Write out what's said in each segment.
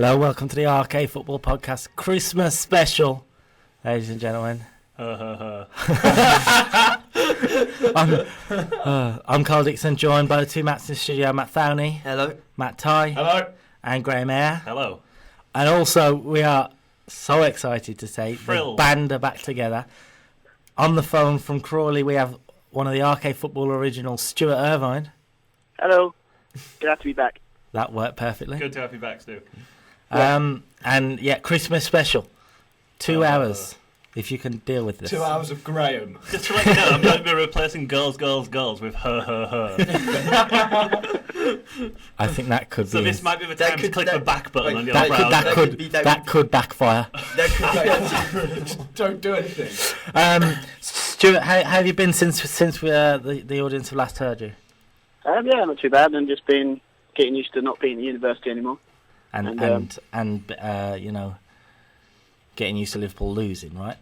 Hello, welcome to the RK Football Podcast Christmas special, ladies and gentlemen. I'm Carl Dixon, joined by the two Matts in the studio, Matt Thowney. Hello. Matt Tye. Hello. And Graham Eyre. Hello. And also, we are so excited to say the band are back together. On the phone from Crawley, we have one of the RK Football originals, Stuart Irvine. Hello. Glad to be back. That worked perfectly. Good to have you back, Stu. And yeah, Christmas special. 2 hours, if you can deal with this. 2 hours of Graham. Just to let you know, I'm going to be replacing girls with her. I think that could so be. So this might be the time to click the back button on your that browser. That could backfire. Don't do anything. Stuart, how have you been since the audience have last heard you? Yeah, not too bad, and just been getting used to not being at university anymore. And you know, getting used to Liverpool losing, right?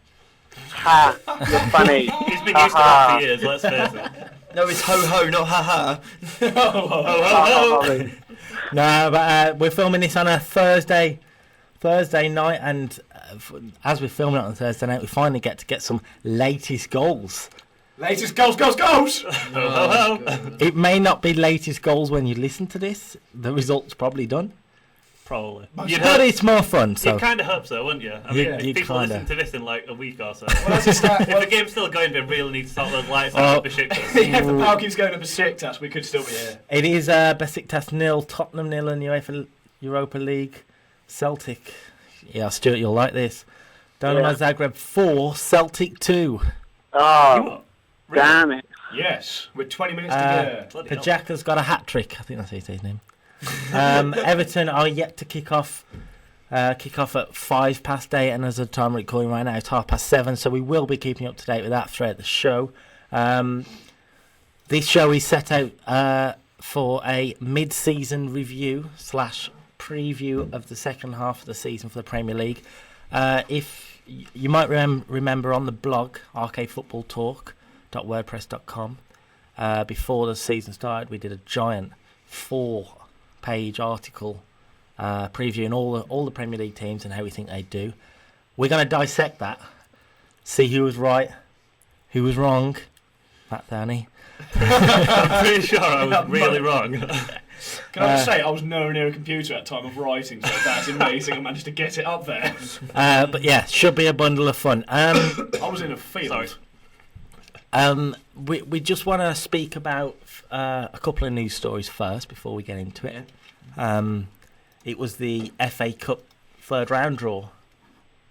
Ha! You're funny. He's been used to that for years, let's face it. No, it's ho-ho, not ha-ha. Ho-ho. No, but we're filming this on a Thursday night, and as we're filming it on Thursday night, we finally get some latest goals. Latest goals! It may not be latest goals when you listen to this. The result's probably done. Probably. But it's more fun. So you'd kind of hope so, wouldn't you? I mean, if people listen to this in like a week or so. If the game's still going, they really need to start those lights out of Besiktas. If the power keeps going to Besiktas, we could still be here. It is Besiktas 0, Tottenham 0 in Europa League. Celtic. Yeah, Stuart, you'll like this. Dynamo Zagreb 4, Celtic 2. Oh, really? Damn it. Yes, with 20 minutes to go. Pajaka's got a hat-trick. I think that's his name. Everton are yet to kick off at 8:05, and as the time we're recording right now, it's 7:30. So we will be keeping you up to date with that throughout the show. This show is set out for a mid-season review / preview of the second half of the season for the Premier League. If you might remember on the blog rkfootballtalk.wordpress.com, before the season started, we did a giant 4-page article previewing all the Premier League teams and how we think they do. We're going to dissect that, see who was right, who was wrong. Matt Thowney. I'm pretty sure I was really wrong. Can I just say, I was nowhere near a computer at the time of writing, so that's amazing. I managed to get it up there. But yeah, should be a bundle of fun. I was in a field. Sorry. We just want to speak about a couple of news stories first before we get into it. It was the FA Cup third round draw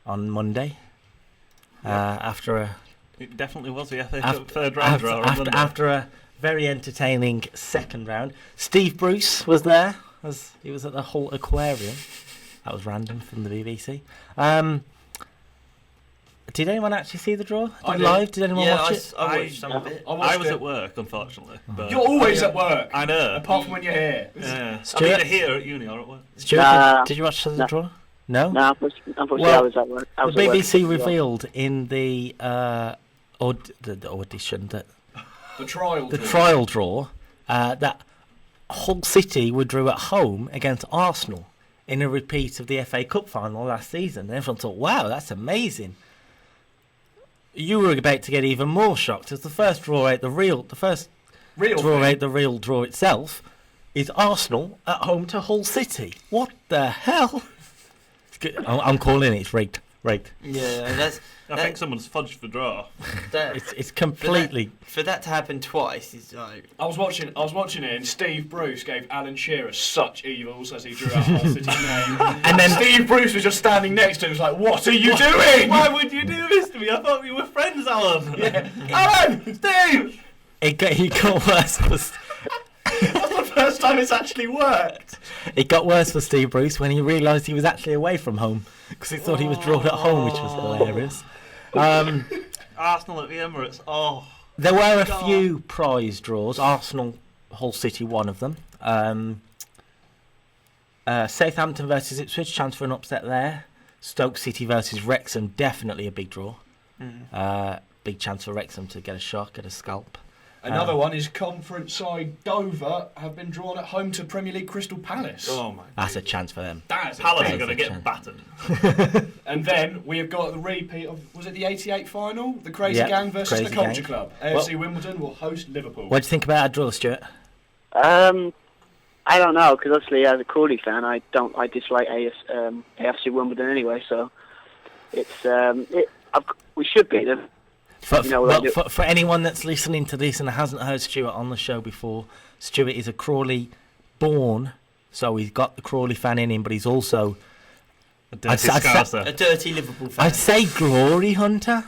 on Monday. It definitely was the FA Cup third round draw on Monday. After a very entertaining second round. Steve Bruce was there. He was at the Hull Aquarium. That was random from the BBC. Did anyone actually see the draw? Live? Did anyone watch it? I watched some of it. I was at work, unfortunately. But you're always at work. I know. Apart from when you're here. Yeah. Stuart? I'm either here at uni or at work. Stuart, did you watch the draw? No? No, unfortunately I was at work. The BBC revealed in the audition that the trial draw that Hull City were drew at home against Arsenal in a repeat of the FA Cup final last season. And everyone thought, wow, that's amazing. You were about to get even more shocked as the first draw out the real draw itself is Arsenal at home to Hull City. What the hell? I'm calling it. It's rigged. Yeah, I think someone's fudged the draw. It's completely for that to happen twice. Is like I was watching it, and Steve Bruce gave Alan Shearer such evils as he drew out Hull City's name. And then Steve Bruce was just standing next to him, was like, "What are you doing? Why would you do this to me? I thought we were friends, Alan." Yeah. Alan, Steve. He got worse. That's the first time it's actually worked. It got worse for Steve Bruce when he realised he was actually away from home because he thought he was drawn at home, which was hilarious. Arsenal at the Emirates. There were a few prize draws. Arsenal, Hull City, one of them. Southampton versus Ipswich, chance for an upset there. Stoke City versus Wrexham, definitely a big draw. Big chance for Wrexham to get a shock, get a scalp. Another one is conference side Dover have been drawn at home to Premier League Crystal Palace. Oh my! That's a chance for them. That's Palace a are going to big get battered. And then we have got the repeat of, was it the 88 final? The Crazy Yep, Gang versus Crazy the Culture Gang. Club. AFC Wimbledon will host Liverpool. What do you think about our draw, Stuart? I don't know, because obviously as a Crawley fan, I dislike AFC Wimbledon anyway. So we should beat them. For anyone that's listening to this and hasn't heard Stuart on the show before, Stuart is a Crawley born, so he's got the Crawley fan in him, but he's also A dirty Liverpool fan. I'd say glory hunter,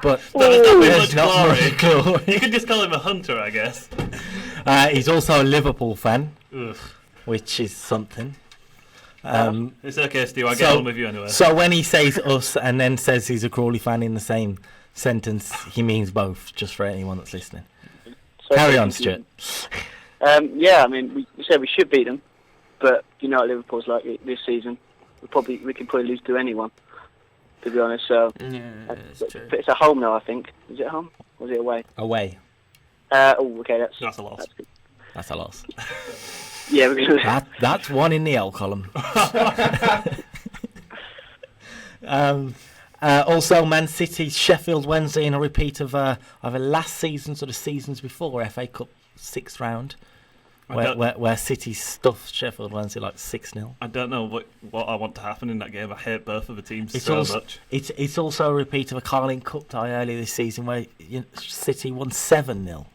but There's not much glory. You could just call him a hunter, I guess. He's also a Liverpool fan, Ugh. which is something. It's okay, Stu. I get on with you anyway. So when he says us and then says he's a Crawley fan in the same sentence, he means both, just for anyone that's listening. So Carry on, Stuart. Yeah, I mean, we said we should beat them, but you know what Liverpool's like this season. We can probably lose to anyone, to be honest. So Yeah, that's true. it's at home now, I think. Is it home? Or is it away? Away. Okay, That's a loss. That's good. That's a loss. Yeah, we're gonna. That's one in the L column. Also, Man City, Sheffield Wednesday in a repeat of a last season's or the seasons before FA Cup 6th round, where City stuffed Sheffield Wednesday like 6-0. I don't know what I want to happen in that game. I hate both of the teams much. It's also a repeat of a Carling Cup tie earlier this season where City won 7-0.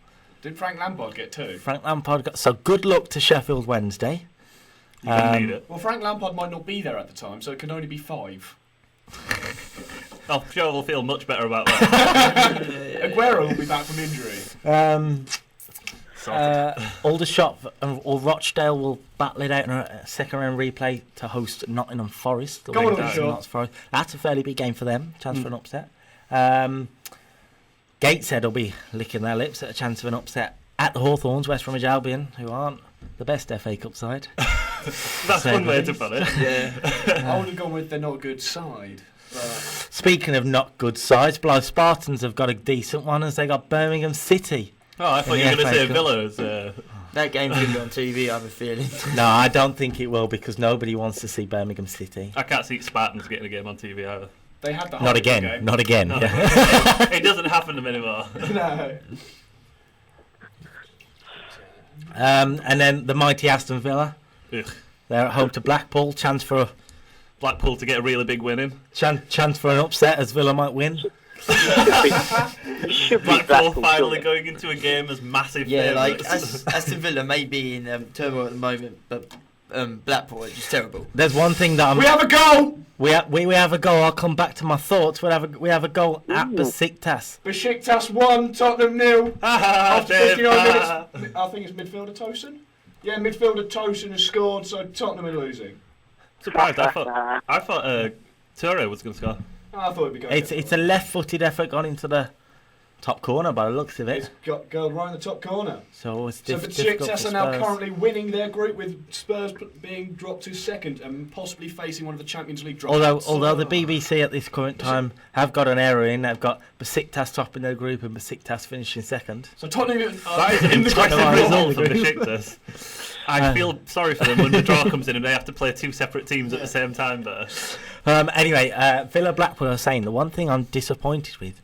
Did Frank Lampard get 2? Frank Lampard got so good luck to Sheffield Wednesday. You're going to need it. Well, Frank Lampard might not be there at the time, so it can only be 5. I'm sure we'll feel much better about that. Aguero will be back from injury. Aldershot or Rochdale will battle it out in a second round replay to host Nottingham Forest. Go on, Aldershot. That's a fairly big game for them. Chance for an upset. Gateshead will be licking their lips at a chance of an upset at the Hawthorns, West Bromwich Albion, who aren't the best FA Cup side. That's one way to put it. Yeah. I would have gone with they're not a good side. But Speaking of not good sides, Blythe Spartans have got a decent one as they got Birmingham City. Oh, I thought you were going to say Villa's. That game's going to be on TV, I have a feeling. No, I don't think it will because nobody wants to see Birmingham City. I can't see Spartans getting a game on TV either. they had the Not again. game. Not again. No. Yeah. It doesn't happen to them anymore. No. And then the mighty Aston Villa. Ugh. They're at home to Blackpool. Chance for Blackpool to get a really big win in. chance for an upset as Villa might win. Should be Blackpool Blackpool, finally surely. going into a game as massive Yeah, like favourites. Aston Villa may be in turmoil at the moment, but Blackpool are just terrible. There's one thing that We have a goal! we have a goal. I'll come back to my thoughts. We have a goal at Besiktas. Besiktas 1, Tottenham 0. After 59 Ah. minutes, I think it's midfielder Tosin. Yeah, midfielder Tosin has scored, so Tottenham are losing. Surprised. I thought Toure was going to score. I thought it'd be good. It's a left-footed effort gone into the top corner by the looks of It's it. got goal right in the top corner. So it's So difficult Besiktas for are now Spurs. currently winning their group, with Spurs being dropped to second and possibly facing one of the Champions League dropouts. Although the BBC at this current time have got an error in, they've got Besiktas topping their group and Besiktas finishing second. So Tottenham That is an in the impressive Tottenham result for are in the Besiktas. I feel sorry for them when the draw comes in and they have to play two separate teams at the same time there. Anyway, Villa Blackpool are saying the one thing I'm disappointed with,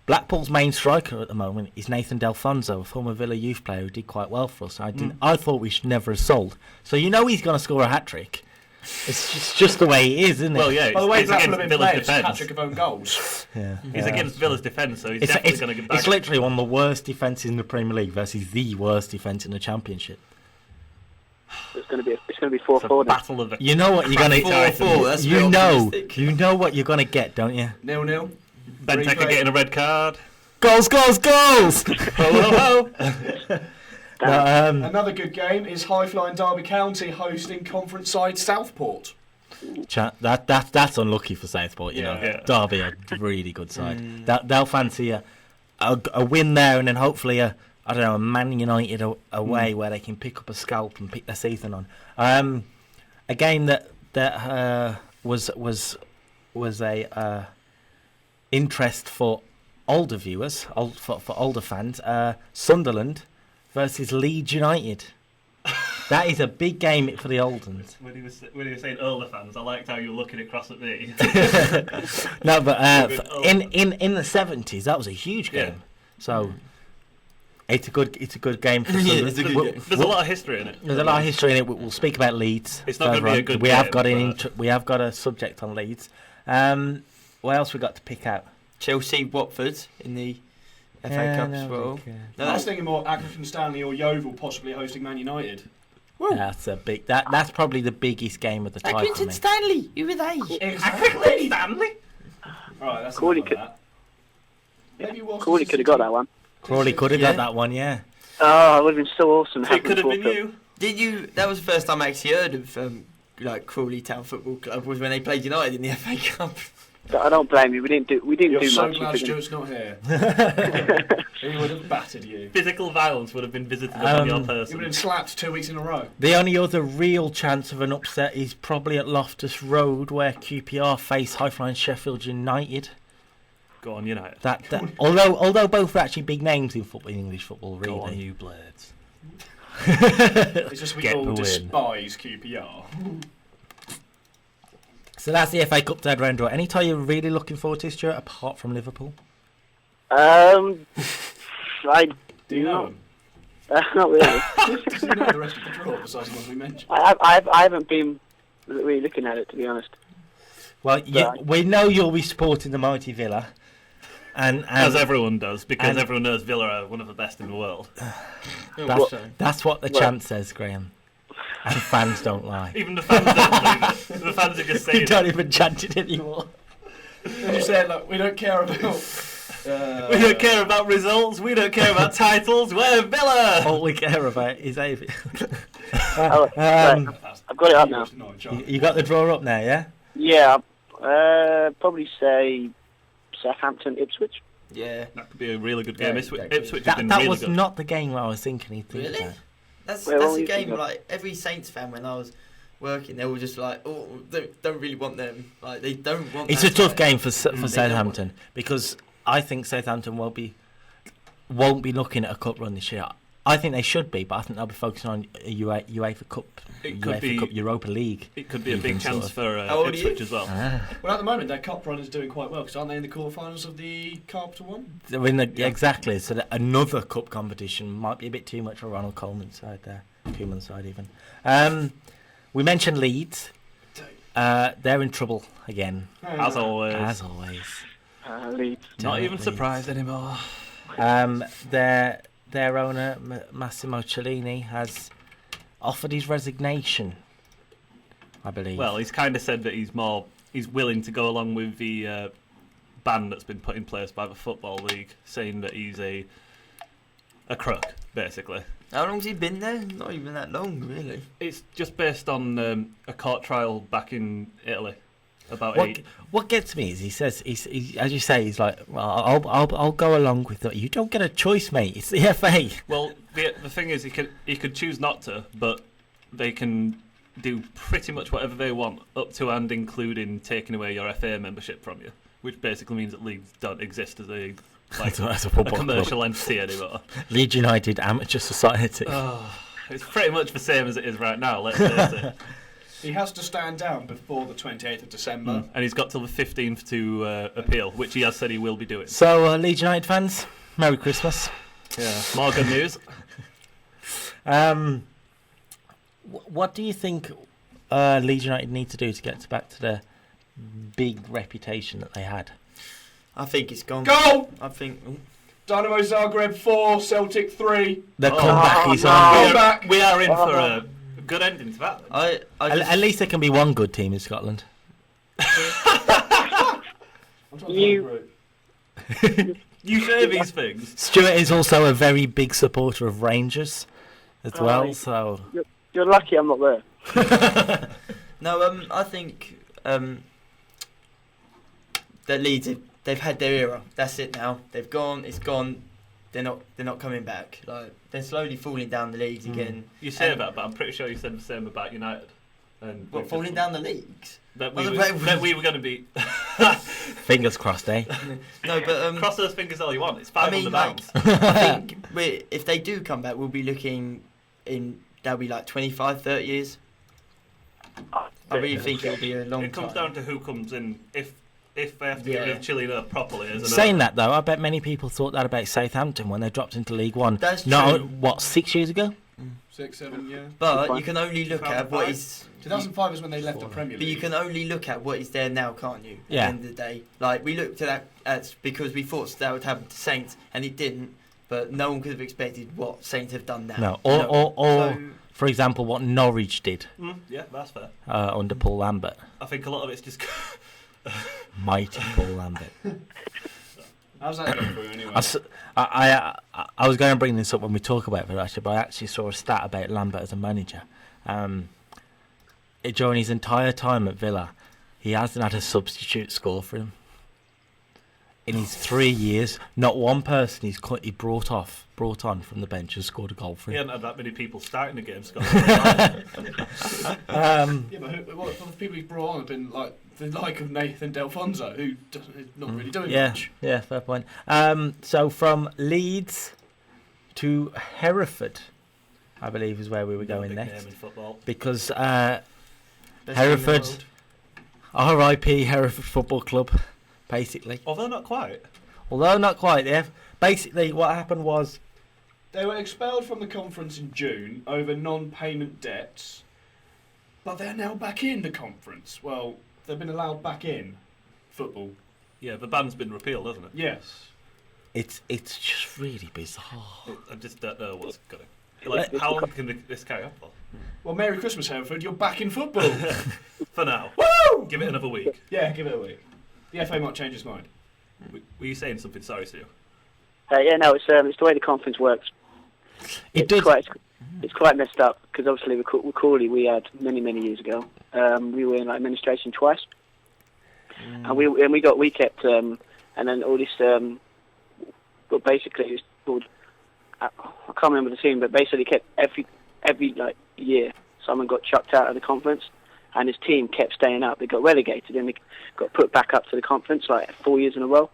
Blackpool's main striker at the moment is Nathan Delfonso, a former Villa youth player who did quite well for us. I thought we should never have sold. So you know he's going to score a hat-trick. It's just the way it is, isn't it? Well, yeah, By the way, it's Blackpool have against been Villa's playing a defence. hat-trick of own goals. Yeah. He's against Villa's defence, so he's It's, definitely it's, going to get back. it's literally one of the worst defences in the Premier League versus the worst defence in the Championship. It's going to be It's a 4-4 then. battle of the You know what you're going to 4-4, that's you very know optimistic. you know what you're going to get, don't you? 0-0. Benteke Replay. getting a red card. Goals, goals, goals! Ho, ho, ho. Another good game is high-flying Derby County hosting conference side Southport. That's unlucky for Southport, you know. Yeah. Derby are a really good side. They'll fancy a win there and then hopefully a Man United away where they can pick up a scalp and pick their season on. A game that was a interest for older viewers, for older fans, Sunderland versus Leeds United. That is a big game for the old ones. When he was saying older fans, I liked how you were looking across at me. No, but in the 70s, that was a huge game. Yeah. So it's a good game for Sunderland. It's a good game. There's a lot of history in it. There's a lot of history in it. We'll speak about Leeds. It's not going to be a good we game. have got a subject on Leeds. What else we got to pick out? Chelsea, Watford in the FA Cup as well. I was thinking more Accrington Stanley or Yeovil possibly hosting Man United. That's a big. That's probably the biggest game of the time for Accrington me. Stanley, who are they? Accrington Stanley. Right, that's Crawley enough of that. Crawley could have got that one. Crawley could have got that one, yeah. Oh, it would have been so awesome. It could have been you. Did you? That was the first time I actually heard of Crawley Town Football Club was when they played United in the FA Cup. I don't blame you. We didn't You're do so much. glad Stuart's not here. He would have battered you. Physical violence would have been visited upon your You would have person. been slapped 2 weeks in a row. The only other real chance of an upset is probably at Loftus Road, where QPR face high-flying Sheffield United. Go on, United. That although both are actually big names in football, in English football, really. Go on, you Blades. It's just we Get all the win. despise QPR. So that's the FA Cup third round draw. Any tie you're really looking forward to, Stuart, apart from Liverpool? I Do you know them? not really. Does he know the rest of the draw besides the ones we mentioned? I haven't been really looking at it, to be honest. Well, we know you'll be supporting the mighty Villa, and As everyone does, because everyone knows Villa are one of the best in the world. that's what the chant says, Graham. And fans don't lie. Even the fans don't believe it. The fans are just saying You don't even chant it anymore. As you said, look, we don't care about. We don't care about results. We don't care about titles. We're Villa. All we care about is Avie. Right, I've got it up now. You got the draw up now, yeah? Yeah, probably say Southampton, Ipswich. Yeah. That could be a really good game. Yeah, Ipswich has been That really was good. not the game I was thinking he'd think Really? about. That's Well, a what do you game think? like every Saints fan when I was working, they were just like, oh, don't really want them. Like they don't want. It's that a tough side. game for They don't want Southampton because I think Southampton won't be looking at a cup run this year. I think they should be, but I think they'll be focusing on a UEFA Cup, It could be Cup, Europa League. It could be a even big chance sort of. for How old are Ipswich you? as well. Well, at the moment, their cup run is doing quite well because aren't they in the quarterfinals of the Carpenter one? They're in exactly. So that another cup competition might be a bit too much for Ronald Coleman's side there, Koeman's side even. We mentioned Leeds. They're in trouble again, As always. as always. Leeds. Not even Leeds. surprised anymore. Their owner Massimo Cellini has offered his resignation, I believe. Well, he's kind of said that he's willing to go along with the ban that's been put in place by the Football League, saying that he's a crook, basically. How long's he been there? Not even that long, really. It's just based on a court trial back in Italy about 8. What gets me is he says he's as you say, he's like, well, I'll go along with that. You don't get a choice, mate. It's the FA. Well, the thing is, he could choose not to, but they can do pretty much whatever they want, up to and including taking away your FA membership from you, which basically means that leagues don't exist as a commercial entity anymore. Leeds United Amateur Society. It's pretty much the same as it is right now, let's face it. He has to stand down before the 28th of December. And he's got till the 15th to appeal, which he has said he will be doing. So, Leeds United fans, Merry Christmas. Yeah, more good news. What do you think Leeds United need to do to get back to the big reputation that they had? I think it's gone. Goal! I think. Ooh. Dynamo Zagreb 4, Celtic 3. The comeback is on. Comeback. We are in for a good ending to that. I At least there can be one good team in Scotland. I'm trying to find a group. You say these things. Stuart is also a very big supporter of Rangers as well, so... You're lucky I'm not there. No, I think that Leeds they've had their era. That's it now. They've gone. It's gone. They're not coming back. Like they're slowly falling down the leagues again. You say that, but I'm pretty sure you said the same about United. And What, falling down the leagues? That Well, we were going to be Fingers crossed, eh? No, but Cross those fingers all you want. It's I 500 mean, like, pounds. I think if they do come back, we'll be looking in. That'll be like 25, 30 years. I really think it'll be a long time. It comes down to who comes in. If they have to get rid of Chilina properly. Saying that though, I bet many people thought that about Southampton when they dropped into League One. That's true. No, what, 6 years ago? 6, 7, yeah. But you can only look at what 2005? is. 2005 is when they left the Premier But League. you can only look at what is there now, can't you? Yeah. At the end of the day, like we looked at that because we thought that would happen to Saints, and it didn't. But no one could have expected what Saints have done now. No, You know? or for example, what Norwich did Yeah, that's fair. under Paul Lambert. I think a lot of it's just. Mighty Paul Lambert. How's that going for you anyway? I was going to bring this up when we talk about it, actually, but I actually saw a stat about Lambert as a manager. During his entire time at Villa, he hasn't had a substitute score for him. In his 3 years, not one person he brought on from the bench has scored a goal for He him. hadn't had that many people starting the game. Yeah, but what the people he's brought on have been like the like of Nathan Delfonso, who is not really doing much. Yeah, fair point. So from Leeds to Hereford, I believe is where we were going Big next. name in football. Because Best Hereford, team in the world. R.I.P. Hereford Football Club, basically. Although not quite. Although not quite, yeah. Basically, what happened was They were expelled from the conference in June over non-payment debts, but they're now back in the conference. Well, they've been allowed back in football. Yeah, the ban's been repealed, hasn't it? Yes. it's just really bizarre. I just don't know what's going to. Like, how long can this carry on for? Well, Merry Christmas, Hereford. You're back in football. For now. Woo! Give it another week. Yeah, give it a week. The FA might change its mind. Were you saying something? Sorry, Stu. Yeah, no, it's the way the conference works. It It's does. it's quite messed up because obviously with Crawley we had many years ago. We were in like administration twice, and we kept and then all this. But basically, it's called. I can't remember the team, but basically kept every like year someone got chucked out of the conference, and his team kept staying up. They got relegated and they got put back up to the conference like 4 years in a row.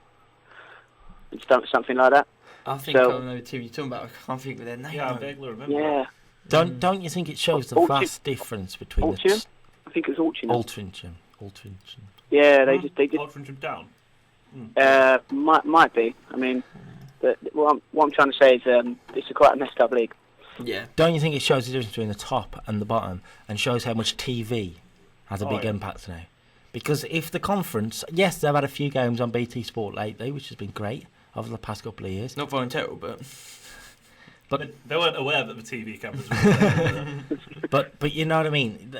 It's done something like that. I think I know the team you're talking about. I can't think of their name. Yeah, I though. vaguely remember. Yeah, Don't you think it shows the Altrincham. vast difference between Altrincham? I think it was Altrincham. Altrincham. Yeah, they just Altrincham down. might be. I mean, but what I'm trying to say is it's quite a messed up league. Yeah. Don't you think it shows the difference between the top and the bottom, and shows how much TV has a big impact now? Because if the conference, yes, they've had a few games on BT Sport lately, which has been great over the past couple of years. Not voluntarily, but They weren't aware that the TV cameras were there. But you know what I mean.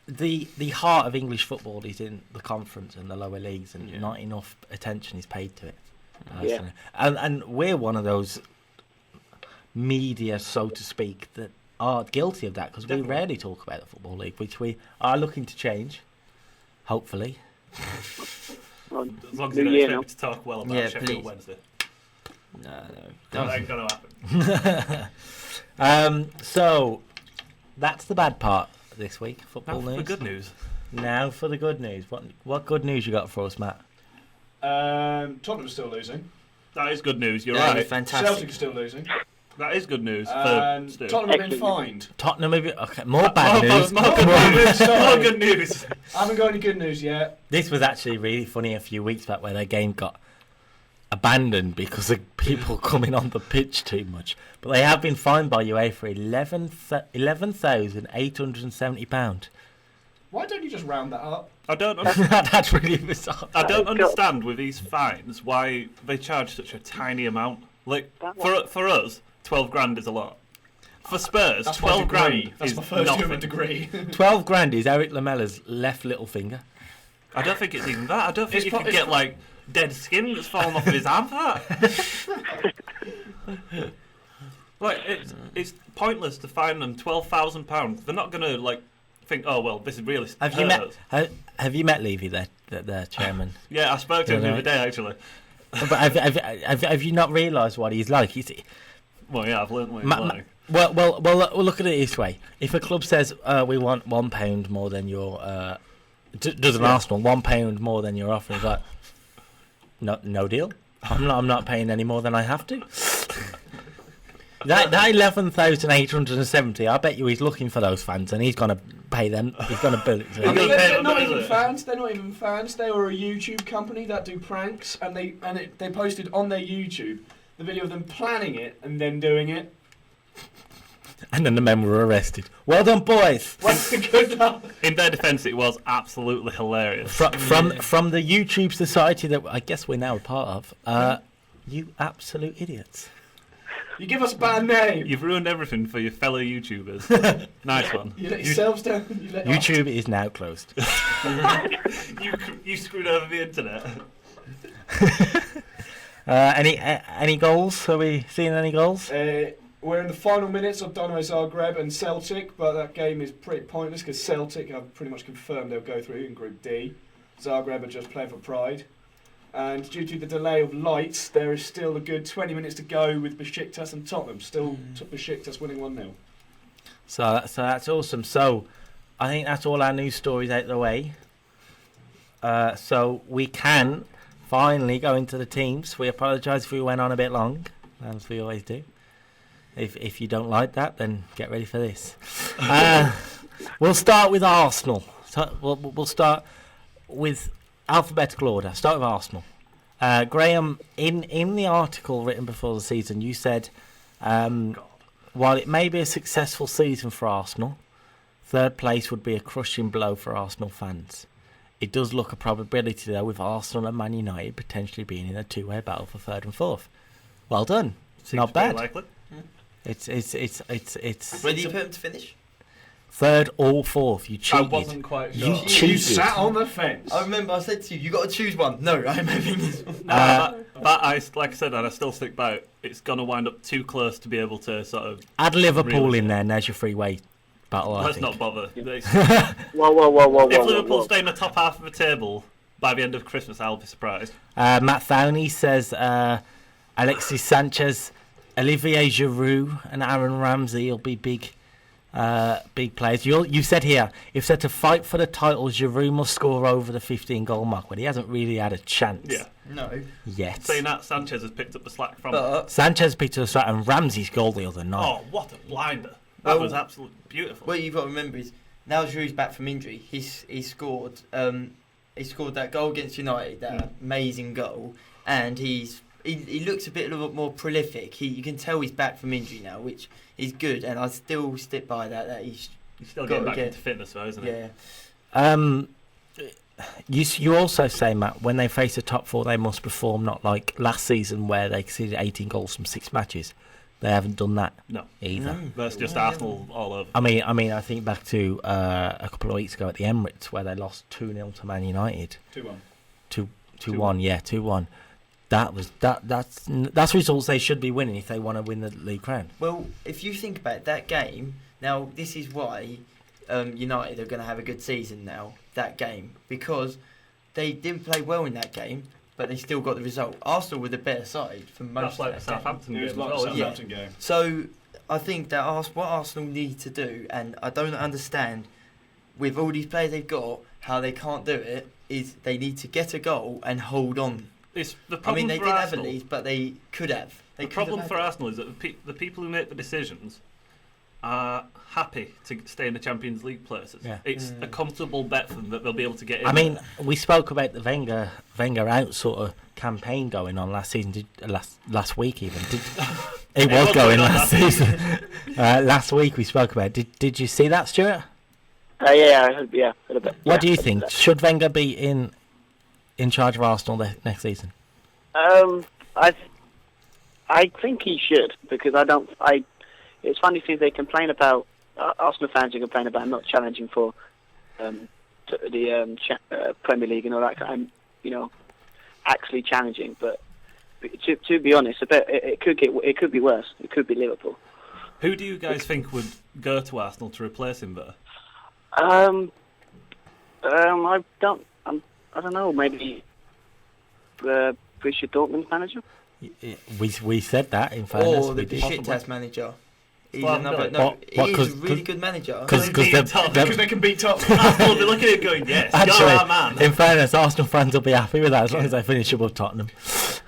The heart of English football is in the conference and the lower leagues, and not enough attention is paid to it. Personally. And we're one of those media, so to speak, that are guilty of that because we rarely talk about the football league, which we are looking to change. Hopefully. Well, As long as New you don't year expect now. me to talk well about Yeah, Sheffield please. Wednesday. no. That ain't going to happen. So that's the bad part this week. Football Now for news. the good news. Now for the good news. What good news you got for us, Matt? Tottenham's still losing. That is good news. You're Yeah, right. fantastic. Celtic are still losing. That is good news for And Stu. Tottenham have been Excellent. fined. Tottenham. Okay, more bad news. More good news. More good news. I haven't got any good news yet. This was actually really funny a few weeks back where their game got abandoned because of people coming on the pitch too much. But they have been fined by UEFA £11,870. Why don't you just round that up? I don't. That's really bizarre. I don't understand with these fines why they charge such a tiny amount. Like for us, 12 grand is a lot. For Spurs, That's my 12 degree. grand That's is my first nothing. human degree. 12 grand is Eric Lamella's left little finger. I don't think it's even that. I don't think It's you pro- could it's get like dead skin that's fallen off of his arm for that. Like it's pointless to fine them £12,000. They're not gonna like think, oh well, this is really. Have you met Levy, their chairman? Yeah, I spoke to him the other day actually. But have you not realised what he's like? Well, yeah, I've learned what he's like. Well, look at it this way. If a club says we want £1 more than your Doesn't Arsenal £1 more than you're offering? It's like, no deal. I'm not paying any more than I have to. That 11,870. I bet you he's looking for those fans, and he's going to pay them. He's going to bill it to them. They're not even fans. They're not even fans. They were a YouTube company that do pranks, and they posted on their YouTube the video of them planning it and then doing it. And then the men were arrested. Well done, boys. Good luck. In their defence, it was absolutely hilarious. From the YouTube society that I guess we're now a part of. You absolute idiots. You give us a bad name. You've ruined everything for your fellow YouTubers. Nice one. You let yourselves down. YouTube is now closed. You screwed over the internet. Any goals? Are we seeing any goals? We're in the final minutes of Dynamo Zagreb and Celtic, but that game is pretty pointless because Celtic have pretty much confirmed they'll go through in Group D. Zagreb are just playing for pride. And due to the delay of lights, there is still a good 20 minutes to go with Besiktas and Tottenham. Still Besiktas winning 1-0. So that's awesome. So I think that's all our news stories out of the way. So we can finally go into the teams. We apologise if we went on a bit long, as we always do. If you don't like that, then get ready for this. We'll start with Arsenal. So we'll start with alphabetical order. Start with Arsenal. Graham, in the article written before the season, you said, while it may be a successful season for Arsenal, third place would be a crushing blow for Arsenal fans. It does look a probability, though, with Arsenal and Man United potentially being in a two-way battle for third and fourth. Well done. It's not bad. Likely. It's. Where do you put them to finish? Third or fourth. You cheated. I wasn't quite sure. You cheated. You sat on the fence. I remember I said to you got to choose one. No, I'm having this one. Like I said, and I still stick by it, it's going to wind up too close to be able to sort of... Add Liverpool in there, and there's your three-way battle, Let's not bother. Whoa. If Liverpool stay in the top half of the table by the end of Christmas, I'll be surprised. Matt Thowney says Alexis Sanchez, Olivier Giroud and Aaron Ramsey will be big players. You said here, if they're to fight for the title, Giroud must score over the 15-goal mark, but he hasn't really had a chance. Yeah. No. Yet. Saying that, Sanchez has picked up the slack from Sanchez picked up the slack, and Ramsey's goal the other night. Oh, what a blinder. That was absolutely beautiful. What you've got to remember is, now Giroud's back from injury, he scored that goal against United, that amazing goal, and he looks a bit more prolific. You can tell he's back from injury now, which is good, and I still stick by that he's still getting back into fitness, though, isn't it? Yeah. You also say, Matt, when they face a top four, they must perform, not like last season where they conceded 18 goals from 6 matches. They haven't done that either. No. That's just Arsenal all over. I mean, I think back to a couple of weeks ago at the Emirates where they lost 2-0 to Man United. 2-1. 2-1, yeah, 2-1. That's results they should be winning if they want to win the league crown. Well, if you think about that game, now this is why United are going to have a good season now, that game, because they didn't play well in that game, but they still got the result. Arsenal were the better side for most That's like of the that Southampton game. It was like the Southampton game. So I think that what Arsenal need to do, and I don't understand, with all these players they've got, how they can't do it, is they need to get a goal and hold on. It's the I problem mean, they for did Arsenal, have a lead, but they could have. The problem for Arsenal is that the people who make the decisions are happy to stay in the Champions League places. Yeah. It's a comfortable bet for them that they'll be able to get in. I mean, we spoke about the Wenger out sort of campaign going on last season, last week even. It was going last season. Last week we spoke about it. Did you see that, Stuart? Yeah, a little bit. What do you think? Should Wenger be in charge of Arsenal next season? I think he should, because it's funny things they complain about. Arsenal fans who complain about not challenging for the Premier League and all that kind. Actually challenging. But to be honest, it could be worse. It could be Liverpool. Who do you guys think would go to Arsenal to replace him there? I don't know. Maybe Borussia Dortmund's manager. We said that in fairness. Or the we did. Besiktas manager. He's Well, another. no. No, What, he is a 'cause- really good manager. Because Because they can beat Tottenham. Arsenal will be looking at it going, yes, you're our man. actually, in fairness, Arsenal fans will be happy with that as long as they finish above Tottenham.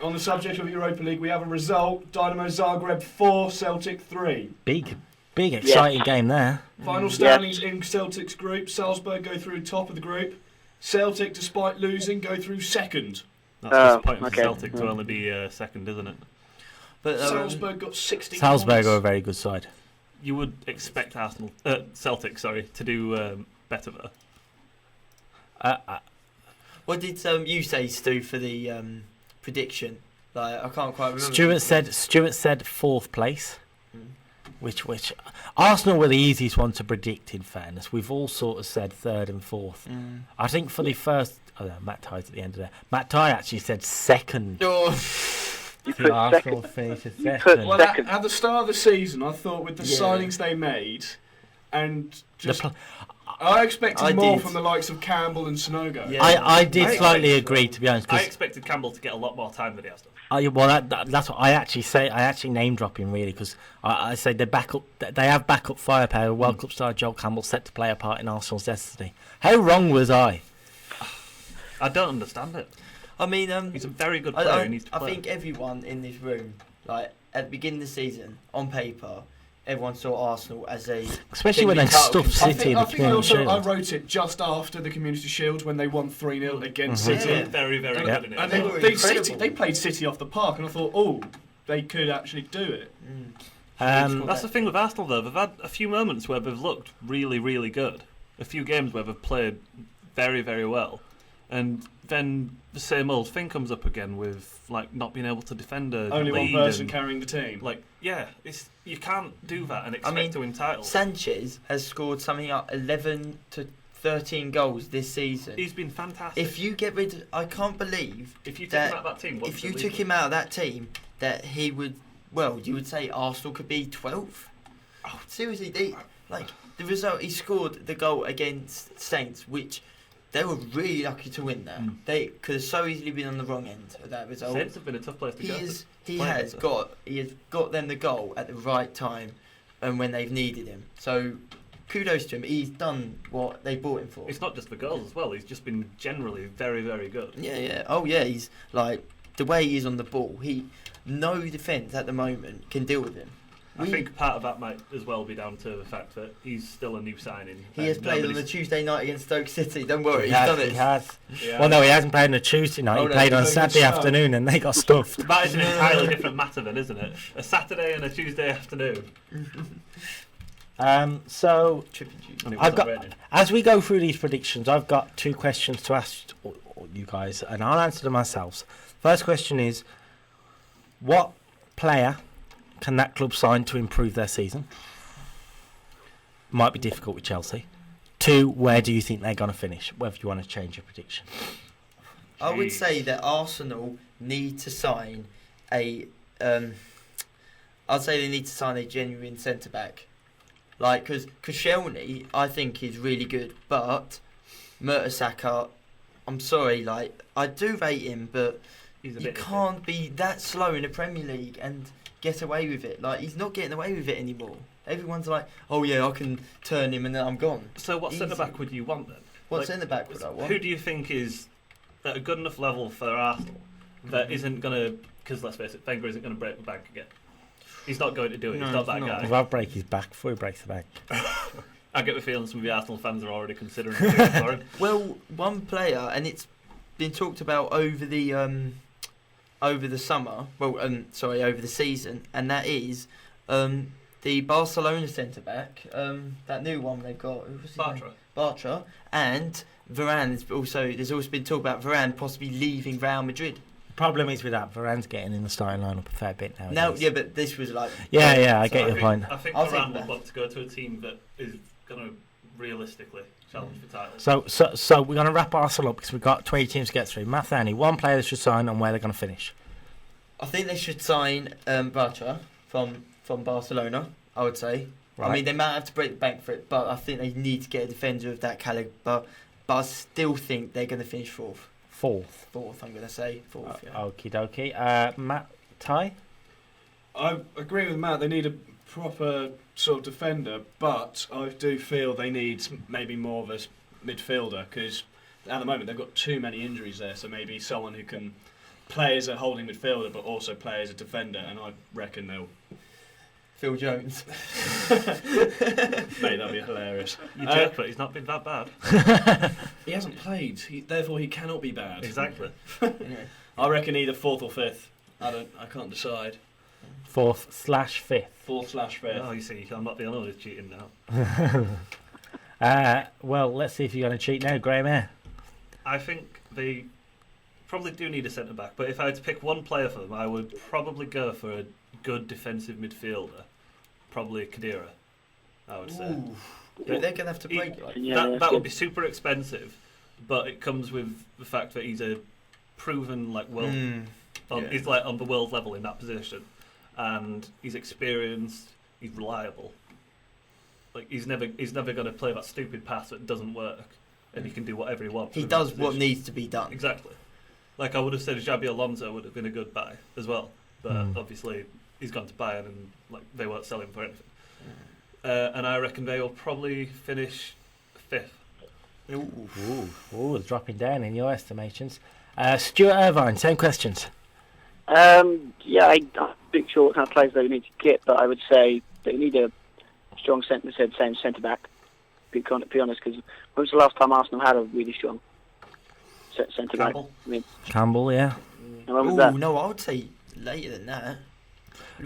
On the subject of Europa League, we have a result: Dynamo Zagreb 4, Celtic 3. Big, exciting game there. Final standings in Celtic's group: Salzburg go through top of the group. Celtic, despite losing, go through second. That's disappointing for Celtic to only be second, isn't it? But Salzburg got 16 Salzburg points. are a very good side. You would expect Celtic, to do better there. what did you say, Stu, for the prediction? Like, I can't quite remember. Stuart said fourth place, Mm. which Arsenal were the easiest one to predict. In fairness, we've all sort of said third and fourth. Mm. I think for the first, Matt Tye's at the end of there. Matt Tye actually said second. Oh. You I think put Arsenal second. finished You put second. Well, second. at the start of the season, I thought with the Yeah. signings they made, and The just pl- I expected I more did. from the likes of Campbell and Sonogo. Yeah. I did I slightly expect- agree, to be honest. I 'Cause expected Campbell to get a lot more time than he has done. that's what I actually say. I actually name drop him really because I say they have backup firepower. World Cup star Joel Campbell set to play a part in Arsenal's destiny. How wrong was I? I don't understand it. I mean, He's a very good player. He needs to I play. think everyone in this room, like at the beginning of the season, on paper, everyone saw Arsenal as a Especially when they genuine title stuffed contender. City in I the think Community also I Shield. wrote it just after the Community Shield when they won 3-0 against Mhm. City. Yeah. very, very Yeah. good in it. And They were they incredible. played City off the park, and I thought, oh, they could actually do it. Mm. That's the thing with Arsenal, though. They've had a few moments where they've looked really, really good. A few games where they've played very, very well. And then the same old thing comes up again with like not being able to defend a Only one lead person and, carrying the team. like, you can't do that and expect mean, to win titles. Sanchez has scored something like 11 to 13 goals this season. He's been fantastic. If you get rid, I can't believe If you take that- him out of that team, if you took him out of that team, that he would. Well, you would say Arsenal could be 12th. Oh, seriously, the result. He scored the goal against Saints, which they were really lucky to win that. Mm. They could have so easily been on the wrong end of that result. Saints have been a tough place to go. He play has against got them the goal at the right time, and when they've needed him. So, kudos to him. He's done what they bought him for. It's not just the goals as well. He's just been generally very, very good. Yeah. Oh, yeah. He's like the way he is on the ball. No defence at the moment can deal with him. I think part of that might as well be down to the fact that he's still a new signing. He has played on the Tuesday night against Stoke City. Don't worry, he's He done it. has. Yeah. Well, no, he hasn't played on a Tuesday night. Oh, He no, played on he's Saturday played afternoon, and they got stuffed. That is an entirely different matter, then, isn't it? A Saturday and a Tuesday afternoon. So Tripping you. And it I've wasn't got, raining. as we go through these predictions, I've got two questions to ask you guys, and I'll answer them myself. First question is, what player can that club sign to improve their season? Might be difficult with Chelsea. Two, where do you think they're going to finish? Whether you want to change your prediction. I would Jeez. say that Arsenal need to sign a. I'd say they need to sign a genuine centre back, like because Koscielny I think is really good, but Mertesacker, I'm sorry, like I do rate him, but He's a you bit can't be that slow in the Premier League and get away with it. Like he's not getting away with it anymore. Everyone's like, oh yeah, I can turn him and then I'm gone. So what centre Easy. back would you want then? What Like, centre back would I want? Who do you think is at a good enough level for Arsenal that isn't going to? Because let's face it, Wenger isn't going to break the bank again. He's not going to do it. No, he's not that he's not. guy. If I break his back before he breaks the bank. I get the feeling some of the Arsenal fans are already considering doing it for him. Well, one player, and it's been talked about over the summer. Well, over the season, and that is the Barcelona centre back, that new one they've got. Who was his name? Bartra, and Varane. There's also been talk about Varane possibly leaving Real Madrid. The problem is with that, Varane's getting in the starting lineup a fair bit now. Now, yeah, but this was like. Yeah, I get so- your point. I think I'll Varane take would that. want to go to a team that is going to realistically challenge for titles. So we're going to wrap Arsenal up because we've got 20 teams to get through. Mathani, one player that should sign and where they're going to finish. I think they should sign Bartra from Barcelona. I would say. Right. I mean, they might have to break the bank for it, but I think they need to get a defender of that calibre. But I still think they're going to finish fourth. Fourth. I'm going to say fourth. Yeah. Okie dokie. Matt, Tye? I agree with Matt. They need a proper sort of defender, but I do feel they need maybe more of a midfielder, because at the moment they've got too many injuries there, so maybe someone who can play as a holding midfielder but also play as a defender, and I reckon they'll... Phil Jones. Mate, that'd be hilarious. You joke, but he's not been that bad. He hasn't played, therefore he cannot be bad. Exactly. I reckon either 4th or 5th. I can't decide. 4th/5th. 4th/5th. Oh, you see, I'm not the only one who's cheating now. Well, let's see if you're going to cheat now, Graham Eyre. I think they probably do need a centre back, but if I had to pick one player for them, I would probably go for a good defensive midfielder. Probably Khedira, I would say. Ooh. They're going to have to break it. Yeah, that would be super expensive, but it comes with the fact that he's a proven he's like on the world level in that position, and he's experienced, he's reliable. Like he's never going to play that stupid pass that doesn't work, and he can do whatever he wants. He does what needs to be done. Exactly. Like I would have said, Xabi Alonso would have been a good buy as well, but obviously he's gone to Bayern and like they won't sell him for anything. And I reckon they will probably finish 5th. Ooh, dropping down in your estimations. Stuart Irvine, same questions. I'm not sure what kind of players they need to get, but I would say they need a strong centre back. Be honest, because when was the last time Arsenal had a really strong centre back? Campbell, yeah. And when was that? No, I would say later than that.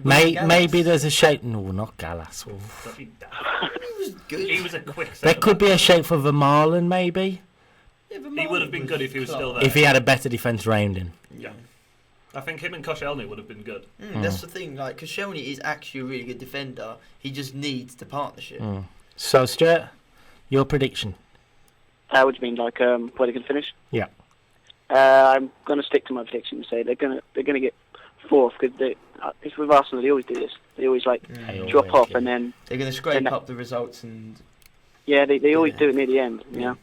Maybe there's a shape. No, not Gallas. He was good. He was a quick There centre could back. be a shape for Vermaelen, maybe, He would have been good if he was still there. if he had a better defence round him. Yeah. I think him and Koscielny would have been good. That's the thing. Like Koscielny is actually a really good defender. He just needs the partnership. So, Stuart, your prediction? What do you mean, like where they can finish? Yeah. I'm going to stick to my prediction and say they're going to get 4th, because it's with Arsenal. They always do this. They always drop off, and then they're going to scrape up the results, and they always do it near the end. You know.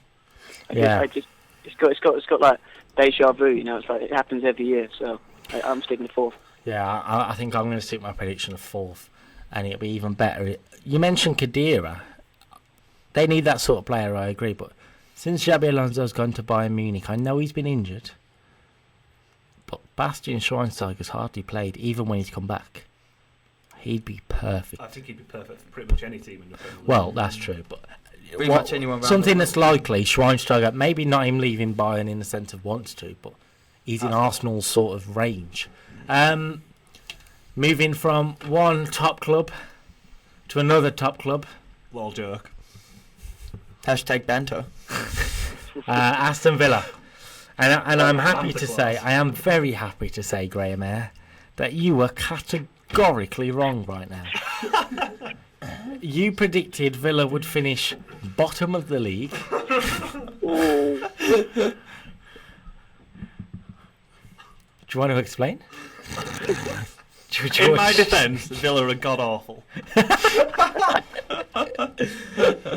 It's got like deja vu. You know, it's like it happens every year. So I'm sticking to 4th. Yeah, I think I'm going to stick my prediction of 4th, and it'll be even better. You mentioned Khedira. They need that sort of player, I agree, but since Xabi Alonso's gone to Bayern Munich, I know he's been injured, but Bastian Schweinsteiger's hardly played, even when he's come back. He'd be perfect. I think he'd be perfect for pretty much any team in the Premier League. Well, that's true, but much anyone around something that's likely, Schweinsteiger, maybe not him leaving Bayern in the sense of wants to, but he's in Arsenal's sort of range. Moving from one top club to another top club. Lol joke. Hashtag banter. Aston Villa. And I'm happy to Claus. say, I am very happy to say, Graham Eyre, that you were categorically wrong right now. You predicted Villa would finish bottom of the league. Do you want to explain? In my defence, Villa are god awful.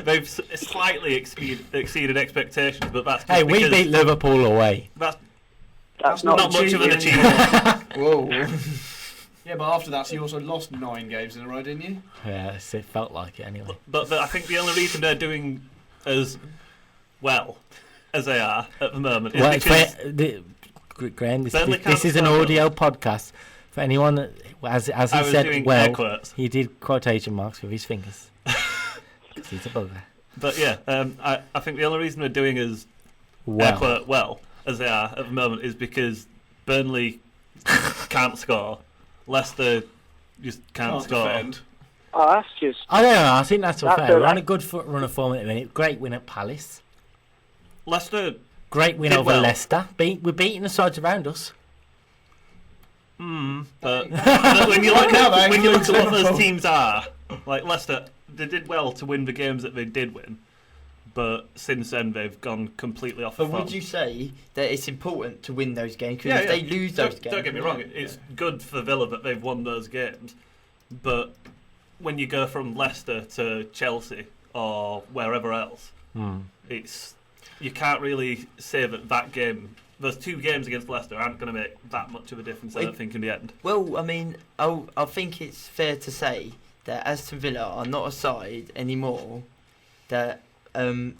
They've slightly exceeded expectations, but that's just Hey, we because beat Liverpool away. That's not much of an achievement. Whoa. Yeah, but after that, you also lost 9 games in a row, didn't you? Yeah, it felt like it anyway. But I think the only reason they're doing as well as they are at the moment is Well, because Graham, this Burnley is an can't audio podcast. For anyone that, as he I was said, doing well, air quotes. he did quotation marks with his fingers. 'Cause he's a bugger. But yeah, I think the only reason we're doing as air quote well as they are at the moment is because Burnley can't score, Leicester just can't score. Defend. Oh, that's just. I don't know. I think that's That's unfair. We're alright. on a good run of form at the minute. Great win at Palace. Leicester, Great win Did over well. Leicester. We're beating the sides around us. but when you look Now at they what include those teams are, like Leicester, they did well to win the games that they did win, but since then they've gone completely off the But form. would you say that it's important to win those games? Because if they lose those games... Don't get me wrong, it's good for Villa that they've won those games, but when you go from Leicester to Chelsea or wherever else, it's you can't really say that game, those 2 games against Leicester aren't going to make that much of a difference, I don't think, in the end. Well, I mean, I think it's fair to say that Aston Villa are not a side anymore that can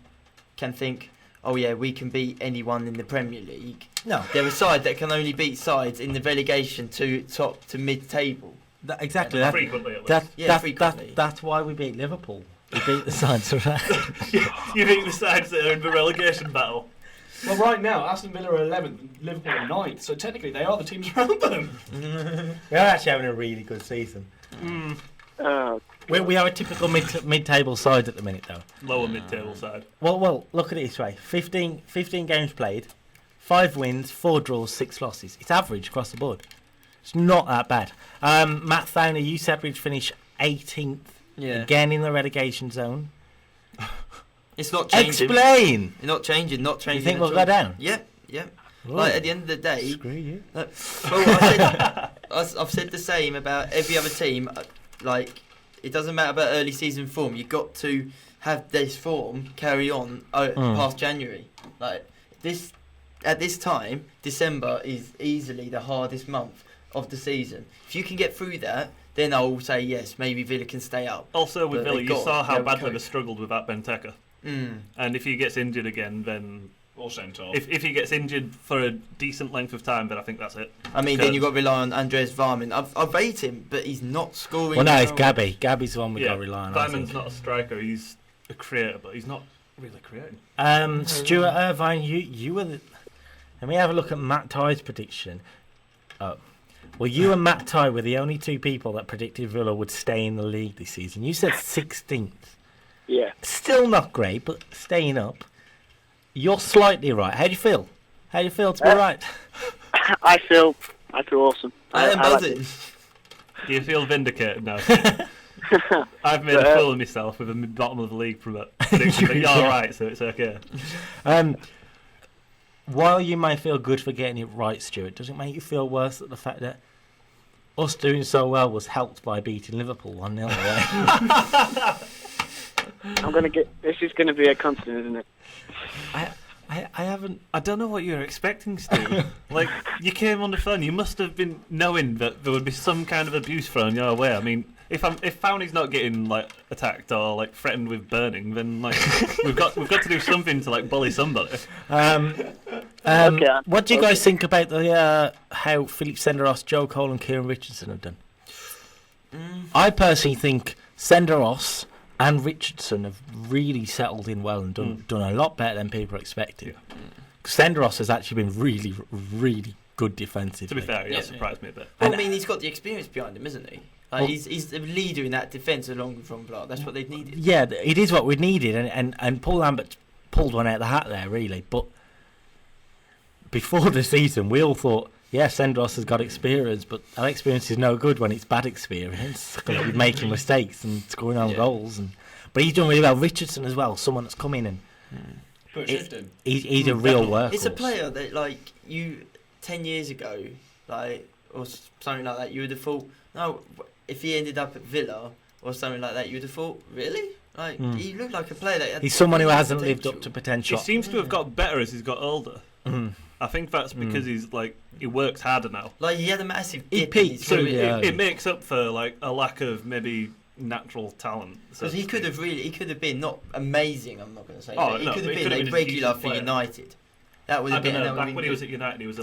think, oh yeah, we can beat anyone in the Premier League. No. They're a side that can only beat sides in the relegation to top to mid-table. Exactly. Frequently, at least. Frequently. That's why we beat Liverpool. We beat the sides around. You beat the sides that are in the relegation battle. Well, right now, Aston Villa are 11th, Liverpool are 9th, so technically they are the teams around them. We are actually having a really good season. We are a typical mid-table side at the minute, though. Lower mid-table side. Well, look at it this way: 15 games played, 5 wins, 4 draws, 6 losses. It's average across the board. It's not that bad. Matt Thowney, you said we'd finish 18th again in the relegation zone. It's not changing. Explain. Not changing. You think we'll go down? Yep. Ooh. Like at the end of the day, Screw you. I've said the same about every other team. Like, it doesn't matter about early season form. You've got to have this form carry on past January. Like this, at this time, December is easily the hardest month of the season. If you can get through that, then I'll say yes, maybe Villa can stay up. Also with Villa, you saw how badly they coach. struggled without Benteke. And if he gets injured again, then... Or sent off. If he gets injured for a decent length of time, then I think that's it. I mean, then you've got to rely on Andreas Varman. I rate him, but he's not scoring. Well, no, it's Gabby. Gabby's the one we've got to rely on. Varman's not a striker. He's a creator, but he's not really creating. Stuart Irvine, you were... Let me have a look at Matt Tye's prediction. Well, you and Matt Tye were the only 2 people that predicted Villa would stay in the league this season. You said 16th. Yeah. Still not great, but staying up. You're slightly right. How do you feel? How do you feel to be right? I feel awesome. I am buzzing. Do you feel vindicated now? I've made a fool of myself with the bottom of the league from that prediction, but you're right, so it's okay. While you may feel good for getting it right, Stuart, does it make you feel worse at the fact that us doing so well was helped by beating Liverpool 1-0 away? This is going to be a constant, isn't it? I haven't. I don't know what you were expecting, Steve. Like, you came on the phone, you must have been knowing that there would be some kind of abuse thrown your way. I mean, if Thowney's not getting like attacked or like threatened with burning, then like we've got to do something to like bully somebody. What do you guys think about the how Philip Senderos, Joe Cole, and Kieran Richardson have done? I personally think Senderos and Richardson have really settled in well and done a lot better than people expected. Yeah. Senderos has actually been really, really good defensively. To be fair, he has surprised me a bit. Well, I mean, he's got the experience behind him, isn't he? Like, he's the leader in that defence along with Ron Blanc. That's what they've needed. Yeah, it is what we needed, and Paul Lambert pulled one out of the hat there, really. But before the season, we all thought, yeah, Senderos has got experience, but that experience is no good when it's bad experience because he's making mistakes and scoring on goals. But he's done really well. Richardson as well, someone that's come in and he's a real workhorse. It's a player that, like, you 10 years ago, like, or something like that, you would have thought, no, if he ended up at Villa or something like that, you would have thought, really? Like, he looked like a player that had he's someone who hasn't lived up to potential. He seems to have got better as he's got older. I think that's because he works harder now. Like, he had a massive He dip peaked, in his career. It makes up for like a lack of maybe natural talent. Because he could have been not amazing. I'm not going to say. Oh, but he no, could but have he been could a have been a regular decent for player. United. That would have been. Back when he was at United, he was a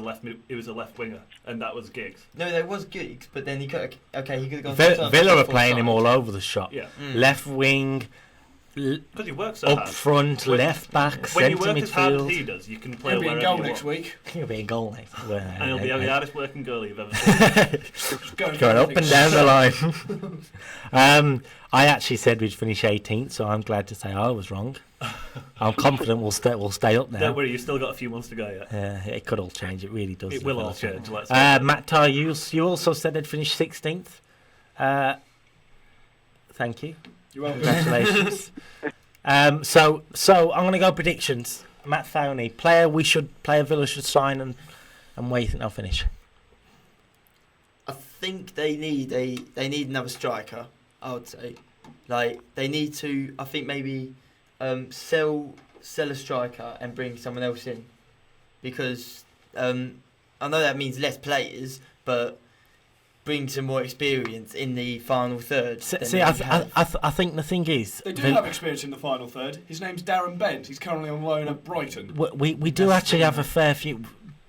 left winger, and that was Giggs. No, there was gigs, but then he could. He could have gone. Villa are playing him all over the shop. Yeah, left wing. Because he works so up hard. front, left back, when you centre work as hard as midfield. he does, you can play He'll be in wherever goal you next want. week. He'll be in goal next. And he'll be the hardest working goalie you've ever seen. Going up and down the line. I actually said we'd finish 18th, so I'm glad to say I was wrong. I'm confident we'll stay up now. Don't worry, you've still got a few months to go yet. It could all change. It really does. It will all change. Let's Matt Tye, you also said they'd finish 16th. Thank you. You're welcome. Congratulations. So I'm going to go predictions. Matt Thowney, player Villa should sign and where you think they'll finish? I think they need another striker. I would say, like, they need to. I think maybe sell a striker and bring someone else in, because I know that means less players, but bring some more experience in the final third. I think the thing is... They do have experience in the final third. His name's Darren Bent. He's currently on loan at Brighton. We do actually have a fair few...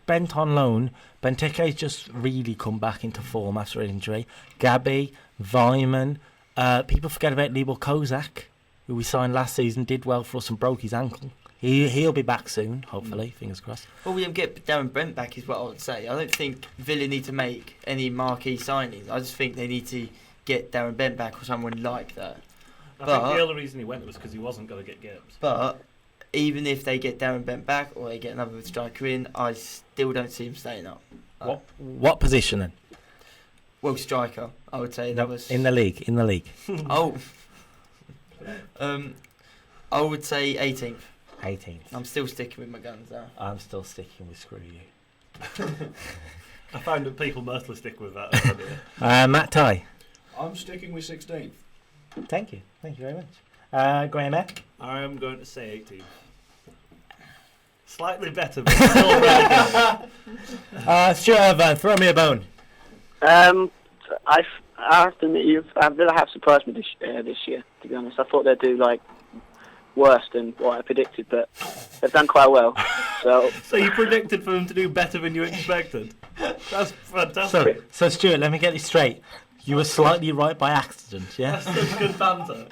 Bent on loan. Benteke's just really come back into form after an injury. Gabby, Vyman... people forget about Libor Kozak, who we signed last season, did well for us and broke his ankle. He'll be back soon, hopefully, fingers crossed. Well, we'll get Darren Brent back is what I would say. I don't think Villa need to make any marquee signings. I just think they need to get Darren Brent back or someone like that. I think the only reason he went was because he wasn't going to get games. But even if they get Darren Bent back or they get another striker in, I still don't see him staying up. What position then? Well, striker, I would say. That was in the league. Oh, I would say 18th. 18th. I'm still sticking with my guns there. I'm still sticking with screw you. I find that people mostly stick with that. Matt Tye. I'm sticking with 16th. Thank you very much. Graham Eyre. I'm going to say 18th. Slightly better, but still relegated. Stuart Irvine, throw me a bone. I have to admit, Villa have surprised me this year. To be honest, I thought they'd do worse than what I predicted, but they've done quite well. So you predicted for them to do better than you expected? That's fantastic. So Stuart, let me get this straight. You were slightly right by accident, yeah? That's such good banter.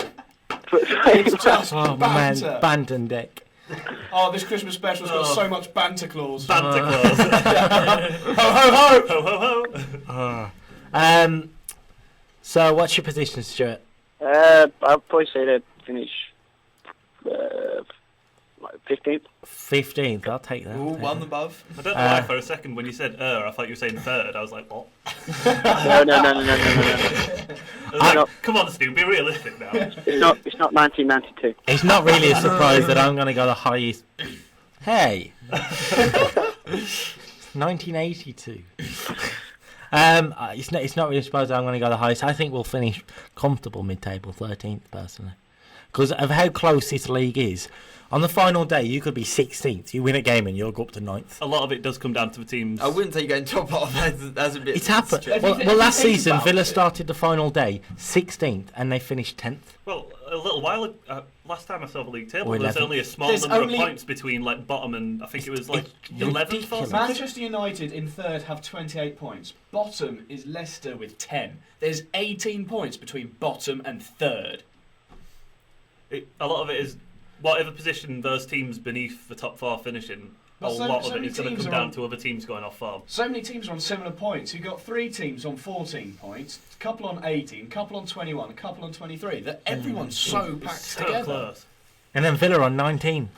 It's just banter. Man, banter deck. Oh, this Christmas special's got so much banter clause. Banter clause. Ho ho ho! Ho ho ho! So what's your position, Stuart? I'd probably say they'd finish 15th. 15th, I'll take that. Ooh, one above. I don't know why for a second when you said I thought you were saying third. I was like, what? No. Come on, Stu, be realistic now. It's not 1992. It's not really a surprise that I'm going to go the highest. Hey! 1982. It's not really a surprise that I'm going to go the highest. I think we'll finish comfortable mid-table, 13th, personally. Because of how close this league is. On the final day, you could be 16th. You win a game and you'll go up to 9th. A lot of it does come down to the teams. I wouldn't say you're going top half. That's a bit... It's happened. Well, last season, Villa started the final day 16th and they finished 10th. Well, a little while last time I saw the league table, Or there was 11th. only a small number of points between bottom and I think it was 11th or something. Manchester United in third have 28 points. Bottom is Leicester with 10. There's 18 points between bottom and third. A lot of it is whatever position those teams beneath the top four finishing. But a lot of it is going to come down to other teams going off form. So many teams are on similar points. You've got 3 teams on 14 points, a couple on 18, a couple on 21, a couple on 23. That everyone's so packed So together. close. And then Villa on 19.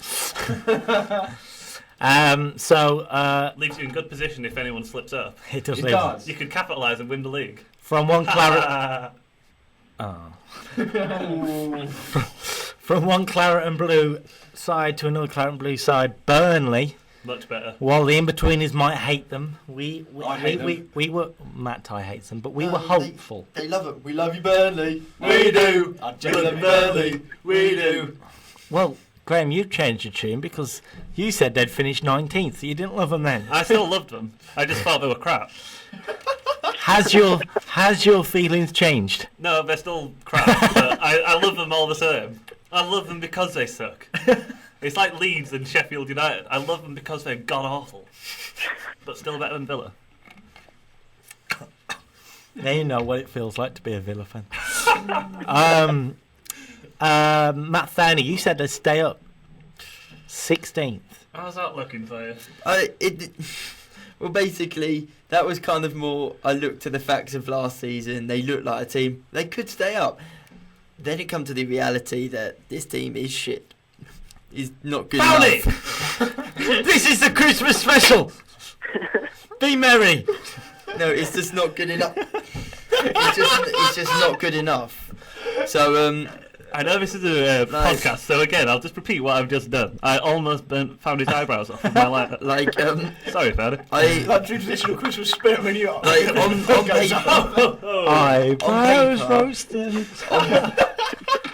Leaves you in good position if anyone slips up. It does. It does. You could capitalise and win the league. From one claret... From one claret and blue side to another claret and blue side, Burnley. Much better. While the in-betweeners might hate them, we were... Matt Tye hates them, but we were hopeful. They love them. We love you, Burnley. We do. We love you, Burnley. We do. Well, Graham, you changed your tune because you said they'd finish 19th. So you didn't love them then. I still loved them. I just thought they were crap. Has your feelings changed? No, they're still crap. But I love them all the same. I love them because they suck. It's like Leeds and Sheffield United. I love them because they're god awful, but still better than Villa. Now you know what it feels like to be a Villa fan. Matt Thowney, you said they'd stay up. 16th. How's that looking for you? Well, basically, that was kind of more. I looked to the facts of last season. They looked like a team. They could stay up. Then it come to the reality that this team is shit. Is not good enough. This is the Christmas special. Be merry. No, it's just not good enough. It's just not good enough. So I know this is a podcast, so again, I'll just repeat what I've just done. I almost found his eyebrows off with my light. Sorry, Fanny. That traditional Christmas spirit when you are. Eyebrows roasted.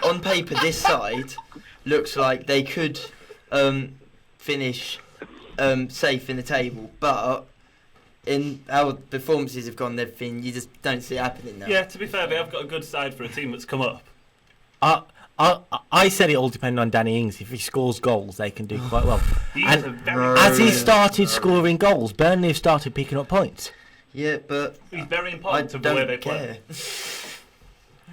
On paper, this side looks like they could finish safe in the table, but in how performances have gone and everything, you just don't see it happening now. Yeah, to be fair, they have got a good side for a team that's come up. I said it all depended on Danny Ings. If he scores goals, they can do quite well. He's a very As he started scoring goals, Burnley have started picking up points. Yeah, but he's very I important to the way they care.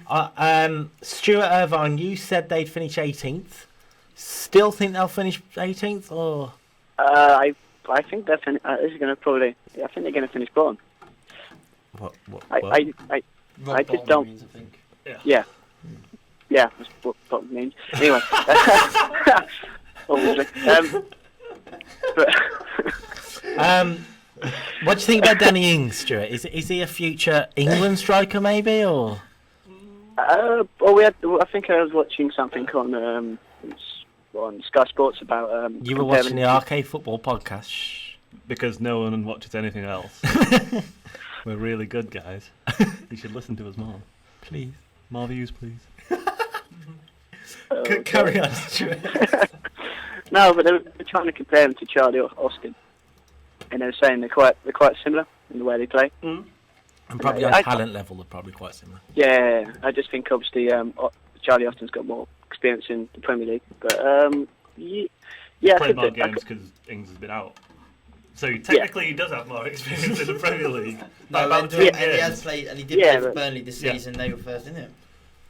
play. Stuart Irvine, you said they'd finish 18th. Still think they'll finish 18th, or? I think they're this is going to probably. I think they're going to finish bottom. What? I just don't. Means, I think. Yeah. Yeah, that's what bottom means. Anyway, obviously. What do you think about Danny Ings, Stuart? Is he a future England striker, maybe, or? Well, I think I was watching something on Sky Sports about. You were watching the Arcade Football podcast. Shh. Because no one watches anything else. We're really good, guys. You should listen to us more. Please. More views, please. Carry on, Stuart. No, but they're trying to compare him to Charlie Austin, and they're saying they're quite similar in the way they play. And probably on talent level, they're probably quite similar. Yeah, I just think obviously Charlie Austin's got more experience in the Premier League, but yeah, Played more games because Ings has been out. So technically, he does have more experience in the Premier League. No, about and he has played, and he did play for Burnley this season. They were first, didn't it?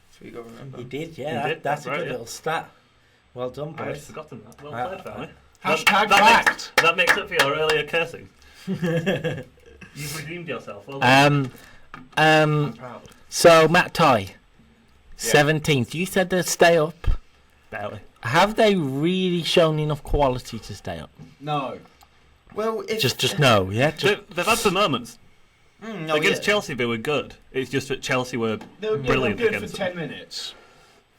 That's what you got to remember. He did, yeah. That's a good little stat. Well done, I had boys. forgotten that. Well played, family. Hashtag fact. That makes up for your earlier cursing. You've redeemed yourself. Well done. I'm proud. So Matt Tye, 17th. You said they'd stay up. Barely. Have they really shown enough quality to stay up? No. Well, if Just no, yeah. They've had some moments. No, Against Chelsea, they were good. It's just that Chelsea were They were brilliant good against for them. 10 minutes.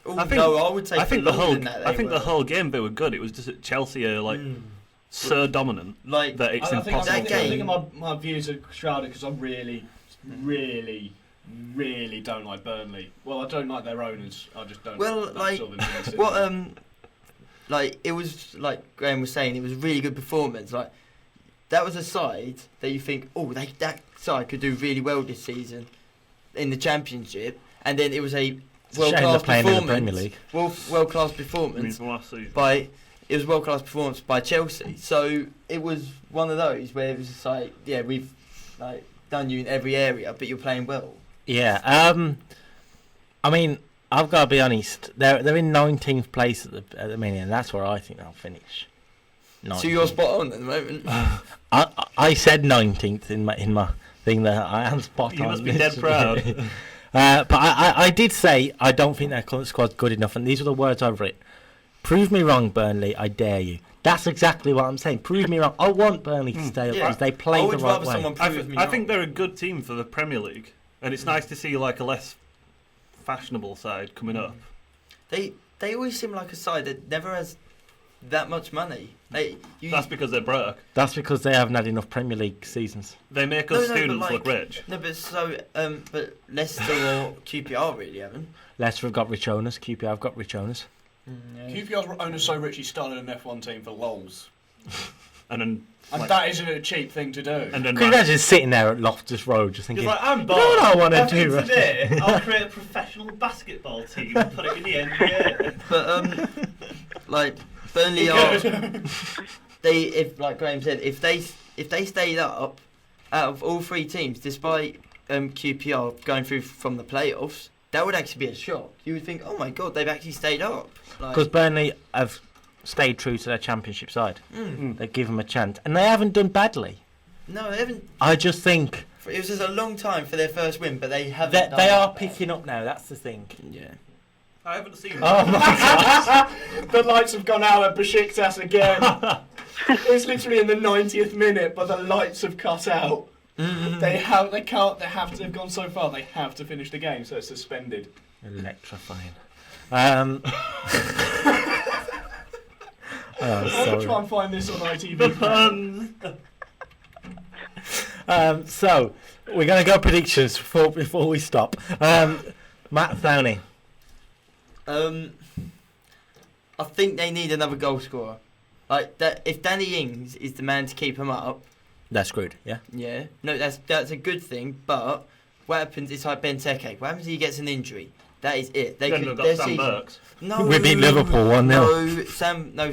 Ooh, I think- no, I would say I think the whole. I the whole game they were good. It was just that Chelsea are like so dominant like that it's I think impossible. that game- my views are shrouded because I really, really, really don't like Burnley. Well, I don't like their owners. I just don't. Well, that's like, sort of the what like it was like Graham was saying, it was a really good performance. Like that was a side that you think, oh, that side could do really well this season in the Championship, and then it was a world class playing in the performance. Premier League. World class performance Last season. it was world class performance by Chelsea. So it was one of those where it was just like, yeah, we've like done you in every area, but you're playing well. Yeah. I mean, I've got to be honest. They're in 19th place at the minute, and that's where I think they'll finish. 19th. So you're spot on at the moment. I said 19th in my thing there. I am spot You on. must be dead proud. But I did say I don't think their current squad's good enough, and these are the words I've written. Prove me wrong, Burnley. I dare you. That's exactly what I'm saying. Prove me wrong. I want Burnley to stay up because they play I the would right rather way. someone prove me I wrong. think they're a good team for the Premier League, and it's nice to see like a less fashionable side coming up. They always seem like a side that never has that much money. That's because they're broke. That's because they haven't had enough Premier League seasons. They make No, us no, but students like- look rich. No, but but Leicester or QPR really haven't. Leicester have got rich owners. QPR have got rich owners. QPR's owner's so rich he started an F1 team for lols. And then And like, that isn't a cheap thing to do. and then Can you imagine sitting there at Loftus Road just thinking, He's like, I'm you know what I want to do? today. I'll create a professional basketball team and put it in the NBA. But like Burnley are if like Graham said, if they stayed up out of all three teams, despite QPR going through from the playoffs, that would actually be a shock. You would think, oh my god, they've actually stayed up. Because Burnley have stayed true to their Championship side. They give them a chance, and they haven't done badly. No, they haven't. I just think It was just a long time for their first win, but they haven't. they are picking up now. That's the thing. Yeah. I haven't seen Oh my god! The lights have gone out at Besiktas again. It's literally in the 90th minute, but the lights have cut out. They have to have gone so far. They have to finish the game, so it's suspended. Electrifying. I want to sorry. try and find this on ITV. So we're going to go predictions before we stop. Matt Thowney. I think they need another goal scorer. Like that, if Danny Ings is the man to keep him up, They're screwed, yeah? Yeah. No, that's a good thing, but what happens, it's like Benteke. What happens if he gets an injury? That is it. Then they've got Sam Burks. No, We beat Liverpool 1-0.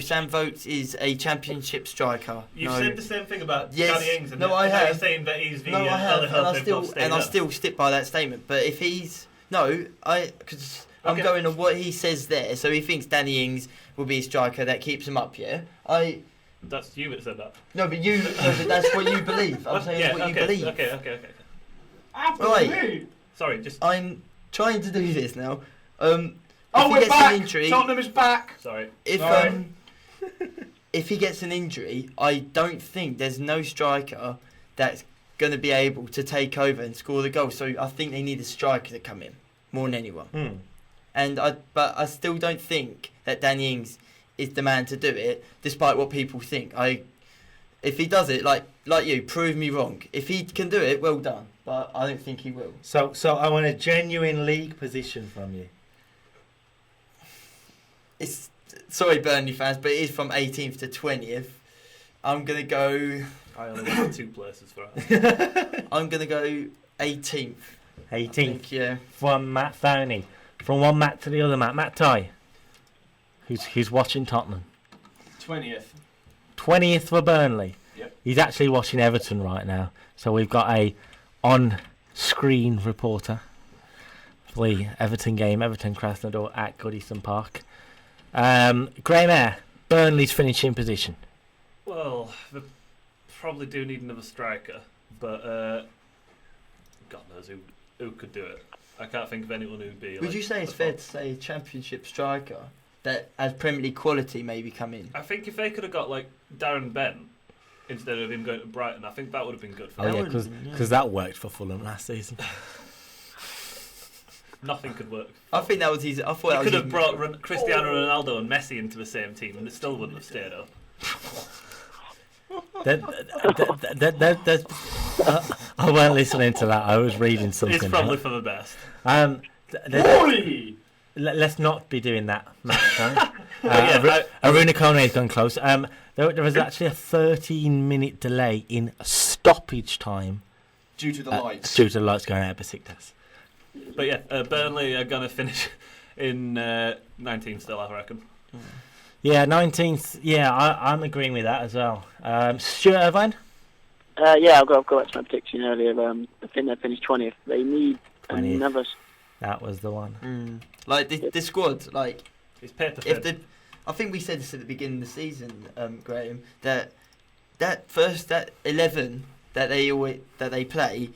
Sam Vokes is a championship striker. You've said the same thing about Yes. Danny Ings, and No, I have. you're saying that he's the No, I have, and I I still stick by that statement. But if he's because I'm Okay. going on what he says there. So he thinks Danny Ings will be a striker that keeps him up. Yeah, That's you that said that. no, but that's what you believe. I'm saying what you believe. Okay. Right. Sorry, just I'm trying to do this now. Oh, he we're gets back. an injury, Tottenham is back. sorry. if he gets an injury, I don't think there's no striker that's going to be able to take over and score the goal. So I think they need a striker to come in more than anyone. But I still don't think that Danny Ings is the man to do it, despite what people think. If he does it, like you, prove me wrong. If he can do it, well done. But I don't think he will. So I want a genuine league position from you. It's sorry, Burnley fans, but it is from 18th to 20th. I'm gonna go. I only went 2 places for us. I'm gonna go 18th. 18th. Yeah. From Matt Thowney. From one Matt to the other Matt. Matt Tye. Who's watching Tottenham. 20th. 20th for Burnley. Yep. He's actually watching Everton right now. So we've got a on-screen reporter for the Everton game, Everton Krasnodar at Goodison Park. Graham Eyre, Burnley's finishing position. Well, they probably do need another striker, but God knows who could do it. I can't think of anyone who'd be. Would you say it's fair to say a championship striker that has Premier League quality maybe come in? I think if they could have got like Darren Bent instead of him going to Brighton, I think that would have been good for Oh them. yeah, would- because that worked for Fulham last season. Nothing could work. I think that was his. I thought You that could was have brought Cristiano Ronaldo and Messi into the same team, and they still wouldn't have stayed up. I weren't listening to that. I was reading something. It's probably for the best. Holy! Let's not be doing that, Matt. Yeah, Aruna Kone's gone close. There was actually a 13-minute delay in stoppage time Due to the lights. due to the lights going out at Besiktas. But yeah, Burnley are going to finish in 19th still, I reckon. Yeah, 19th. Yeah, I'm agreeing with that as well. Stuart Irvine? Yeah, I'll go back to my prediction earlier. I think they finished 20th. They need 20th. another. That was the one. like the squad. Like It's paper if thin. I think we said this at the beginning of the season, Graham, that 11 that they play,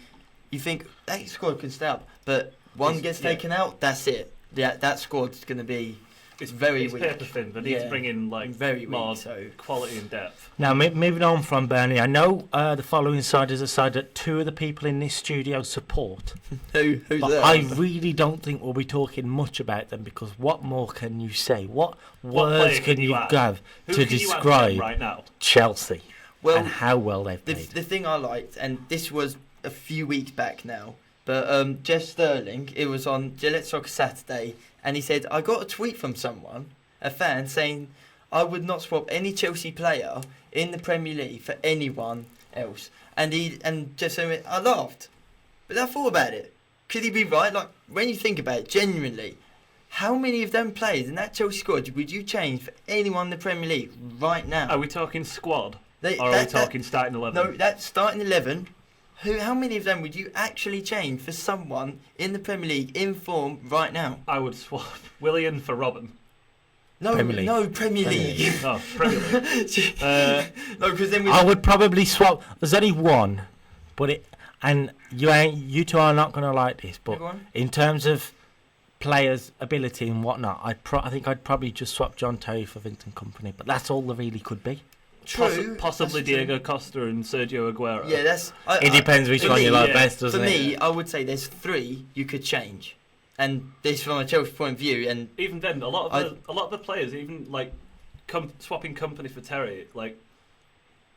you think that squad can stay up, but one gets taken out, that's it. Yeah, that squad's going to be very it's weak. paper thin. They need to bring in like Very more weak. So quality and depth. Now, moving on from Burnley, I know the following side is a side that 2 of the people in this studio support. who's But that? I really don't think we'll be talking much about them because what more can you say? What words player can you add? have Who to can you add describe right now? Chelsea Well, and how well they've the played? thing I liked, and this was a few weeks back now, but Jeff Sterling, it was on Gillette Soccer Saturday, and he said, I got a tweet from someone, a fan, saying I would not swap any Chelsea player in the Premier League for anyone else. And Jeff Sterling, I laughed, but I thought about it. Could he be right? Like, when you think about it, genuinely, how many of them players in that Chelsea squad would you change for anyone in the Premier League right now? Are we talking squad? They- Or are that- we talking starting 11? No, that's starting 11. How many of them would you actually change for someone in the Premier League in form right now? I would swap Willian for Robin. No, Premier League. no Premier League. Oh, Premier League. No, because then we. I would probably swap. There's only one, but you two are not going to like this, but Go on. in terms of players' ability and whatnot, I think I'd probably just swap John Terry for Vincent Kompany, but that's all there really could be. True. Possibly that's true. Diego Costa and Sergio Aguero. Yeah, that's. It depends which for one you me, like yeah. best, For doesn't it? me, I would say there's 3 you could change, and this from a Chelsea point of view. And Even then, a lot of the players, even like swapping Company for Terry, like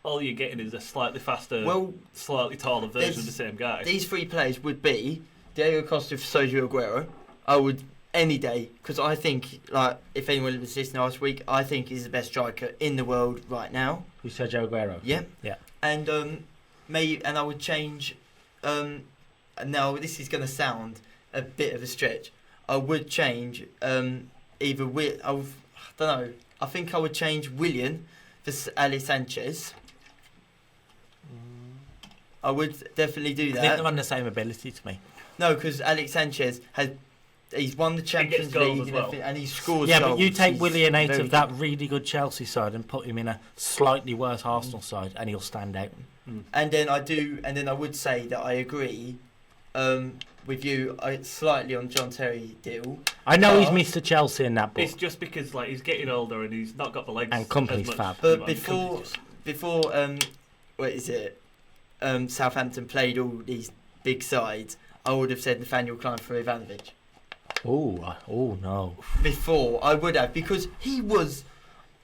all you're getting is a slightly faster, well, slightly taller version of there's- the same guy. these 3 players would be Diego Costa for Sergio Aguero. I would any day, because I think, like, if anyone was listening last week, I think he's the best striker in the world right now. Who's Sergio Aguero? Yeah. Yeah. And and I would change. Now this is going to sound a bit of a stretch. I would change either I don't know. I think I would change Willian for Alex Sanchez. I would definitely do I think that. they're on the same ability to me. No, because Alex Sanchez he's won the Champions goals League as well. and he scores Yeah, goals. but you take He's Willian out very of that really good Chelsea side and put him in a slightly worse Arsenal side, and he'll stand out. And then I would say that I agree with you slightly on John Terry deal. I know he's But- Mr. Chelsea in that book. It's just because like he's getting older and he's not got the legs. And company's as much. fab. But Right, before what is it? Southampton played all these big sides. I would have said Nathaniel Klein for Ivanovic. Oh no. Before I would have, because he was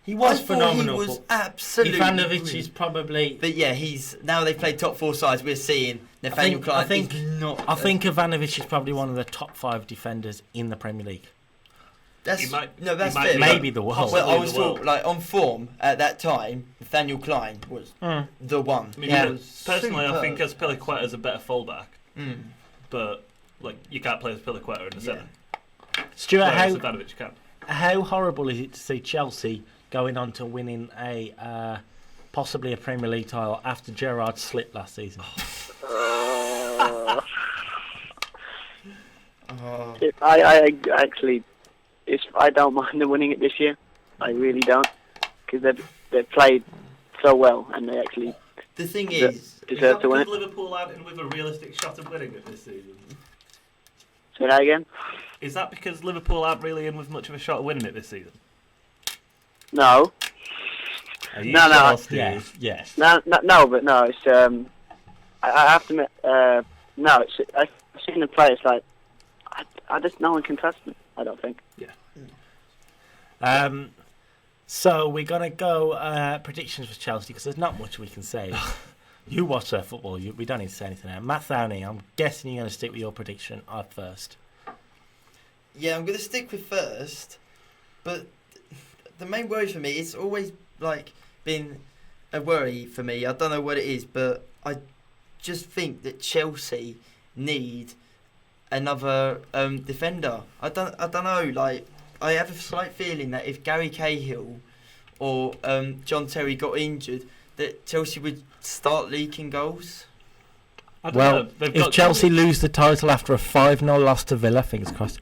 phenomenal. He was but absolutely Ivanovic brilliant. is probably. But yeah, now they've played top 4 sides. We're seeing Nathaniel Klein. I think Ivanovic is probably one of the top 5 defenders in the Premier League. that's He might fair. be Maybe the world. Well, I Possibly was the world. thought, like on form at that time. Nathaniel Klein was the one. I mean, He was personally, I superb. think as Piliqueta's a better fullback, Mm. but like you can't play as Piliqueta in the centre. Stuart, Whereas Ivanovic can. how horrible is it to see Chelsea going on to winning a possibly a Premier League title after Gerrard slipped last season? I actually, I don't mind them winning it this year. I really don't, because they've played so well and they actually The thing Yeah. is, deserve to win it. Liverpool aren't in with a realistic shot of winning it this season? Say that again? Is that because Liverpool aren't really in with much of a shot of winning it this season? No, Are you No, sure, Steve? Yes. no, but no. It's I have to admit, no. I've seen the players like I just no one can trust them. I don't think. So we're gonna go predictions for Chelsea because there's not much we can say. You watch their football. We don't need to say anything now. Matt Thowney, I'm guessing you're gonna stick with your prediction at first. yeah, I'm going to stick with first. But the main worry for me, it's always like been a worry for me. I don't know what it is, but I just think that Chelsea need another defender. I don't know. Like I have a slight feeling that if Gary Cahill or John Terry got injured, that Chelsea would start leaking goals. I don't Well, know. They've if got Chelsea lose the title after a 5-0 loss to Villa, fingers crossed,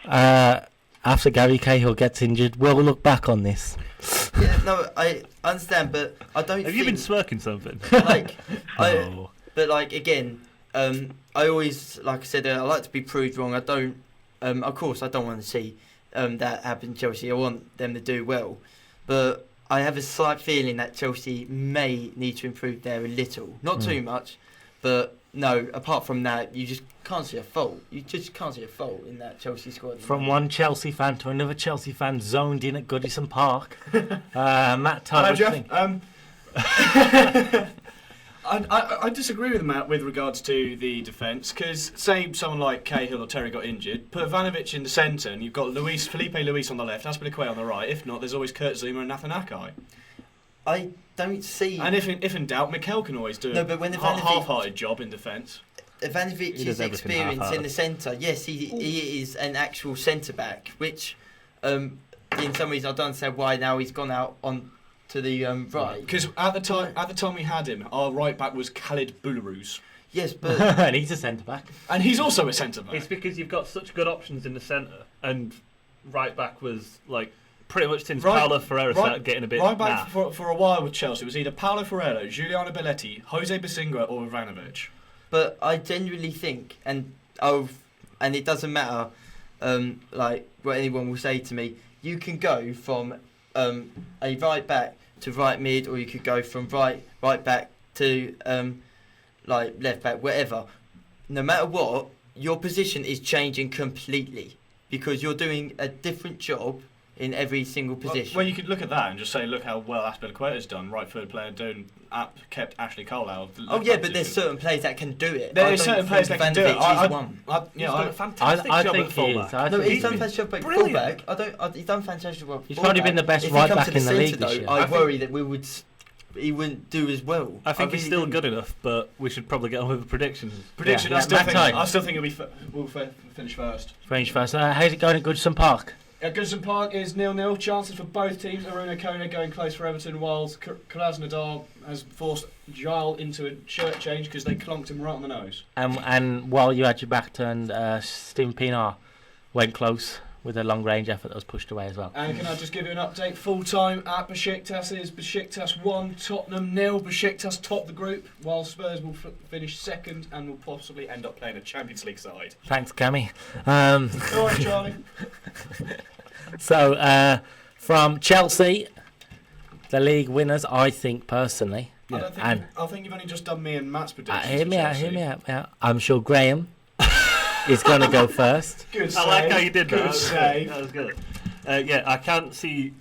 after Gary Cahill gets injured, we'll look back on this. Yeah, no, I understand, but I don't. Have think, you been smirking something? like? No. But like again, I always, like I said, I like to be proved wrong. I don't. Of course, I don't want to see that happen to Chelsea. I want them to do well, but I have a slight feeling that Chelsea may need to improve there a little, not too much, but no. Apart from that, you just can't see a fault. You just can't see a fault in that Chelsea squad. From one Chelsea fan to another Chelsea fan zoned in at Goodison Park. Matt, Tyler, Hello, think? Jeff. I disagree with Matt with regards to the defence, because say someone like Cahill or Terry got injured, put Ivanovic in the centre and you've got Felipe Luis on the left, Aspilicueta on the right. If not, there's always Kurt Zuma and Nathan Akai. I don't see. And if in doubt, Mikel can always do No, but when a Ivanovic- half-hearted job in defence. He Ivanovic's does everything experience in half-hearted. the centre, yes, he is an actual centre back, which in some ways I don't understand why now he's gone out on to the right. Because at the time we had him, our right back was Khalid Boularus, Yes, but And he's a centre back. and he's also a centre back. It's because you've got such good options in the centre, and right back was like pretty much since Right- Paulo Ferreira started getting a bit right back naff. for a while with Chelsea it was either Paulo Ferreira, Giuliano Belletti, Jose Basinga, or Ivanovic. but I genuinely think, and it doesn't matter, like what anyone will say to me. You can go from a right back to right mid, or you could go from right back to like left back, whatever. No matter what, your position is changing completely because you're doing a different job in every single position. Well, you could look at that and just say, look how well Aspilicueta's done. Right third player kept Ashley Cole out. Of the Oh left yeah, back but there's position. certain players that can do it. There I are don't certain players think that can do it. Ivanovic is one. He's done a I fantastic job think at he is. fullback. I No, think he's done been- fantastic job at Brilliant. fullback. He's done fantastic job. at He's probably fullback. been the best If right he comes back to the in the league centre, this though, year. I worry that we would do as well. I think he's really still do. good enough, but we should probably get on with the predictions. Prediction. Yeah. I still Matt think. Tye. I still think we'll finish first. Finish first. How's it going at Goodison Park? Goodison Park is 0-0. Chances for both teams. Aruna Kona going close for Everton, whilst Krasnodar has forced Gile into a shirt change because they clonked him right on the nose. And while you had your back turned, Stephen Pienaar went close with a long range effort that was pushed away as well. And can I just give you an update? Full time at Besiktas is Besiktas 1, Tottenham 0. Besiktas top the group, while Spurs will finish second and will possibly end up playing a Champions League side. Thanks, Cammy. All right, Charlie. So, from Chelsea, the league winners, I think personally. I think you've only just done me and Matt's predictions. Hear for me out, Chelsea. hear me out. Yeah. I'm sure Graham is going to go first. Good save. I like how you did that. Good save. That was good. I can't see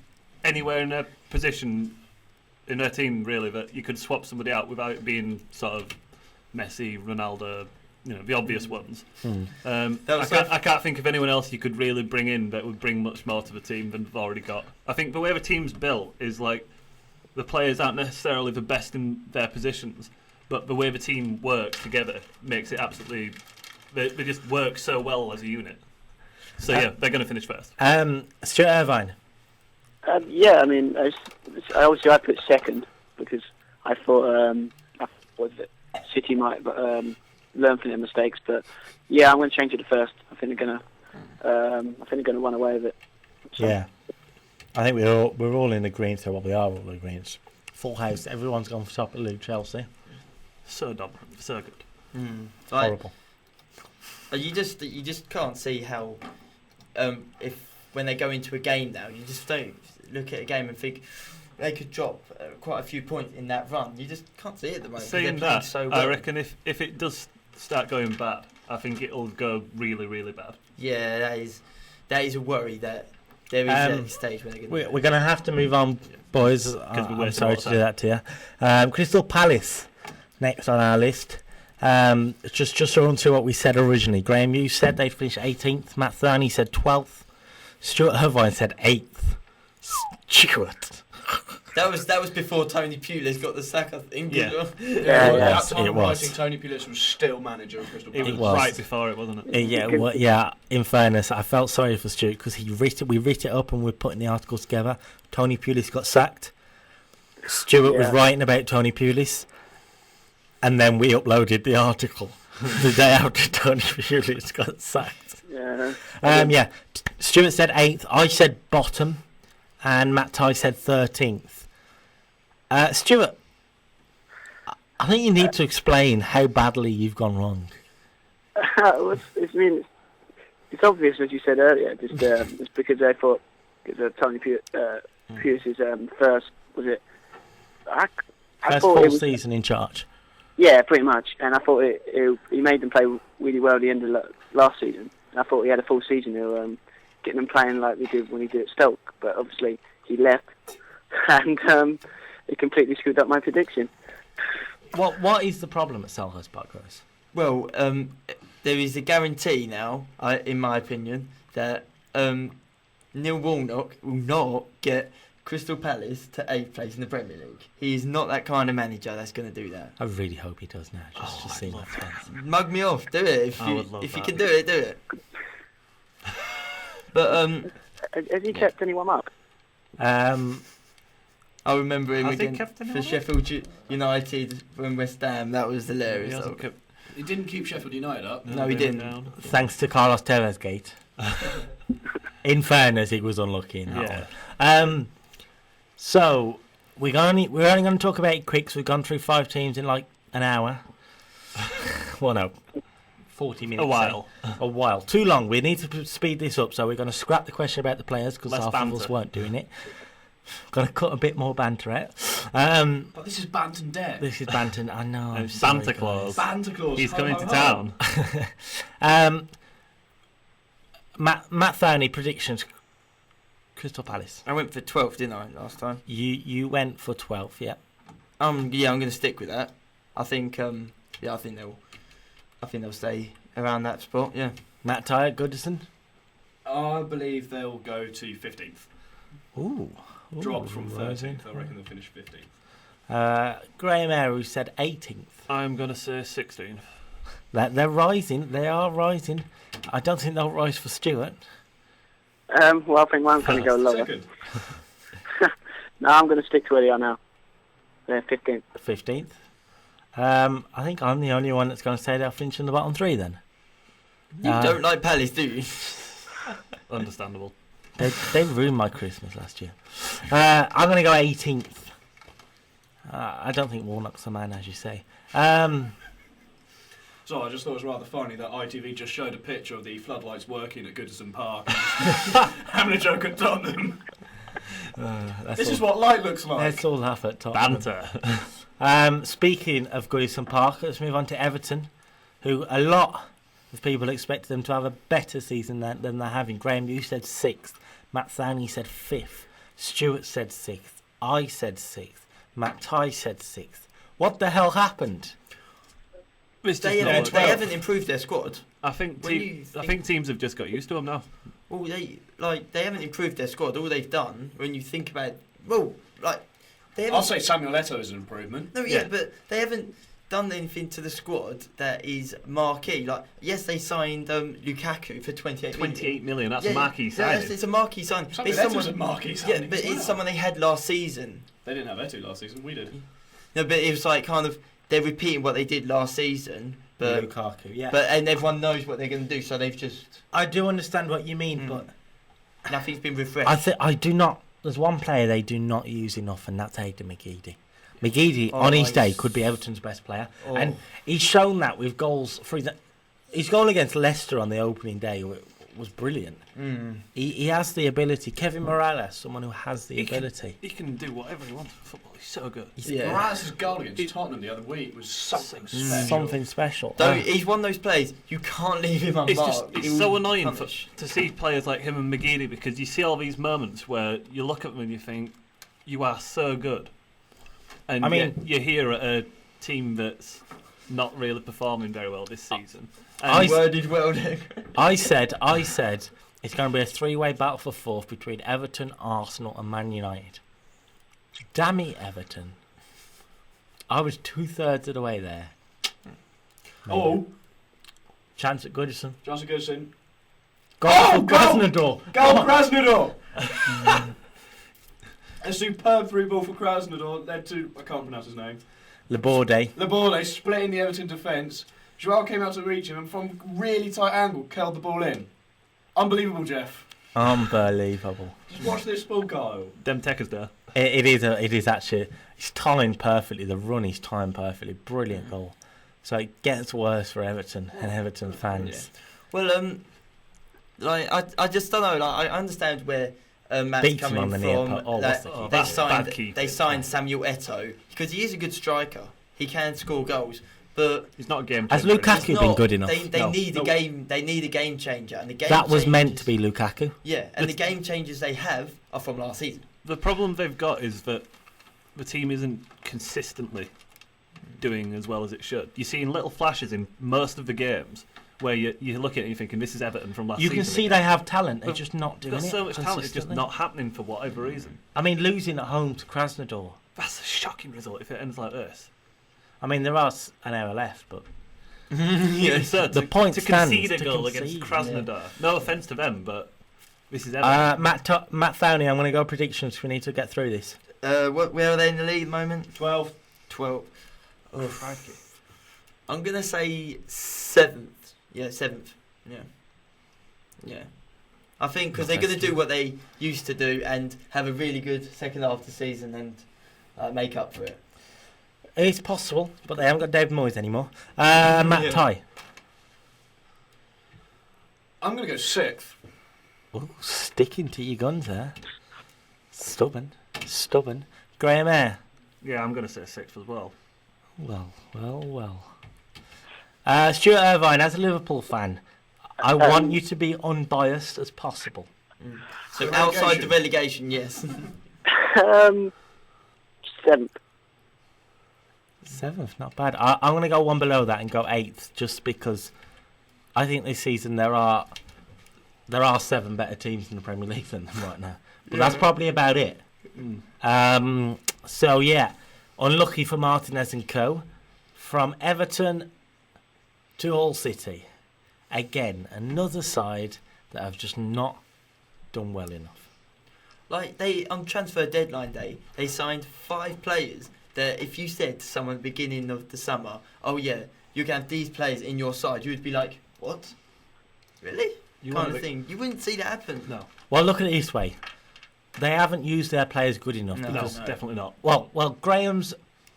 anywhere in a position in a team really that you could swap somebody out without it being sort of Messi, Ronaldo, the obvious ones. I can't think of anyone else you could really bring in that would bring much more to the team than they've already got. I think the way the team's built is like the players aren't necessarily the best in their positions, but the way the team works together makes it absolutely. They just work so well as a unit. So they're going to finish first. Stuart Irvine. I put second because I thought City might learn from their mistakes, but yeah, I'm going to change it to first. I think they're going to run away with it. So. Yeah, I think we're all in agreement. So we are all in agreement. Full house. Everyone's gone for top of the league. Chelsea. So dominant, so good. Horrible. You just can't see how if when they go into a game now, you just don't look at a game and think they could drop quite a few points in that run. You just can't see it at the moment. Saying They're playing that, so well. I reckon if it does start going bad, I think it'll go really, really bad. Yeah, that is a worry that there is a stage where they're going to. We're going to have to move on, boys. I'm sorry to do that to you. Crystal Palace next on our list. Just on to what we said originally. Graham, you said they'd finish 18th. Matt Thowney said 12th. Stuart Irvine said 8th. Stuart. That was before Tony Pulis got the sack, I think. Yeah. At Yes, that time it of was. writing, Tony Pulis was still manager of Crystal It Palace. was, was. right before it, wasn't it? Yeah. In fairness, I felt sorry for Stuart because we writ it up and we're putting the articles together. Tony Pulis got sacked. Stuart was writing about Tony Pulis, and then we uploaded the article the day after Tony Pulis got sacked. Yeah. Stuart said 8th. I said bottom, and Matt Tye said 13th. Stuart, I think you need to explain how badly you've gone wrong. It's obvious, as you said earlier. It's because I thought Tony Pulis' first was it. I First thought full it was, season in charge. Yeah, pretty much. And I thought he made them play really well at the end of last season. And I thought he had a full season of getting them playing like we did when he did at Stoke. But obviously he left, and he completely screwed up my prediction. What is the problem at Selhurst Park, guys? Well, there is a guarantee now, in my opinion, that Neil Warnock will not get Crystal Palace to 8th place in the Premier League. He is not that kind of manager that's going to do that. I really hope he does now, just to see my friends. Mug me off, do it. If you can do it, do it. But Has he kept anyone up? I remember him Has he again kept for anyone up? Sheffield United from West Ham. That was hilarious. He didn't keep Sheffield United up. No, he didn't. Thanks to Carlos Tevez gate. In fairness, he was unlucky in that Yeah. one. So we're only going to talk about it quick. So we've gone through 5 teams in like an hour. Well, no, 40 minutes. A while. Too long. We need to speed this up. So we're going to scrap the question about the players because Less half of us banter. weren't doing it. Going to cut a bit more banter out. But this is Banton Dare. This is banter. I know. I'm It's sorry, Santa guys. Claus. Santa Claus. He's Ho, coming ho, to ho. town. Matt Thowney, predictions. Crystal Palace. I went for 12th, didn't I, last time? You went for 12th, yeah. I'm going to stick with that. I think they'll stay around that spot. Yeah. Matt Tye, Goodison. I believe they'll go to 15th. Ooh. Drop from rising. 13th. I reckon they'll finish 15th. Graham Eyre, who said 18th. I'm going to say 16th. They're rising. They are rising. I don't think they'll rise for Stuart. Well, I think one's going to go lower. Second. No, I'm going to stick to where they are now. They're 15th. 15th. I think I'm the only one that's going to say they'll finish in the bottom three then. You don't like Palace, do you? Understandable. They ruined my Christmas last year. I'm going to go 18th. I don't think Warnock's the man, as you say. So I just thought it was rather funny that ITV just showed a picture of the floodlights working at Goodison Park. Having a joke at Tottenham. This is what light looks like. Let's all laugh at Tottenham. Banter. Speaking of Goodison Park, let's move on to Everton, who a lot of people expected them to have a better season than they're having. Graham, you said 6th. Matt Thowney said 5th. Stuart said 6th. I said 6th. Matt Tye said 6th. What the hell happened? They haven't improved their squad. I think teams have just got used to them now. Well, they haven't improved their squad. All they've done, when you think about, they haven't. I'll say Samuel Eto'o is an improvement. No, yeah, but they haven't done anything to the squad that is marquee. Like, yes, they signed Lukaku for 28 million. 28 million. That's a marquee signing. It's a marquee signing. Samuel Eto'o's a marquee signing. Yeah, but as well. it's someone they had last season. They didn't have Eto'o last season. We did. No, but it was like kind of they're repeating what they did last season. But Lukaku, yeah. and everyone knows what they're going to do, so they've just. I do understand what you mean, but Nothing's been refreshed. I do not. There's one player they do not use enough, and that's Aidan McGeady. McGeady, on his day, could be Everton's best player, and he's shown that with goals. His goal against Leicester on the opening day was brilliant. He has the ability. Kevin Morales, someone who has the ability. He can do whatever he wants in football. He's so good. Morales' goal against Tottenham the other week was something special. Something special. Though he's one of those players you can't leave him unmarked. It's so annoying to see players like him and McGeady, because you see all these moments where you look at them and you think, you are so good. And you're here at a team that's not really performing very well this season. I said it's going to be a three-way battle for fourth between Everton, Arsenal and Man United. Damn it, Everton. I was 2/3 of the way there. Oh. Chance at Goodison. Johnson Goodison. Krasnodar. Goal Krasnodar! A superb through ball for Krasnodar led to, I can't pronounce his name. Laborde splitting the Everton defence. Joao came out to reach him and from really tight angle curled the ball in. Unbelievable, Jeff. Unbelievable. Just watch this ball go. Dem Tekker's there. It is actually. It's timed perfectly. The run is timed perfectly. Brilliant goal. So it gets worse for Everton and Everton fans. Well, I just don't know. Like, I understand where Matt's Beating coming on the from. near post. They signed Samuel Eto'o because he is a good striker. He can score goals, but he's not a game changer. Has Lukaku been good enough? They need a game. They need a game changer, and the game that was meant to be Lukaku. Yeah, and the game changers they have are from last season. The problem they've got is that the team isn't consistently doing as well as it should. You're seeing little flashes in most of the games where you look at it and you're thinking, this is Everton from last season. You can see they have talent, they're just not doing it. They've got so much talent, it's just not happening for whatever reason. I mean, losing at home to Krasnodar. That's a shocking result if it ends like this. I mean, there are an hour left, but... So the point to concede a goal against Krasnodar. Yeah. No offence to them, but this is Everton. Matt Thowney, I'm going to go predictions. We need to get through this. Where are they in the league at the moment? 12. Oh, I'm going to say 7th. Yeah, 7th. Yeah. I think because they're going to do what they used to do and have a really good second half of the season and make up for it. It's possible, but they haven't got David Moyes anymore. Matt Tye. I'm going to go 6th. Ooh, sticking to your guns there. Stubborn. Graham Eyre. Yeah, I'm going to say 6th as well. Well. Stuart Irvine, as a Liverpool fan, I want you to be unbiased as possible. So outside the relegation, yes. 7th. 7th, not bad. I'm going to go one below that and go 8th, just because I think this season there are 7 better teams in the Premier League than them right now. But that's probably about it. So yeah, Unlucky for Martinez and co. From Everton to Hull City. Again, another side that have just not done well enough. Like, they, on transfer deadline day, they signed 5 players that if you said to someone at the beginning of the summer, oh yeah, you can have these players in your side, you would be like, what? Really? Kind of thing. You wouldn't see that happen. No. Well, look at it this way. They haven't used their players good enough. No, because, definitely not. Well, Graham's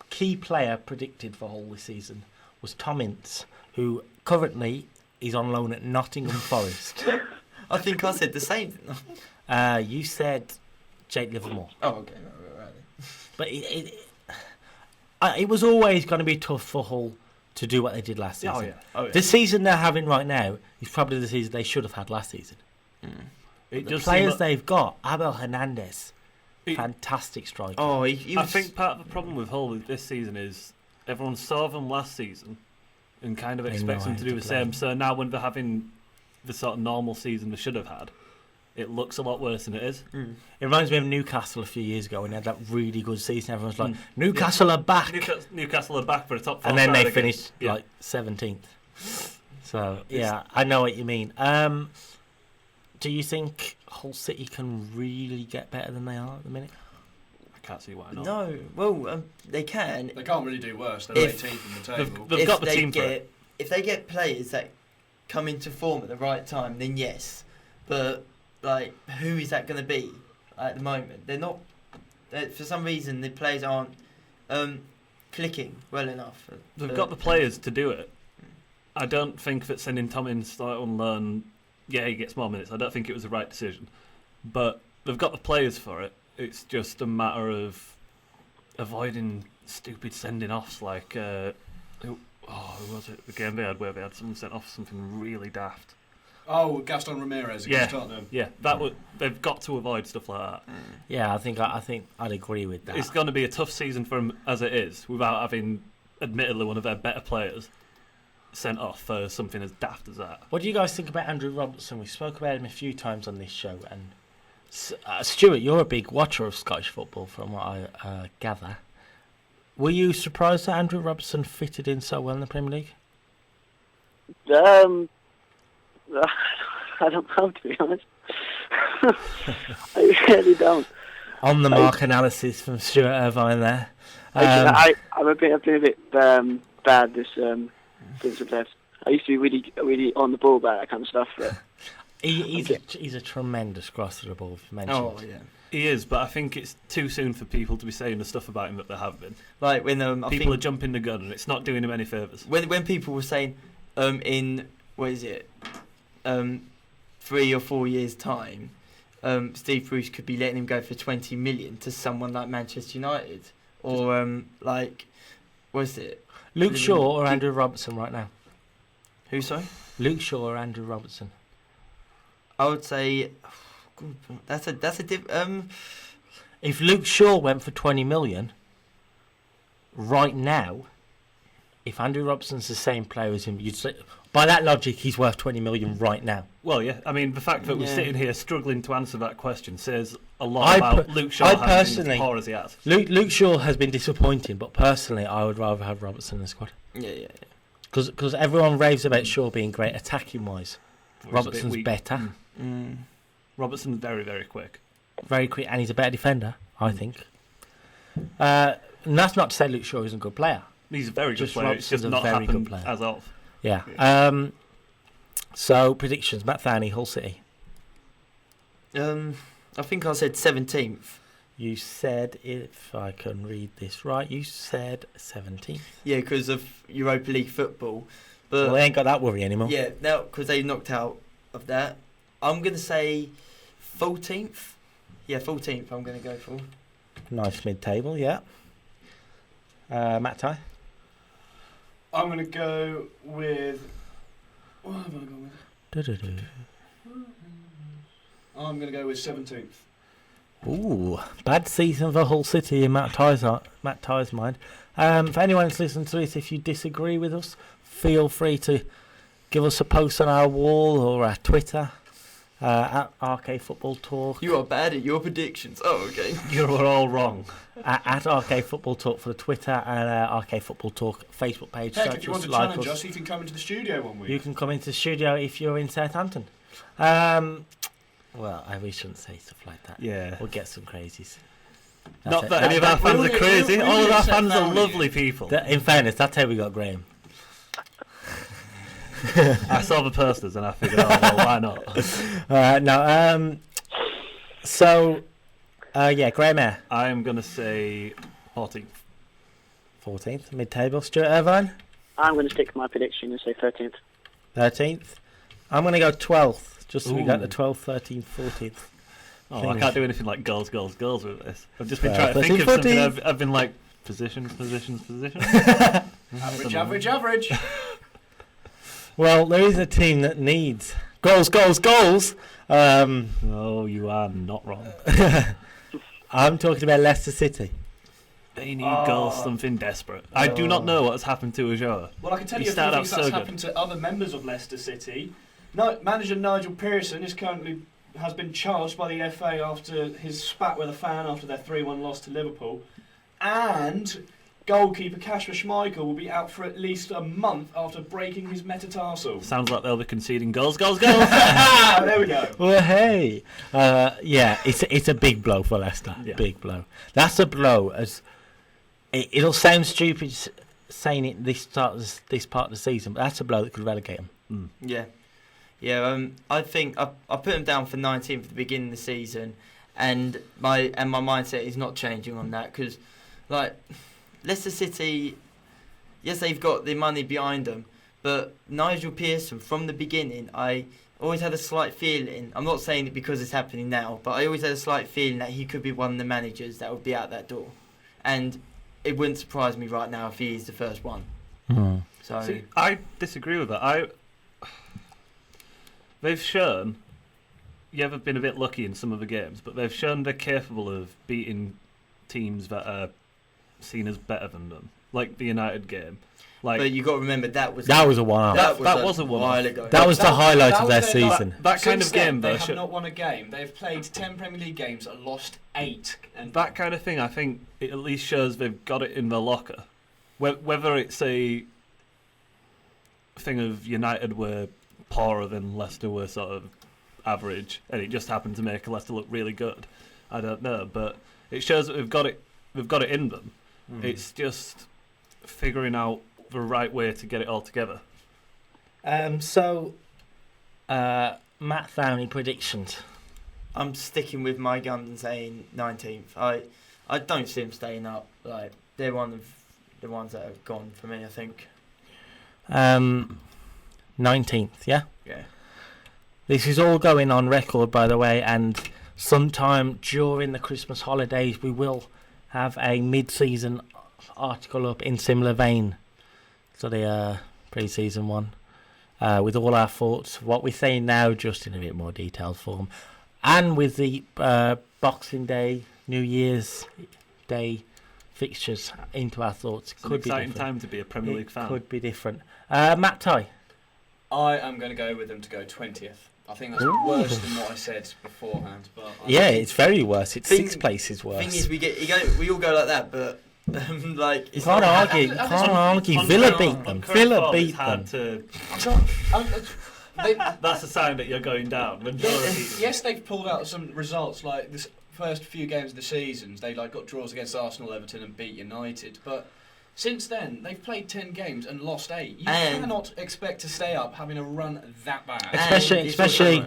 key player predicted for Hull this season was Tom Ince, who currently is on loan at Nottingham Forest. I think I said the same, didn't I? You said Jake Livermore. Oh, okay. Right. But it was always going to be tough for Hull to do what they did last season. Oh, yeah. The season they're having right now is probably the season they should have had last season. The players they've got, Abel Hernandez, fantastic striker. Oh, he was... I think part of the problem with Hull this season is everyone saw them last season and kind of expects them to do the same. So now when they're having the sort of normal season they should have had, it looks a lot worse than it is. It reminds me of Newcastle a few years ago when they had that really good season. Everyone's like, Newcastle are back. Newcastle are back for a top 4 and then they again. finished like 17th. So, yeah, I know what you mean. Do you think Hull City can really get better than they are at the minute? I can't see why not. No, well, they can. They can't really do worse. They're 18th in the table. They've got the team for it. If they get players that come into form at the right time, then yes. But, like, who is that going to be at the moment? They're not... for some reason, the players aren't clicking well enough. They've got the players to do it. I don't think that sending Tom in start on loan, he gets more minutes. I don't think it was the right decision. But they've got the players for it. It's just a matter of avoiding stupid sending offs like who was it? The game they had where they had someone sent off something really daft. Oh, Gaston Ramirez against Tottenham. Yeah, they've got to avoid stuff like that. Yeah, I think I'd agree with that. It's going to be a tough season for them as it is, without having, admittedly, one of their better players sent off for something as daft as that. What do you guys think about Andrew Robertson? We spoke about him a few times on this show, and Stuart, you're a big watcher of Scottish football, from what I gather. Were you surprised that Andrew Robertson fitted in so well in the Premier League? I don't know, to be honest. I really don't. On the mark analysis from Stuart Irvine there. I've been a bit bad this since I've left. I used to be really on the ball about that kind of stuff. But he's a tremendous crosser of the ball, if you mentioned. Oh, yeah. He is, but I think it's too soon for people to be saying the stuff about him that they have been. Like when people are jumping the gun, and it's not doing him any favours. When people were saying, in what is it, 3 or 4 years' time, Steve Bruce could be letting him go for 20 million to someone like Manchester United, or what is it? Luke Shaw or Andrew Robertson right now? Who, sorry? Luke Shaw or Andrew Robertson? I would say that's a If Luke Shaw went for 20 million right now, if Andrew Robertson's the same player as him, you'd say, by that logic, he's worth 20 million right now. Well, yeah. I mean, the fact that we're sitting here struggling to answer that question says a lot about Luke Shaw having been as poor as he has. Luke Shaw has been disappointing, but personally, I would rather have Robertson in the squad. Yeah. Because everyone raves about Shaw being great attacking-wise. Robertson's better. Robertson's very, very quick. Very quick, and he's a better defender, I think. And that's not to say Luke Shaw isn't a good player. He's a very good player. Robertson's it's just not happened as of. Yeah. So, predictions. Matt Thowney, Hull City. I think I said 17th. You said, if I can read this right, you said 17th. Yeah, because of Europa League football. But well, they ain't got that worry anymore. Yeah, now because they knocked out of that. I'm going to say 14th. Yeah, 14th I'm going to go for. Nice mid-table, yeah. Matt Tye? I'm going to go with... What have I gone with? I'm going to go with 17th. Ooh, bad season for Hull City in Matt Tye's mind. For anyone who's listening to this, if you disagree with us, feel free to give us a post on our wall or our Twitter. at Arcade Football Talk. You are bad at your predictions. Oh, okay. You were all wrong. At Arcade Football Talk for the Twitter and Arcade Football Talk Facebook page. Heck, Search if you want us, to like challenge us, you can come into the studio one week. You can come into the studio if you're in Southampton. Well, we shouldn't say stuff like that. Yeah. We'll get some crazies. Not that any of our fans are crazy. All of our fans are lovely people. In fairness, that's how we got Graham. I saw the posters and I figured, oh, well, why not? So, Graham Eyre. I am going to say 14th. 14th, mid-table. Stuart Irvine. I'm going to stick to my prediction and say 13th. 13th. I'm going to go 12th, just so we got the 12th, 13th, 14th. Oh, I can't do anything like goals with this. I've just been 12, trying to think 13, of something. I've been like, positions. Average. Well, there is a team that needs goals. No, you are not wrong. I'm talking about Leicester City. They need goals, something desperate. I do not know what has happened to Ajora. Well, I can tell you a few things that's happened to other members of Leicester City. Manager Nigel Pearson has been charged by the FA after his spat with a fan after their 3-1 loss to Liverpool. And goalkeeper Kasper Schmeichel will be out for at least a month after breaking his metatarsal. Sounds like they'll be conceding goals. There we go. Well, hey. It's a big blow for Leicester. Yeah. Big blow. That's a blow. It'll sound stupid saying it this part of the season, but that's a blow that could relegate them. Yeah. I think I put him down for 19th at the beginning of the season, and my mindset is not changing on that because, like, Leicester City, yes, they've got the money behind them, but Nigel Pearson, from the beginning, I always had a slight feeling. I'm not saying it because it's happening now, but I always had a slight feeling that he could be one of the managers that would be out that door, and it wouldn't surprise me right now if he is the first one. So see, I disagree with that. They've shown, they've been a bit lucky in some of the games, but they've shown they're capable of beating teams that are seen as better than them, like the United game. But you got to remember that was a one-off. That was a one-off. Ago. That was the highlight of their season. That kind of game, they though. have not won a game. They've played 10 Premier League games and lost 8. And that kind of thing, I think, it at least shows they've got it in their locker. Whether it's a thing of United were poorer than Leicester were sort of average, and it just happened to make Leicester look really good, I don't know. But it shows that they've got it in them. It's just figuring out the right way to get it all together. Matt Thowney predictions. I'm sticking with my guns and saying 19th. I don't see them staying up. Like, they're one of the ones that have gone for me, I think. 19th, yeah? Yeah. This is all going on record, by the way, and sometime during the Christmas holidays we will have a mid-season article up in similar vein to the pre-season one, with all our thoughts, what we're saying now, just in a bit more detailed form, and with the Boxing Day, New Year's Day fixtures into our thoughts. It's an exciting time to be a Premier League fan. Could be different. Matt Tye. I am going to go with them to go 20th. I think that's worse than what I said beforehand. But it's very worse. It's 6 places worse. Thing is, we all go like that, but like you can't argue. Villa beat them. Villa beat them. That's a sign that you're going down. Yes, they've pulled out some results like this first few games of the seasons. They got draws against Arsenal, Everton, and beat United, but since then, they've played 10 games and lost 8. You cannot expect to stay up having a run that bad. Especially,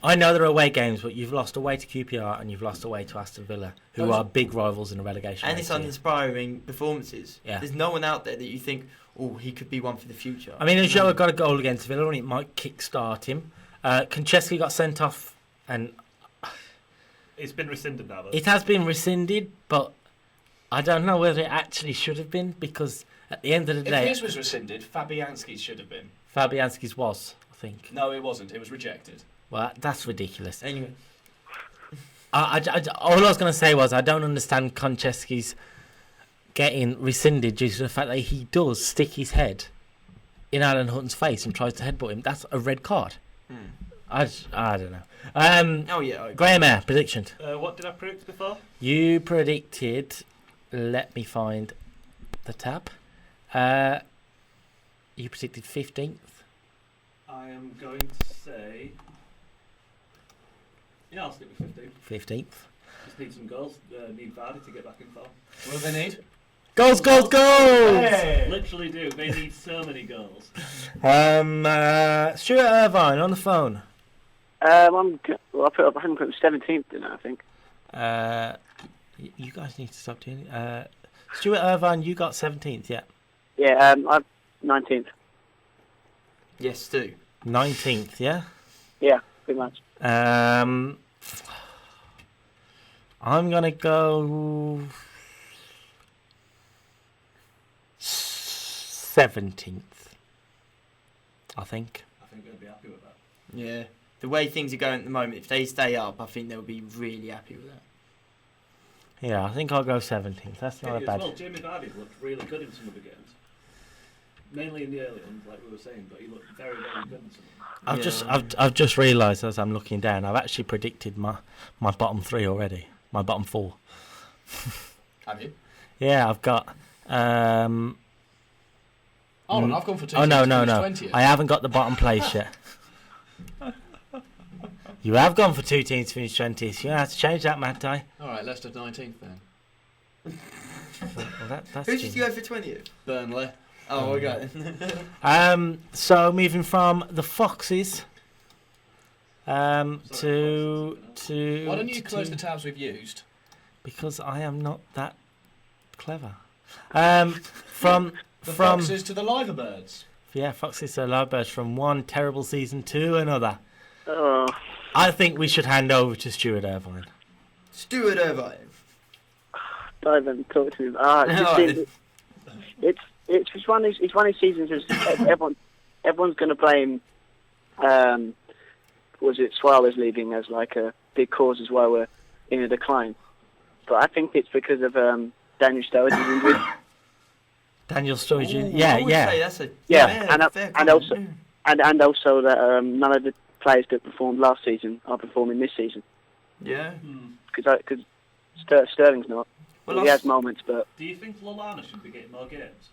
I know they're away games, but you've lost away to QPR and you've lost away to Aston Villa, who are big rivals in the relegation. And it's uninspiring performances. Yeah. There's no one out there that you think, he could be one for the future. I mean, Joe got a goal against Villa and it might kick-start him. Konchesky got sent off and... It's been rescinded now, though. It has been rescinded, but... I don't know whether it actually should have been, because at the end of the day... If his was rescinded, Fabianski's should have been. Fabianski's was, I think. No, it wasn't. It was rejected. Well, that's ridiculous. Anyway. All I was going to say was I don't understand Konchesky's getting rescinded due to the fact that he does stick his head in Alan Hutton's face and tries to headbutt him. That's a red card. I don't know. Oh yeah. Graham Eyre, prediction. What did I predict before? You predicted. Let me find the tab. You predicted 15th. I am going to say. Yeah, I'll stick with 15. 15th. Just need some goals. Need Vardy to get back in form. What do they need? Goals! Hey! Literally do. They need so many goals. Stuart Irvine on the phone. I haven't put up 17th, didn't I think? You guys need to stop doing it. Stuart Irvine, you got 17th, yeah. Yeah, I'm 19th. Yes, Stu. 19th, yeah. Yeah, pretty much. I'm gonna go 17th. I think. I think they'll be happy with that. Yeah. The way things are going at the moment, if they stay up, I think they'll be really happy with that. Yeah, I think I'll go 17th. That's not a bad. Well, Jamie Vardy looked really good in some of the games. Mainly in the early ones, like we were saying, but he looked very, very good in some of them. I've just realised as I'm looking down, I've actually predicted my bottom three already. My bottom four. Have you? Yeah, I've got. Oh, and I've gone for 2 Oh no! 20th. I haven't got the bottom place yet. You have gone for 2 teams to finish 20th. You have to change that, Matt Tye. All right, Leicester 19th then. Well, that's Who did you go for 20th? Burnley. Oh, okay. So moving from the Foxes to Why don't you close the tabs we've used? because I am not that clever. From Foxes to the Liverbirds. Foxes to Lovebirds, from one terrible season to another. Oh, I think we should hand over to Stuart Irvine. Stuart Irvine. don't even talk to me. It's one of his seasons. Everyone's going to blame. Was it Swallows leaving as like a big cause as well? We're in a decline, but I think it's because of Daniel Sturridge's injury. Daniel Sturridge, Ooh, yeah, I would say that's a fair and also that none of the players that performed last season are performing this season. Yeah. Because Sterling's not. Well, he has moments, but Do you think Lallana should be getting more games?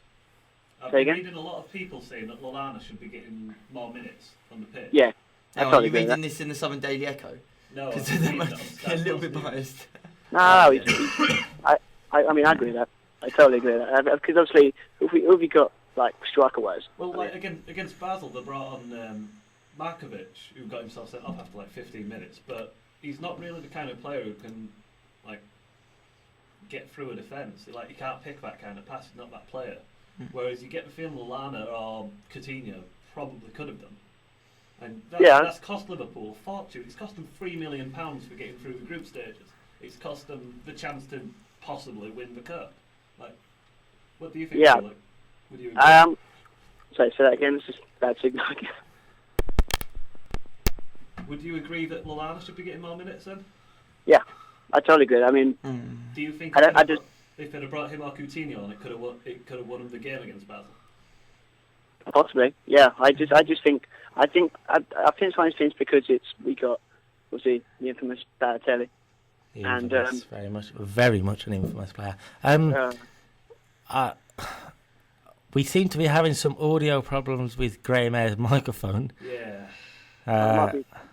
I've Say been again? reading a lot of people saying that Lallana should be getting more minutes on the pitch. yeah, I Are totally you agree with reading that. this in the Southern Daily Echo? No, Because I've they're read that on Sky a little Sports bit News. biased. No, Yeah. I mean I agree with that. I totally agree with that. Because obviously, who have you got like striker-wise? Well, like against Basel, they brought on Markovic, who got himself sent off after like 15 minutes, but he's not really the kind of player who can like get through a defence. He can't pick that kind of pass. He's not that player. Whereas you get the feeling Lallana or Coutinho probably could have done. And that's cost Liverpool a fortune. It's cost them £3 million for getting through the group stages. It's cost them the chance to possibly win the cup. Like, what do you think? Yeah. Like, would you agree? Say that again. It's just bad signal. Would you agree that Lallana should be getting more minutes then? Yeah, I totally agree. I mean, Do you think if they'd have brought him or Coutinho on, it could have won him the game against Basel? possibly. Yeah, I think it's one of those things because we got the infamous Balotelli. And, very much an infamous player. We seem to be having some audio problems with Graham Eyre's microphone. Yeah.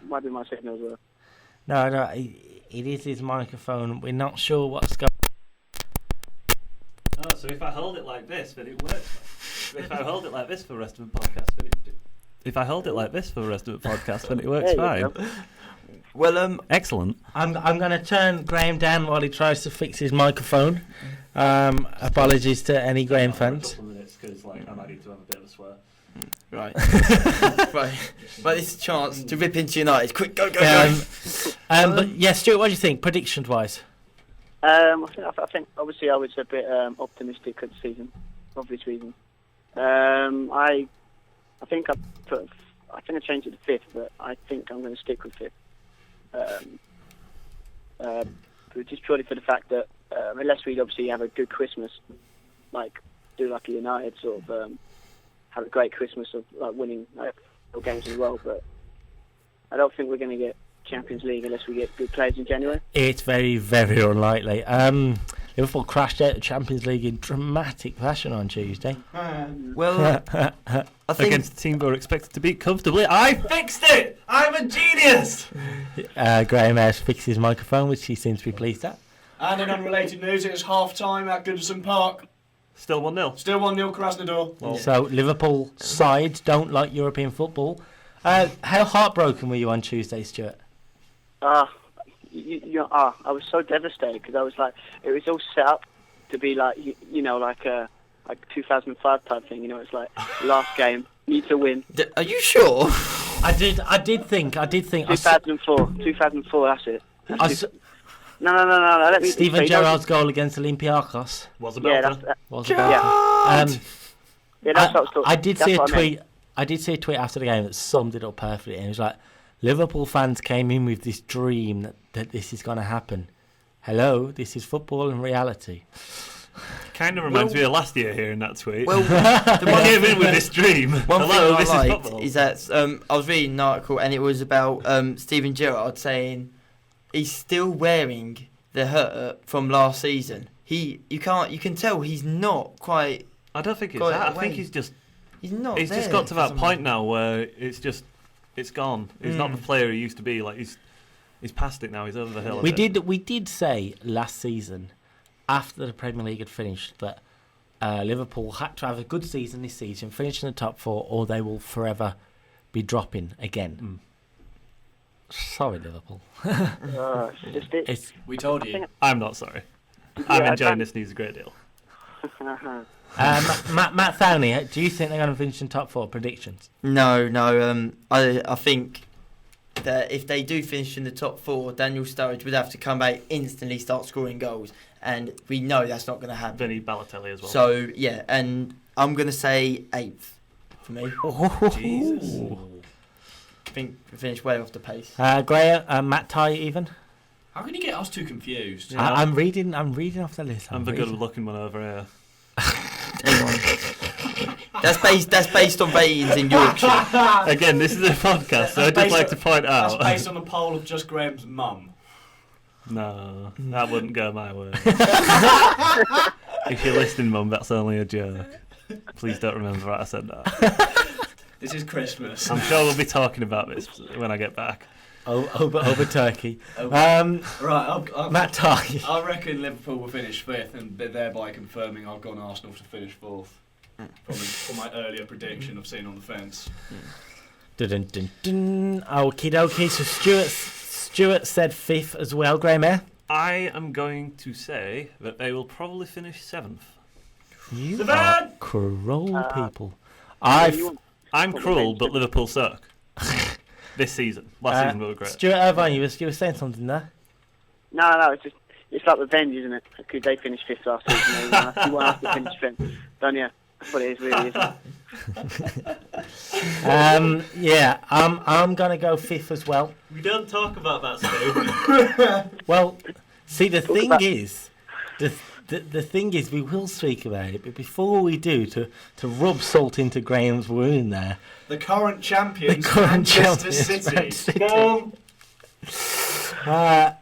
Might be my signal as well. No, it is his microphone. We're not sure what's going. Oh, so if I hold it like this, then it works. If I hold it like this for the rest of the podcast, then it works fine. Well, Excellent. I'm going to turn Graham down while he tries to fix his microphone. Apologies to any Graham fans. Because I might need to have a bit of a swear. right. Right. But it's a chance to rip into United. Quick, go. But yeah, Stuart, what do you think, predictions-wise? I think obviously I was a bit optimistic at the season, for obvious reasons. I think I changed it to fifth, but I think I'm going to stick with fifth. Just purely for the fact that unless we obviously have a good Christmas, like do like a United sort of have a great Christmas of like winning 4 games in a row, but I don't think we're going to get Champions League unless we get good players in January. It's very, very unlikely. Liverpool crashed out of the Champions League in dramatic fashion on Tuesday. Well, I think Against the team we were expected to beat comfortably. I fixed it! I'm a genius! Graham Eyre fixed his microphone, which he seems to be pleased at. And in unrelated news, it is half-time at Goodison Park. Still 1-0. Still 1-0 Krasnodar. Well, So Liverpool sides don't like European football. How heartbroken were you on Tuesday, Stuart? I was so devastated because I was like, it was all set up to be like, like a 2005 type thing. It's like last game, need to win. Are you sure? I did think. 2004, that's it. No. Let me. Steven Gerrard's goal against Olympiacos was a Yeah, belter. was about. yeah, that's what I was talking. I did that's see a what I meant. tweet. I did see a tweet after the game that summed it up perfectly, and it was like, Liverpool fans came in with this dream that this is going to happen. Hello, this is football and reality. Kind of reminds me of last year hearing that tweet. Well, I came in with this dream. One Hello, thing this I is liked football. is that I was reading an article and it was about Steven Gerrard saying he's still wearing the hurt from last season. You can tell he's not quite. I don't think it's got it that. I away. think he's just He's got to that point now where it's gone. He's not the player he used to be. Like he's past it now. He's over the hill. We did say last season, after the Premier League had finished, that Liverpool had to have a good season this season, finish in the top 4, or they will forever be dropping again. Sorry, Liverpool. It's just it. It's We told you. I'm not sorry. I'm enjoying this news a great deal. Matt Thowney. Do you think they're going to finish in top 4? Predictions? No. I think that if they do finish in the top 4, Daniel Sturridge would have to come back instantly, start scoring goals, and we know that's not going to happen. Vinny Balotelli as well. So yeah, and I'm going to say 8th for me. Jesus. I think we finished way off the pace. Graham, Matt Tye even. How can you get us two confused? Yeah. I'm reading off the list. I'm the good-looking one over here. That's based on ratings in Yorkshire. Again, this is a podcast, so I'd just like to point That's out. based on the poll of just Graham's mum. No, that wouldn't go my way. If you're listening, Mum, that's only a joke. Please don't remember I said that. This is Christmas. I'm sure we'll be talking about this when I get back. Over Turkey. Right, Matt Tye. I reckon Liverpool will finish 5th, and thereby confirming I've gone Arsenal to finish 4th. From my earlier prediction of seeing on the fence. Dun, dun, dun. Okie dokie. So Stuart said 5th as well. Graham Eyre. I am going to say that they will probably finish 7th. You Seven! are cruel people. I'm cruel, but Liverpool suck. This season. Last season we were great. Stuart Irvine, you were saying something there? No, it's like revenge, isn't it? Because they finished 5th last season. You want us to finish 5th, don't you? That's what it is, really, isn't it? Yeah, I'm gonna go 5th as well. We don't talk about that, Stu. Well, see, the thing is, we will speak about it, but before we do, to rub salt into Graham's wound there, The current champions, Manchester City. City. I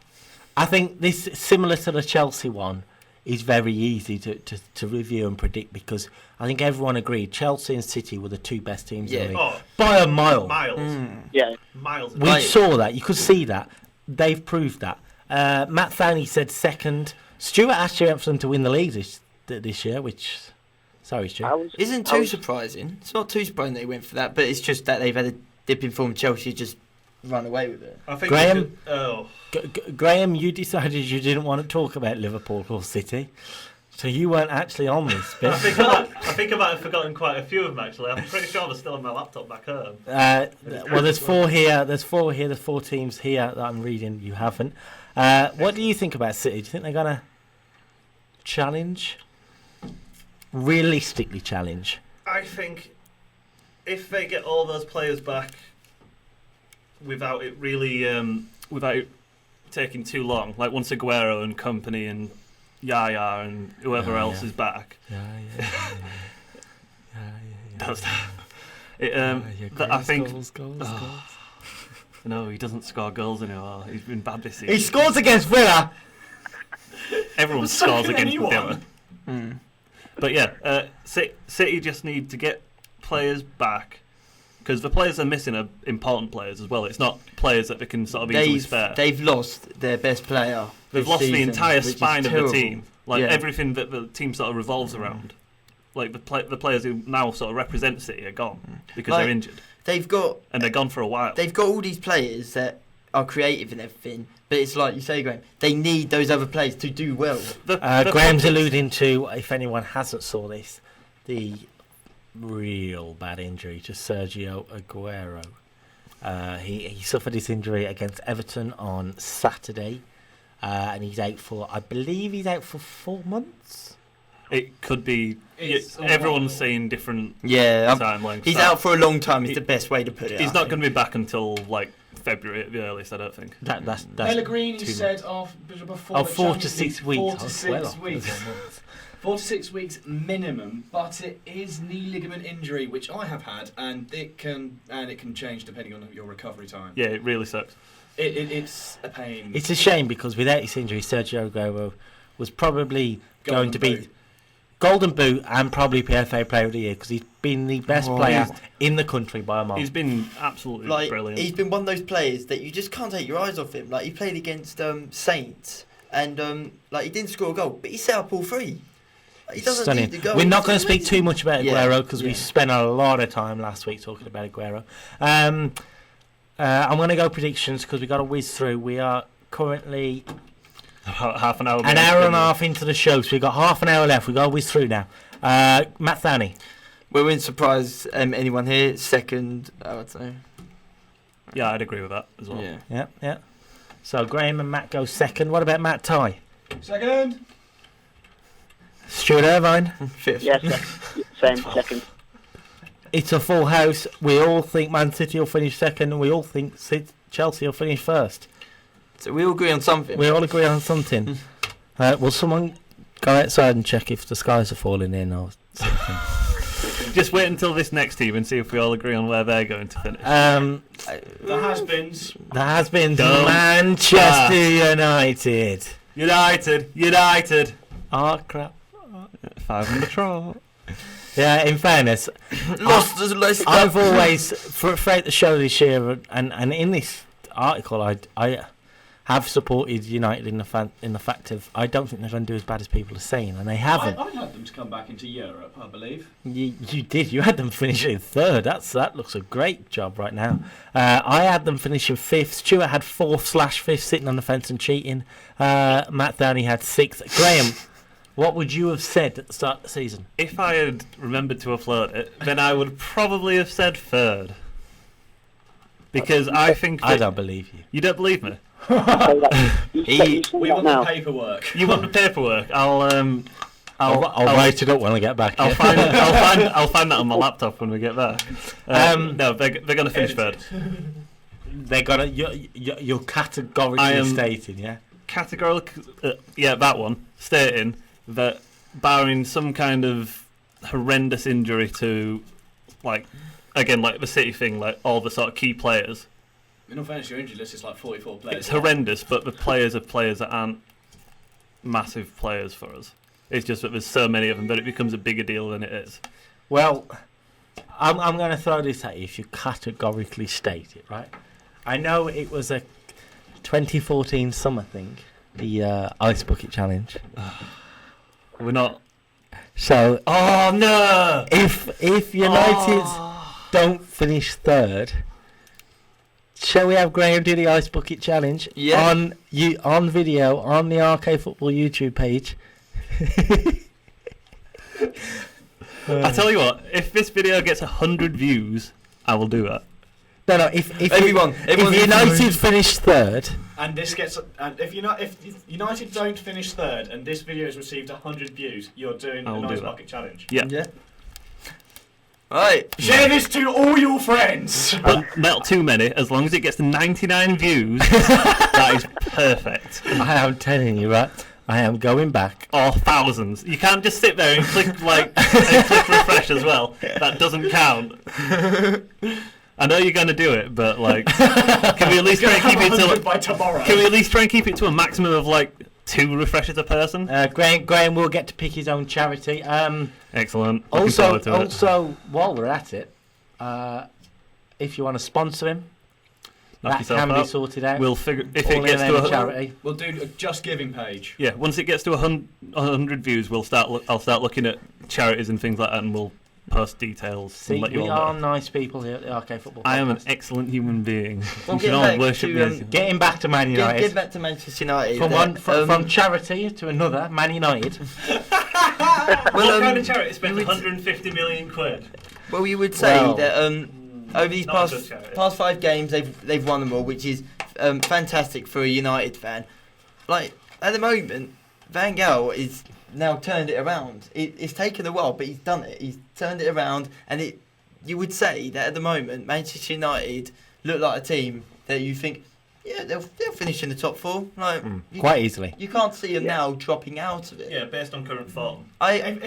think this, similar to the Chelsea one, is very easy to review and predict, because I think everyone agreed Chelsea and City were the 2 best teams in the league. Oh, By a mile. miles. Yeah. Miles. We saw that. You could see that. They've proved that. Matt Thowney said 2nd. Stuart actually went for them to win the league this year, which... Sorry, Stuart. Isn't too surprising. It's not too surprising they went for that, but it's just that they've had a dip in form. Chelsea just run away with it. I think Graham? Graham, you decided you didn't want to talk about Liverpool or City, so you weren't actually on this bit. I think I might have forgotten quite a few of them, actually. I'm pretty sure they're still on my laptop back home. Well, there's 4 here. There's 4 here. There's 4 teams here that I'm reading. You haven't. What do you think about City? Do you think they're going to challenge? Realistically challenge? I think if they get all those players back without it really, without it taking too long, like once Aguero and company and Yaya and whoever else is back. Yeah. I think Goals. No, he doesn't score goals anymore. He's been bad this season. He scores against Villa. Everyone So scores can against anyone. Villa. But yeah, City just need to get players back, because the players they're missing are important players as well. It's not players that they can sort of easily spare. They've lost their best player. They've lost the entire which is spine of the terrible. team. Like Yeah. everything that the team sort of revolves around. Like the players who now sort of represent City are gone because Like, they're injured, They've got and they're gone for a while. they've got all these players that are creative and everything, but it's like you say, Graham. They need those other players to do well. The Graham's problem is- alluding to, if anyone hasn't saw this, the real bad injury to Sergio Aguero. He suffered his injury against Everton on Saturday, and he's out for, I believe he's out for 4 months. It could be. It's Everyone's a saying different Yeah, time lengths. he's out for a long time. Is He- the best way to put it. He's I not think. going to be back until like February at the earliest, I don't think. That's Pellegrini too said before Oh, the 4 to Champions 6 League, weeks. 4 I to was 6 well off. weeks. 4 to 6 weeks minimum, but it is knee ligament injury, which I have had, and it can change depending on your recovery time. Yeah, it really sucks. It's a pain. It's a shame because without his injury, Sergio Aguero was probably going to be Golden Boot and probably PFA Player of the Year because he's been the best player in the country by a mile. He's been absolutely Like brilliant. he's been one of those players that you just can't take your eyes off him. Like he played against Saints, and like he didn't score a goal, but he set up all three. Like, he doesn't Stunning. need to go. We're not going He's to speak too much about Yeah, Aguero because we spent a lot of time last week talking about Aguero. I'm going to go predictions because we got to whiz through. We are currently About half an hour. an behind hour and a schedule. half into the show, so we've got half an hour left. We've got to whiz through now. Matt Thowney. We wouldn't surprise anyone here. Second, I would say. Yeah, I'd agree with that as well. Yeah. Yeah. So Graham and Matt go second. What about Matt Tye? Second. Stuart Irvine. Fifth. Yeah, same, second. It's a full house. We all think Man City will finish second, and we all think Chelsea will finish first. So we all agree on something. We all agree on something. Will someone go outside and check if the skies are falling in or something? Just wait until this next team and see if we all agree on where they're going to finish. The has-beens. There has been Don't Manchester United. United. Oh, crap. 5 on the trot. Yeah, in fairness, Lost as Leicester. I've always, throughout the show this year, and in this article, I have supported United in the fact of I don't think they're going to do as bad as people are saying, and they haven't. I had them to come back into Europe, I believe. You did. You had them finishing third. That looks a great job right now. I had them finishing fifth. Stuart had 4th/5th, sitting on the fence and cheating. Matt Thowney had 6th. Graham, what would you have said at the start of the season? If I had remembered to upload it, then I would probably have said third. Because I think I that don't believe you. you don't believe me. You say We that want now. the paperwork. You want the paperwork? I'll write it up when I get back. I'll find that on my laptop when we get back. No, they're going to finish third. They're gonna. You're categorically I am- stating, yeah. Categorical, that one stating that barring some kind of horrendous injury to, like the City thing, like all the sort of key players, In all fairness, your injury list is like 44 players. it's horrendous. But the players are players that aren't massive players for us. It's just that there's so many of them that it becomes a bigger deal than it is. Well, I'm going to throw this at you if you categorically state it, right? I know it was a 2014 summer thing, the Ice Bucket Challenge. We're not. So Oh no! if United don't finish third, shall we have Graham do the Ice Bucket Challenge Yeah. on video on the RK Football YouTube page? I tell you what, if this video gets 100 views, I will do that. No, if Everyone United finish third, And this gets, and if United don't finish third, and this video has received 100 views, you're doing I'll the do Nice that. Bucket Challenge. Yeah. Right. Share this to all your friends. But not too many. As long as it gets to 99 views, that is perfect. I am telling you, right? I am going back. Or thousands. You can't just sit there and click and click refresh as well. That doesn't count. I know you're going to do it, but like, can we at least try and keep it to by tomorrow? Can we at least try and keep it to a maximum of like 2 refreshers a person? Graham will get to pick his own charity. Excellent. Looking forward to it. Also, while we're at it, if you want to sponsor him, Knock that yourself can out. be sorted out. We'll figure if All it gets in to any a charity. We'll do a Just Giving page. Yeah, once it gets to 100 views, I'll start looking at charities and things like that, and we'll post details See, and let you we all are know. nice people here at the Arcade Football Podcast. I am an excellent human being. Well, You should getting all back worship to, me as- Getting back to Man United. Get back to Manchester United. From charity to another, Man United. What kind of charity spent 150 million quid? Well, you would say Well, that over these not a good charity. past 5 games, they've won them all, which is fantastic for a United fan. Like at the moment, Van Gaal is now turned it around. It's taken a while, but he's done it. He's turned it around, and you would say that at the moment, Manchester United look like a team that you think, yeah, they'll finish in the top 4. Like Quite easily. You can't see them now dropping out of it. Yeah, based on current form. I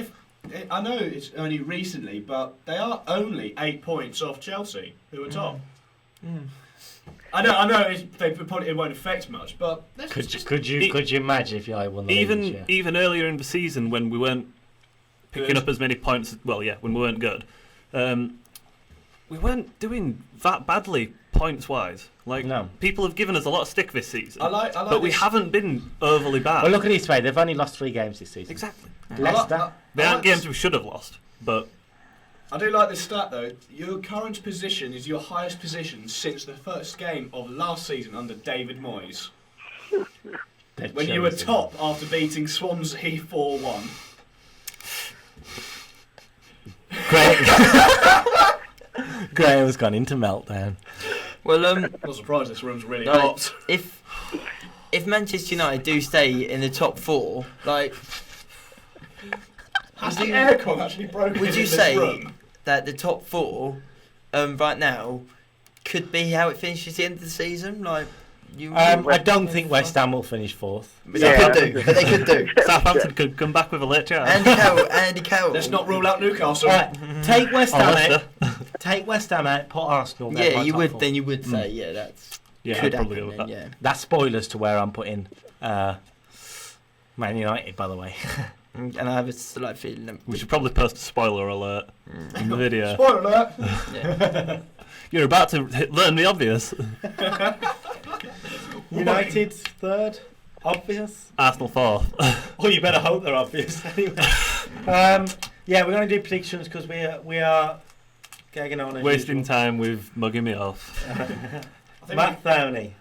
know it's only recently, but they are only 8 points off Chelsea, who are top. I know it won't affect much, but Could you imagine if United won the league? Even earlier in the season when we weren't picking up as many points, when we weren't good, we weren't doing that badly points wise. Like people have given us a lot of stick this season, but we haven't been overly bad. Well, look at this way. They've only lost 3 games this season. Exactly. Leicester. They aren't games we should have lost, but I do like this stat though. Your current position is your highest position since the first game of last season under David Moyes, when you were top after beating Swansea 4-1. Graham's gone into meltdown. Well, Not surprised this room's really like, hot. if Manchester United do stay in the top 4, like, Has the aircon actually broken would you in this say room? that the top 4 right now could be how it finishes the end of the season? Like, I don't think West Ham will finish 4th. But they could do. Southampton could come back with a late charge. Andy Carroll. Let's not rule out Newcastle. Right, take West Ham Leicester. out. Take West Ham out. Put Arsenal. Yeah, you would. Then you would say, yeah, that's Yeah, could I'd probably happen. go with Then, that. yeah. That's spoilers to where I'm putting Man United, by the way. And I have a slight feeling that We should probably post a spoiler alert in the video. Spoiler alert. yeah. You're about to learn the obvious. United 3rd, obvious. Arsenal 4th. Well, you better hope they're obvious anyway. Yeah, we're going to do predictions because we are gagging on. as Wasting usual. time with mugging me off. Matt Thowney.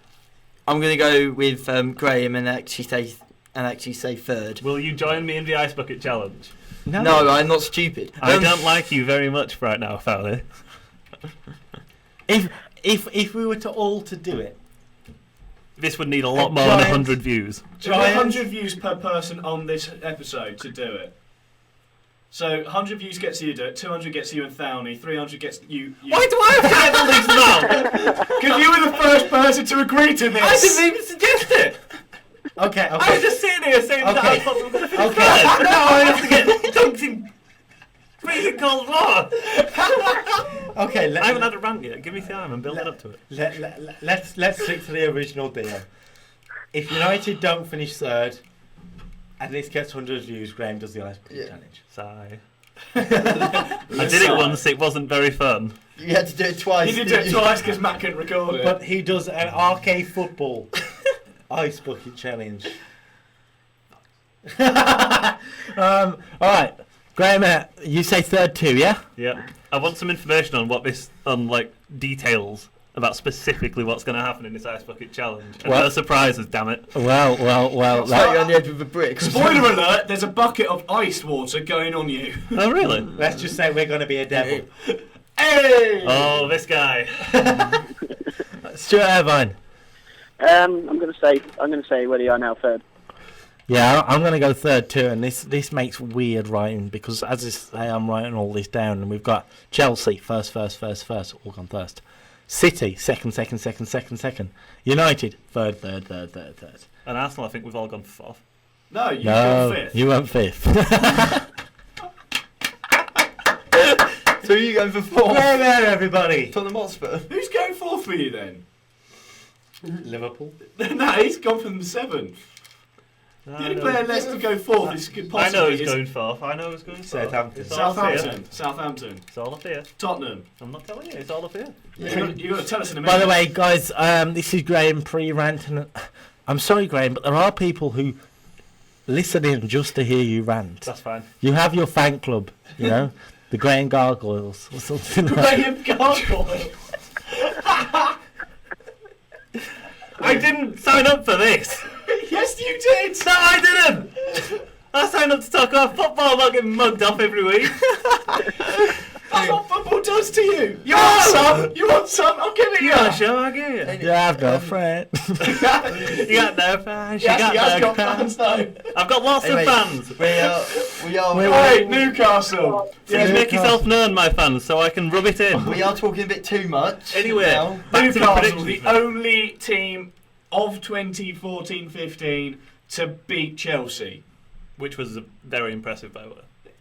I'm going to go with Graham and actually say 3rd. Will you join me in the ice bucket challenge? No, I'm not stupid. I don't like you very much right now, Thowney. If we were to all to do it, This would need a lot more than 100 views. 100 views per person on this episode to do it. So 100 views gets you to do it, 200 gets you and Thowney, 300 gets you. Why do I have to get all these now? Because you were the first person to agree to this. I didn't even suggest it. okay. I was just sitting here saying that I thought we were going to finish Okay. first. Now I have to get dunked in freezing cold water. Okay, I haven't had a rant yet. Give me time. I'm building up to it. let's stick to the original deal. If United don't finish 3rd, and this gets 100 views, Graham does the ice bucket challenge. Sigh. I did it once. It wasn't very fun. You had to do it twice. You did do it twice because Matt couldn't record it. But he does an arcade football ice bucket challenge. All right, Graham, you say 3rd too, yeah? Yeah. I want some information on what this, details about specifically what's going to happen in this ice bucket challenge. And no surprises, damn it. Well. It's like you're on the edge of a brick. Spoiler alert, there's a bucket of iced water going on you. Oh, really? Let's just say we're going to be a devil. Hey! Oh, this guy. Stuart Irvine. I'm going to say where you are now 3rd. Yeah, I'm going to go 3rd too, and this makes weird writing because as I say, I'm writing all this down, and we've got Chelsea first, all gone first. City second. United third. And Arsenal, I think we've all gone 4th. No, you got 5th. You went 5th. So you going for 4th? Graham Eyre, everybody. Tottenham Hotspur. Who's going 4th for you then? Liverpool. No, he's gone from 7. The only player less to go 4th is could I possibly know he's is going 4th. I know he's going 4th. Southampton. It's all up here. Southampton. It's all up here. Tottenham. I'm not telling you. It's all up here. You've got to tell us in a minute. By the way, guys, this is Graham pre-rant, and I'm sorry, Graham, but there are people who listen in just to hear you rant. That's fine. You have your fan club, you know, the Graham Gargoyles or something like that. Graham Gargoyle. I didn't sign up for this. Yes, you did. No, I didn't. I signed up to talk about football, not getting mugged off every week. That's what football does to you. You want some? You want some? I'll give it you. Yeah, sure, I'll give you. You have no friend. You got no fans. You Yes, he has got no got fans though. I've got lots Anyway, of fans. We are. Right, Newcastle. Please make yourself known, my fans, so I can rub it in. We are talking a bit too much. Anyway, now. back to the Newcastle, predictions, the mate. only team of 2014-15 to beat Chelsea. Which was very impressive, by the way.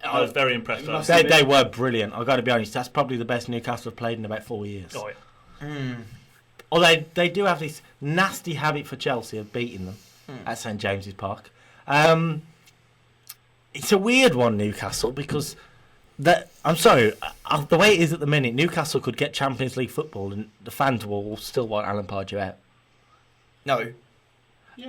I was very impressed. It by must that. have They were brilliant. I've got to be honest. That's probably the best Newcastle have played in about 4 years. Oh, yeah. Although they do have this nasty habit for Chelsea of beating them at St James's Park. It's a weird one, Newcastle, because I'm sorry, the way it is at the minute, Newcastle could get Champions League football and the fans will still want Alan Pardew out. No.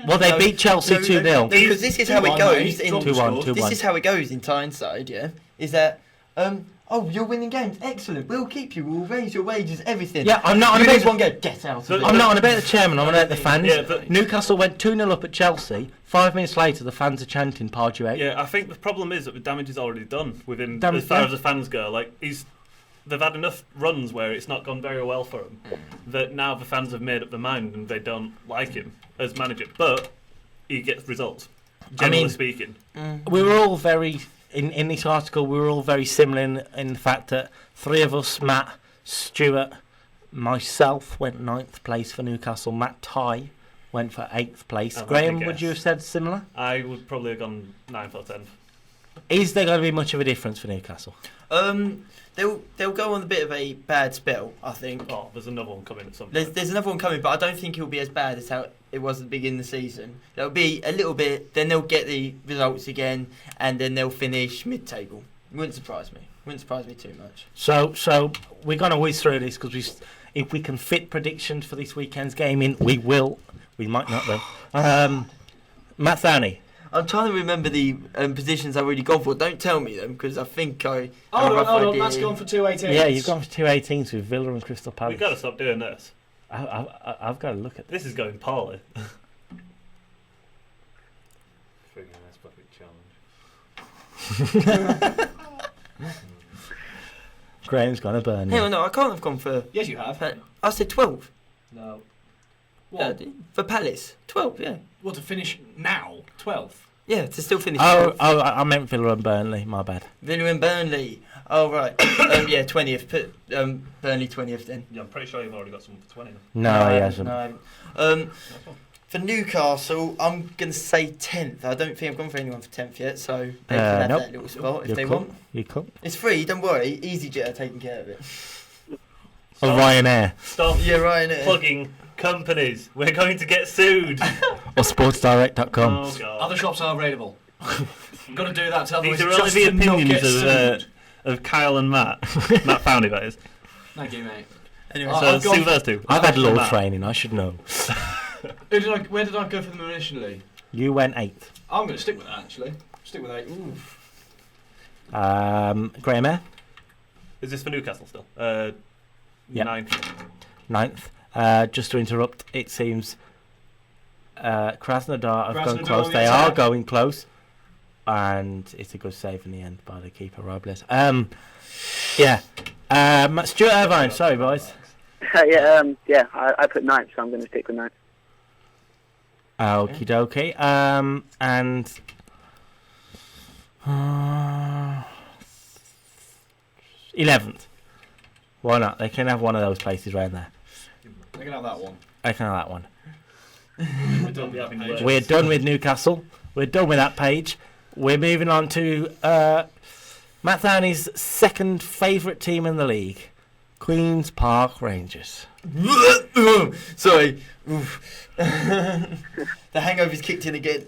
Well, they No, beat Chelsea 2-0. No, because this is how it 2-1, goes. mate. In, 2-1, 2-1. This is how it goes in Tyneside, yeah? Is that, oh, you're winning games. Excellent. We'll keep you. We'll raise your wages, everything. Yeah, I'm not on You about lose one game. Get out of it. I'm not on about the chairman, I'm on about the fans. Yeah, but- Newcastle went 2-0 up at Chelsea. 5 minutes later, the fans are chanting Pardew out. Yeah, I think the problem is that the damage is already done with him Damage as far done. as the fans go. Like they've had enough runs where it's not gone very well for him that now the fans have made up their mind and they don't like him as manager. But he gets results, generally speaking. We were all very, in this article, we were all very similar in the fact that 3 of us, Matt, Stuart, myself, went 9th place for Newcastle. Matt Tye went for 8th place. I'd like Graham, to would guess. you have said similar? I would probably have gone 9th or 10th. Is there going to be much of a difference for Newcastle? They'll go on a bit of a bad spell, I think. Oh, there's another one coming at some point. There's another one coming, but I don't think it'll be as bad as how it was at the beginning of the season. There'll be a little bit, then they'll get the results again, and then they'll finish mid-table. Wouldn't surprise me. Wouldn't surprise me too much. So we're going to whiz through this because if we can fit predictions for this weekend's game in, we will. We might not though. Matt Thowney. I'm trying to remember the positions I've already gone for. Don't tell me them, because I think I have a Hold rough on. idea. Matt's gone for 2-18. Yeah, you've gone for 2-18s with Villa and Crystal Palace. We've got to stop doing this. I've got to look at this. This is going poorly. Graham's going to burn Hang you. on, no, I can't have gone for... Yes, you have. I said 12. No. Yeah, What? for Palace. 12, yeah. What, to finish now? 12th? Yeah, to still finish. Oh, 12th. I meant Villa and Burnley. My bad. Villa and Burnley. Oh, right. Yeah, 20th. Put Burnley 20th then. Yeah, I'm pretty sure you've already got someone for 20. No, he hasn't. No. For Newcastle, I'm going to say 10th. I don't think I've gone for anyone for 10th yet, so they can have nope. that little spot if You they could. want. You could. It's free, don't worry. EasyJet are taking care of it. Or Ryanair. Stop Yeah, right. plugging companies. We're going to get sued. Or sportsdirect.com. Oh, God. Other shops are available. You've got to do that to These otherwise are only just the to not opinions get of, sued. of Kyle and Matt. Matt Fowney, that is. Thank you, mate. Anyway, Oh, So I've gone sue for- those two. I've had Matt. law training, I should know. Where did I go for them initially? You went 8th. I'm going to stick with that, actually. Stick with 8. Ooh. Graham Eyre, Is this for Newcastle still? Yeah. 9th. 9th. Just to interrupt, it seems Krasnodar have gone Krasnodar close. on the They are attack. going close. And it's a good save in the end by the keeper, Robles. Yeah. Stuart Irvine, sorry, boys. Yeah, I put 9th, so I'm going to stick with 9th. Okie dokie. And 11th. Why not? They can have one of those places around there. They can have that one. They can have that one. We're done with that page. We're done with Newcastle. We're done with that page. We're moving on to Matt Thowney's second favourite team in the league, Queen's Park Rangers. Sorry. The hangover's kicked in again.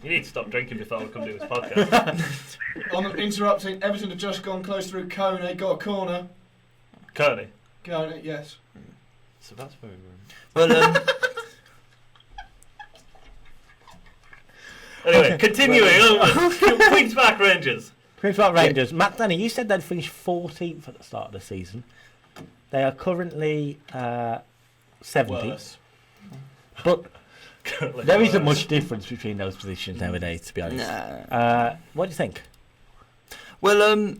You need to stop drinking before we come do this podcast. On interrupting, Everton have just gone close through Coney, got a corner. Kearney. Coney, yes. So that's very rude. Well, Anyway, Okay. continuing. Queen's Park Rangers. Queen's Park Rangers. Matt Thowney, you said they'd finish 14th at the start of the season. They are currently 17th. Worse. But Currently there isn't worse. much difference between those positions nowadays, to be honest. nah. What do you think? Well,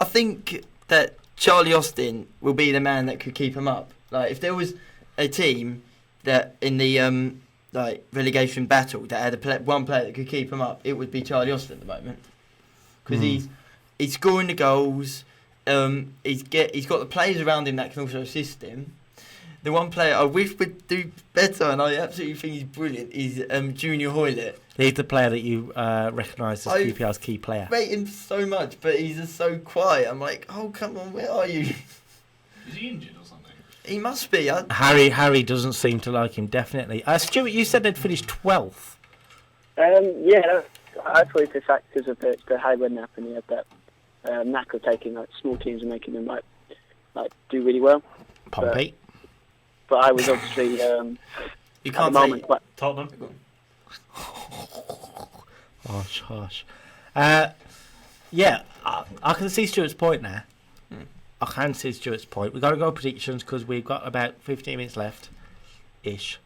I think that Charlie Austin will be the man that could keep him up. Like, if there was a team that in the relegation battle that had one player that could keep him up, it would be Charlie Austin at the moment. Because he's scoring the goals. He's got the players around him that can also assist him. The one player I wish would do better, and I absolutely think he's brilliant, is Junior Hoylett. He's the player that you recognise as I- QPR's key player. Rate him so much, but he's just so quiet. I'm like, oh, come on, where are you? Is he injured or something? He must be. Harry doesn't seem to like him, definitely. Stuart, you said they'd finish 12th. Yeah, I thought it's the factors of the Hayward nap, and he had that knack of taking like small teams and making them like do really well. Pompey. But I was obviously You at the can't moment. say. But Tottenham. Harsh. Yeah, I can see Stuart's point now. I can see Stuart's point. We've got to go predictions because we've got about 15 minutes left. Ish.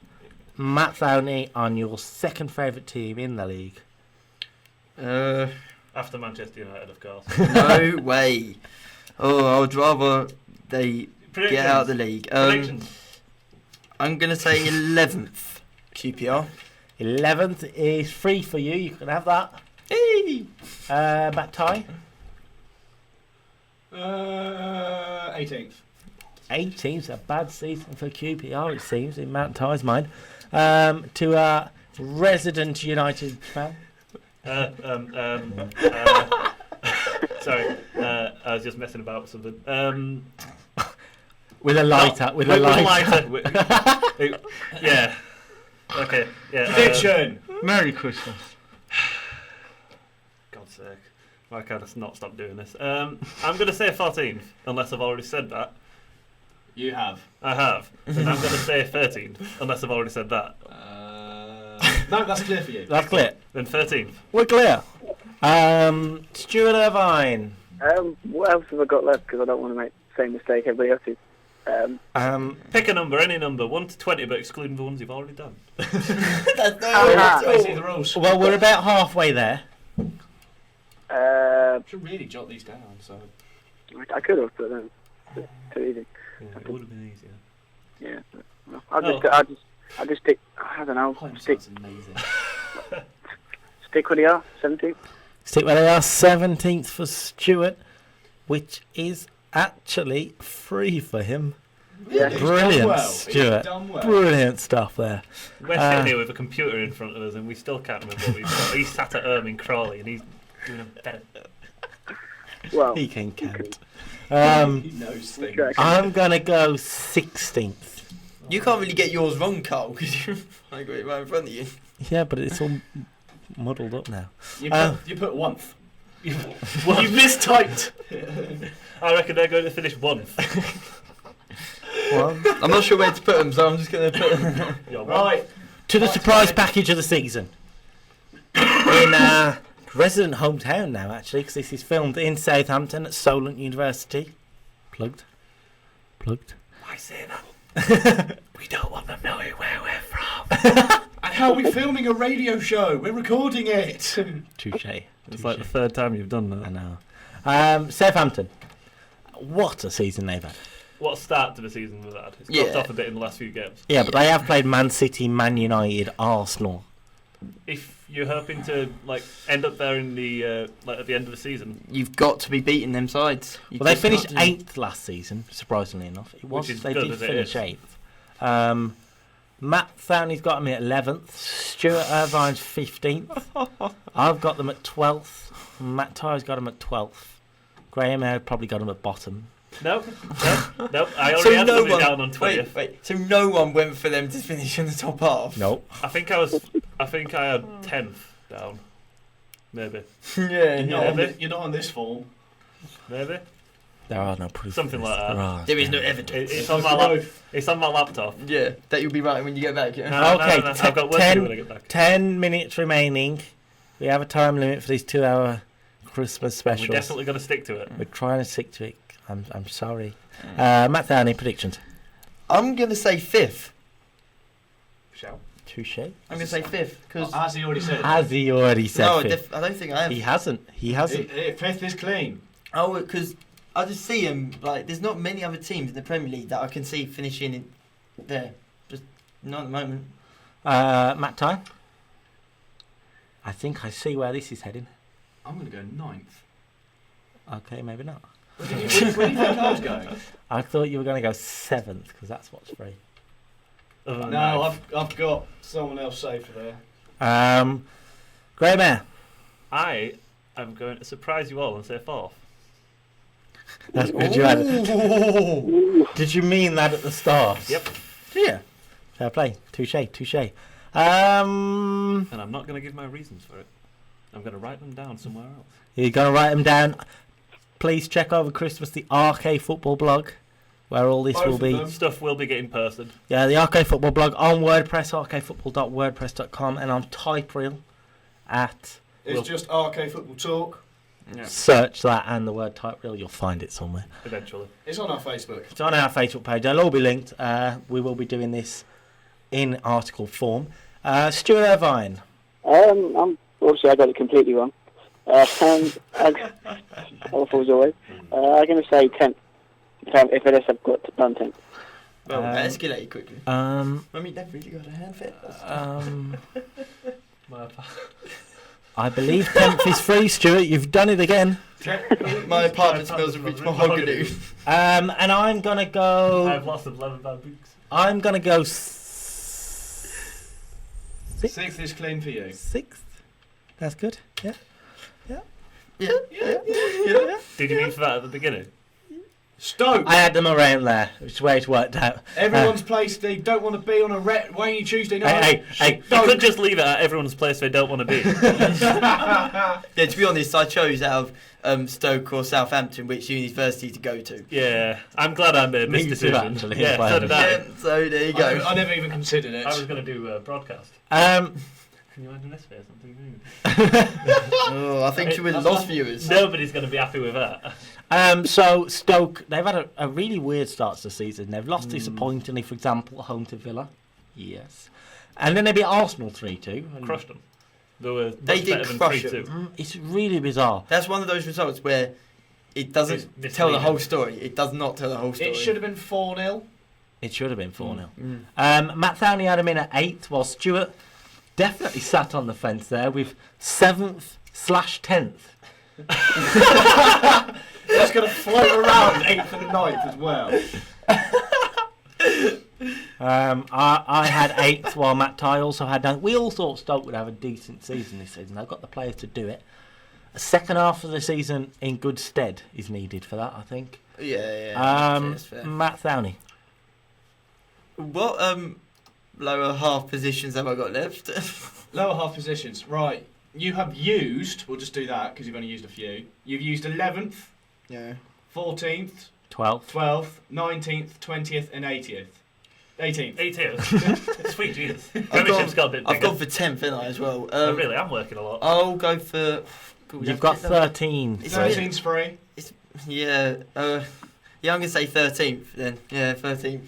Matt Thowney on your second favourite team in the league. After Manchester United, of course. No way. Oh, I would rather they get out of the league. Predictions. I'm going to say 11th QPR. 11th is free for you. You can have that. Hey! Matt Tye. 18th. 18's a bad season for QPR, it seems, in Matt Tye's mind. To a resident United fan. Sorry, I was just messing about with something. With a lighter. With a lighter. Yeah. Okay. Yeah. Prediction. Merry Christmas. God's sake. Why can't I not stop doing this? I'm going to say 14th, unless I've already said that. You have. I have. And I'm going to say 13th, unless I've already said that. No, that's clear for you. That's clear. Then 13th. We're clear. Stuart Irvine. what else have I got left? Because I don't want to make the same mistake everybody else is. Pick a number, any number, 1 to 20, but excluding the ones you've already done. That's no Ah. Basically the rules. Well, we're about halfway there. Should really jot these down. So I could have, but then it's too easy. Yeah, it would have been easier. Yeah. Well, I'll just stick. I don't know. sounds amazing. Stick where they are. 17th. Stick where they are. 17th for Stuart, which is actually free for him. Yeah. He's Brilliant, done well. Stuart. He's done well. Brilliant stuff there. We're sitting here with a computer in front of us and we still can't remember what we've got. He's sat at Ermine Crawley and he's doing a better. Well, He can count. He knows things. Okay. I'm going to go 16th. You can't really get yours wrong, Carl, because I got it right in front of you. Yeah, but it's all muddled up now. You put one. You mistyped. I reckon they're going to finish 1st. Well, I'm not sure where to put them, so I'm just going to put them. You're Right. to the surprise package of the season. In resident hometown now, actually, because this is filmed in Southampton at Solent University. Plugged. Why say that? We don't want them knowing where we're from. And how are we filming a radio show? We're recording it. Touche. It's like the third time you've done I that. know. Southampton. What a season they've had. What start to the season we've had? It's dropped Yeah. off a bit in the last few games. Yeah, but they have played Man City, Man United, Arsenal. If you're hoping to end up there in the at the end of the season, You've got to be beating them sides. Well, they finished 8th last season, surprisingly enough. Which is they good did as it finish is. 8th. Matt Thowney's got them at 11th. Stuart Irvine's 15th. I've got them at 12th. Matt Tye's got them at 12th. Graham Eyre probably got them at bottom. No. I already had them down on 20th. Wait. So no one went for them to finish in the top half? Nope. I think I had 10th down. Maybe. Yeah. You're not on this form. Maybe. There are no proofs. Something like that. There is no evidence. It's on my It's on my laptop. Yeah, that you'll be right when you get back. Yeah? No, Okay, I've got work to do when I get back. 10 minutes remaining. We have a time limit for these 2-hour Christmas specials. We're definitely going to stick to it. We're trying to stick to it. I'm sorry. Matt Thowney, predictions? I'm going to say 5th. Shall? Touche. I'm going to say 5th. Cause As he already said. Has he already said no, fifth? I don't think I have. He hasn't. 5th is clean. Oh, because I just see him, like, there's not many other teams in the Premier League that I can see finishing in there. Just not at the moment. Matt Tye? I think I see where this is heading. I'm going to go 9th. Okay, maybe not. Where do you think I was going? I thought you were going to go 7th because that's what's free. No, I've got someone else safer there. Graham Eyre. I am going to surprise you all and say 4th. That's good. You had. Did you mean that at the start? Yep. Yeah. Fair play. Touche. And I'm not going to give my reasons for it. I'm going to write them down somewhere else. You're going to write them down. Please check over Christmas the RK Football blog, where all this Both will of be. them. Stuff will be getting posted. Yeah, the RK Football blog on WordPress, rkfootball.wordpress.com, and on Typereel at. It's just RK Football Talk. Yeah. Search that and the word Typereel, you'll find it somewhere. Eventually. It's on our Facebook. It's on our Facebook page. They'll all be linked. We will be doing this in article form. Stuart Irvine. Obviously, I got it completely wrong. Awful as always. I'm going to say 10th. If it is, I've got done 10th. Well, that escalated quickly. I mean, they've really got a hand fit. I believe 10th is free, Stuart. You've done it again. My apartment smells of rich mahogany. And I'm going to go... I have lots of lemon bad books. I'm going to go... 6th is clean for you. 6th. That's good. Yeah. Yeah. Did you mean for that at the beginning? Stoke. I had them around there, which is where it's worked out. Everyone's place they don't want to be on a rainy Tuesday night. Hey, You could just leave it at everyone's place they don't want to be. Yeah, to be honest, I chose out of Stoke or Southampton which university to go to. Yeah, I'm glad I made this Me too, decision. actually, Yeah, as so did I. Yeah, so there you go. I never even considered it. I was going to do a broadcast. Can you imagine this face? Oh, I think you would have lost viewers. Nobody's going to be happy with that. So Stoke, they've had a really weird start to the season. They've lost disappointingly, for example, at home to Villa. Yes. And then they beat Arsenal 3-2. Crushed them. They They did crush 3-2. It's really bizarre. That's one of those results where it doesn't It's tell the misleading. whole story. It does not tell the whole story. It should have been 4-0. It should have been 4-0. Mm. Matt Thowney had him in at 8th, while Stuart definitely sat on the fence there with 7th/10th. It's going to float around 8th and 9th as well. I had 8th, while Matt Tye also had 9th. We all thought Stoke would have a decent season this season. They've got the players to do it. A second half of the season in good stead is needed for that, I think. Yeah, that's fair. Matt Thowney. What lower half positions have I got left? Lower half positions. Right. You have used, we'll just do that because you've only used a few. You've used 11th, Yeah. 14th, 12th. 12th, 19th, 20th, and 80th. 18th. 18th. Sweet Jesus. I've Premiership's got a bit bigger. gone for 10th, haven't I, as well? I really am working a lot. I'll go for... You've got 13. It's 13's free. Yeah, I'm going to say 13th then. Yeah, 13th.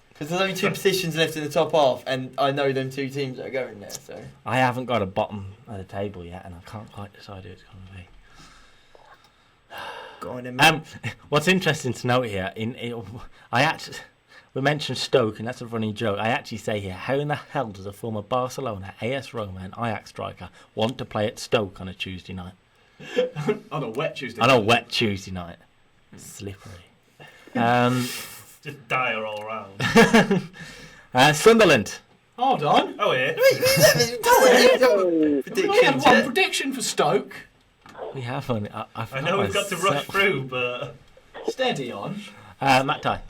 Because there's only 2 positions left in the top half, and I know them 2 teams that are going there, so... I haven't got a bottom of the table yet, and I can't quite decide who it's going to be. Go on then, mate. What's interesting to note here, we mentioned Stoke, and that's a running joke. I actually say here, how in the hell does a former Barcelona, AS Roma, and Ajax striker want to play at Stoke on a Tuesday night? On a wet Tuesday. On a wet Tuesday night. Slippery. Just dire all around. Sunderland. Hold on. Oh, yeah. We only had Predictions. one prediction for Stoke. We have one. I know we've got to rush through, but... Steady on. Matt Tye.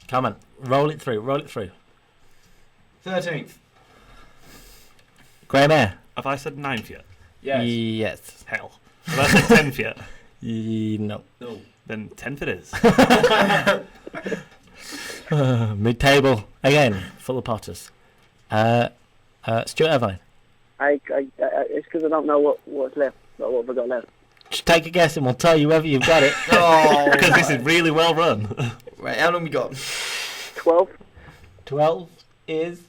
Come on, roll it through. 13th. Graham Eyre. Have I said 9th yet? Yes. Yes. Hell. Have I said 10th yet? No. No. Then 10th it is. Mid-table again, full of Potters. Stuart Irvine. It's because I don't know what's left. What have I got left? Just take a guess and we'll tell you whether you've got it. Oh, Because this is really well run. right, how long we got? 12. 12 is...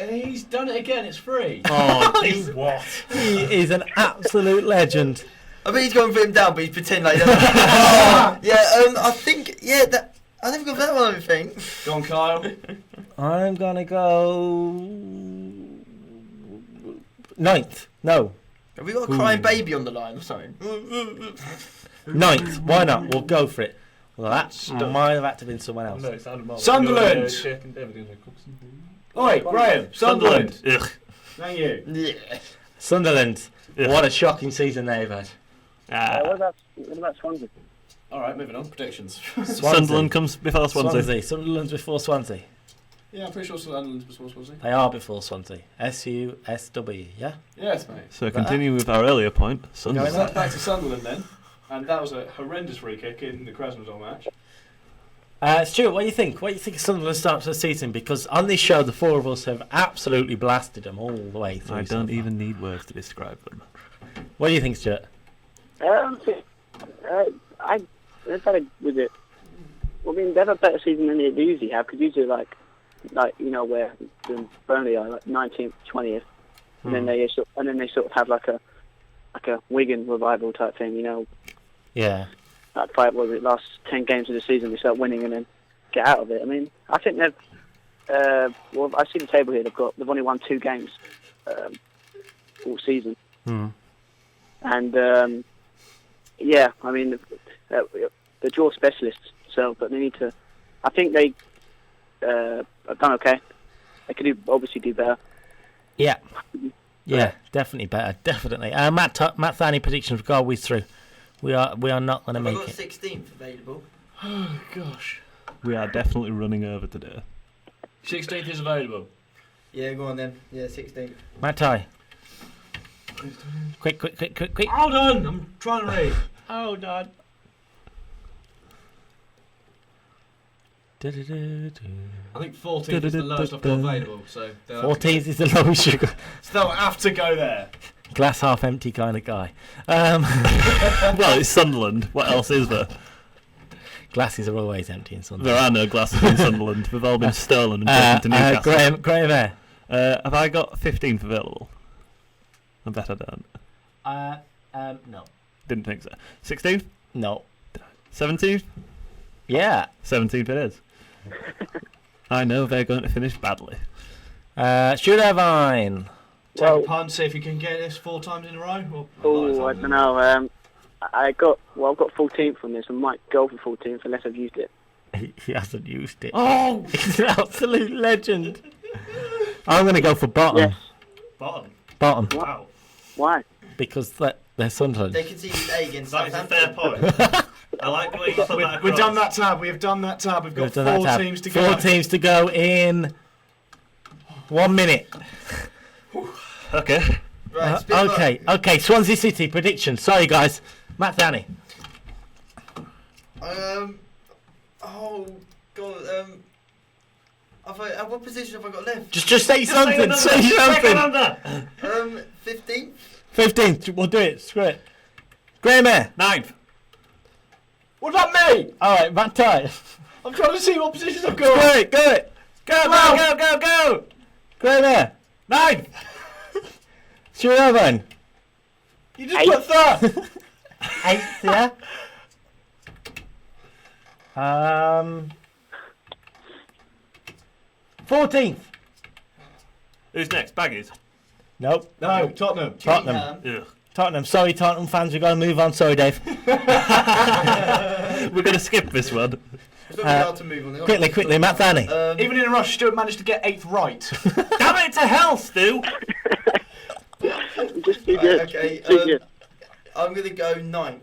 He's done it again. It's free. Oh, you what? He is an absolute legend. I bet he's going for him down, but he's pretending like he doesn't. I think I think we've got that one. I think. Go on, Kyle. I'm going to go... 9th. No. Have we got a crying baby on the line or something? 9th. Why not? We'll go for it. Well, that might have had to have been someone else. No, it sounded more Sunderland. Oi, Graham. Sunderland. Ugh. Thank you. Yeah. Sunderland. Yeah. What a shocking season they've had. What about Swansea? All right, moving on. Predictions. Sunderland comes before Swansea. Sunderland's before Swansea. Yeah, I'm pretty sure Sunderland's before Swansea. They are before Swansea. SUSW, yeah? Yes, mate. So continuing with our earlier point, Sunderland. So back to Sunderland then. And that was a horrendous free kick in the Krasnodar match. Stuart, what do you think? What do you think of Sunderland's start to the season? Because on this show, the four of us have absolutely blasted them all the way through. I don't even need words to describe them. What do you think, Stuart? They've had with it. I mean, they've had a better season than they usually have, because usually where Burnley are 19th, 20th, and then they sort of have like a Wigan revival type thing, Yeah. Like last 10 games of the season they start winning and then get out of it. I mean, I think they've. I see the table here. They've only won 2 games all season, and I mean, they're draw specialists. So, but they need to. I think they have done okay. They could obviously do better. Yeah. Yeah, definitely better. Definitely. Matt Thowney predictions for God, we through. We are not going to make I've got it. 16th available. Oh, gosh. We are definitely running over today. 16th is available. Yeah, go on then. Yeah, 16th. Matt Tye. Quick. Hold on, I'm trying to read. Hold on. I think 14th is the lowest I've got available, so... 14th is the lowest you got. So they'll have to go there. Glass half empty kind of guy. Well, it's Sunderland. What else is there? Glasses are always empty in Sunderland. There are no glasses in Sunderland. We've all been stolen and taken to Newcastle. Graham Eyre. Have I got 15th available? I bet I don't. No. Didn't think so. 16th? No. 17th? Yeah. 17th it is. I know they're going to finish badly. Stuart Irvine. Take a punt, see if you can get this 4 times in a row. I don't know. I've got 14th on this. I might go for 14th unless I've used it. He hasn't used it. Oh! He's an absolute legend. I'm going to go for bottom. Yes. Bottom. Wow. Why? Because they're Sunderland. They conceded 8 against That is a Southampton. fair point. I like the way you put that across. We've done that tab. We have done that tab. We've got 4 teams to go. 4 teams to go in 1 minute. Okay. Right, spin Okay. Swansea City prediction. Sorry, guys. Matt Thowney. Oh God. What position have I got left? Just say something. Say something. 15th. 15th. We'll do it. Screw it. Graham Eyre. 9th. What about me? All right, Matt Tye. I'm trying to see what positions I've got. Go it. Go. Graham Eyre. 9th. Stuart Irvine. You just put that. 8th, yeah. 14th. Who's next? Baggies. Nope. No, Tottenham. Tottenham. Cunningham. Ugh. Tottenham. Sorry, Tottenham fans, we've got to move on. Sorry, Dave. We're going to skip this one. It's not allowed to move on. They're not- Quickly, Matt Thowney. Even in a rush, Stuart managed to get 8th right. Damn it to hell, Stu! Okay, I'm going to go 9th.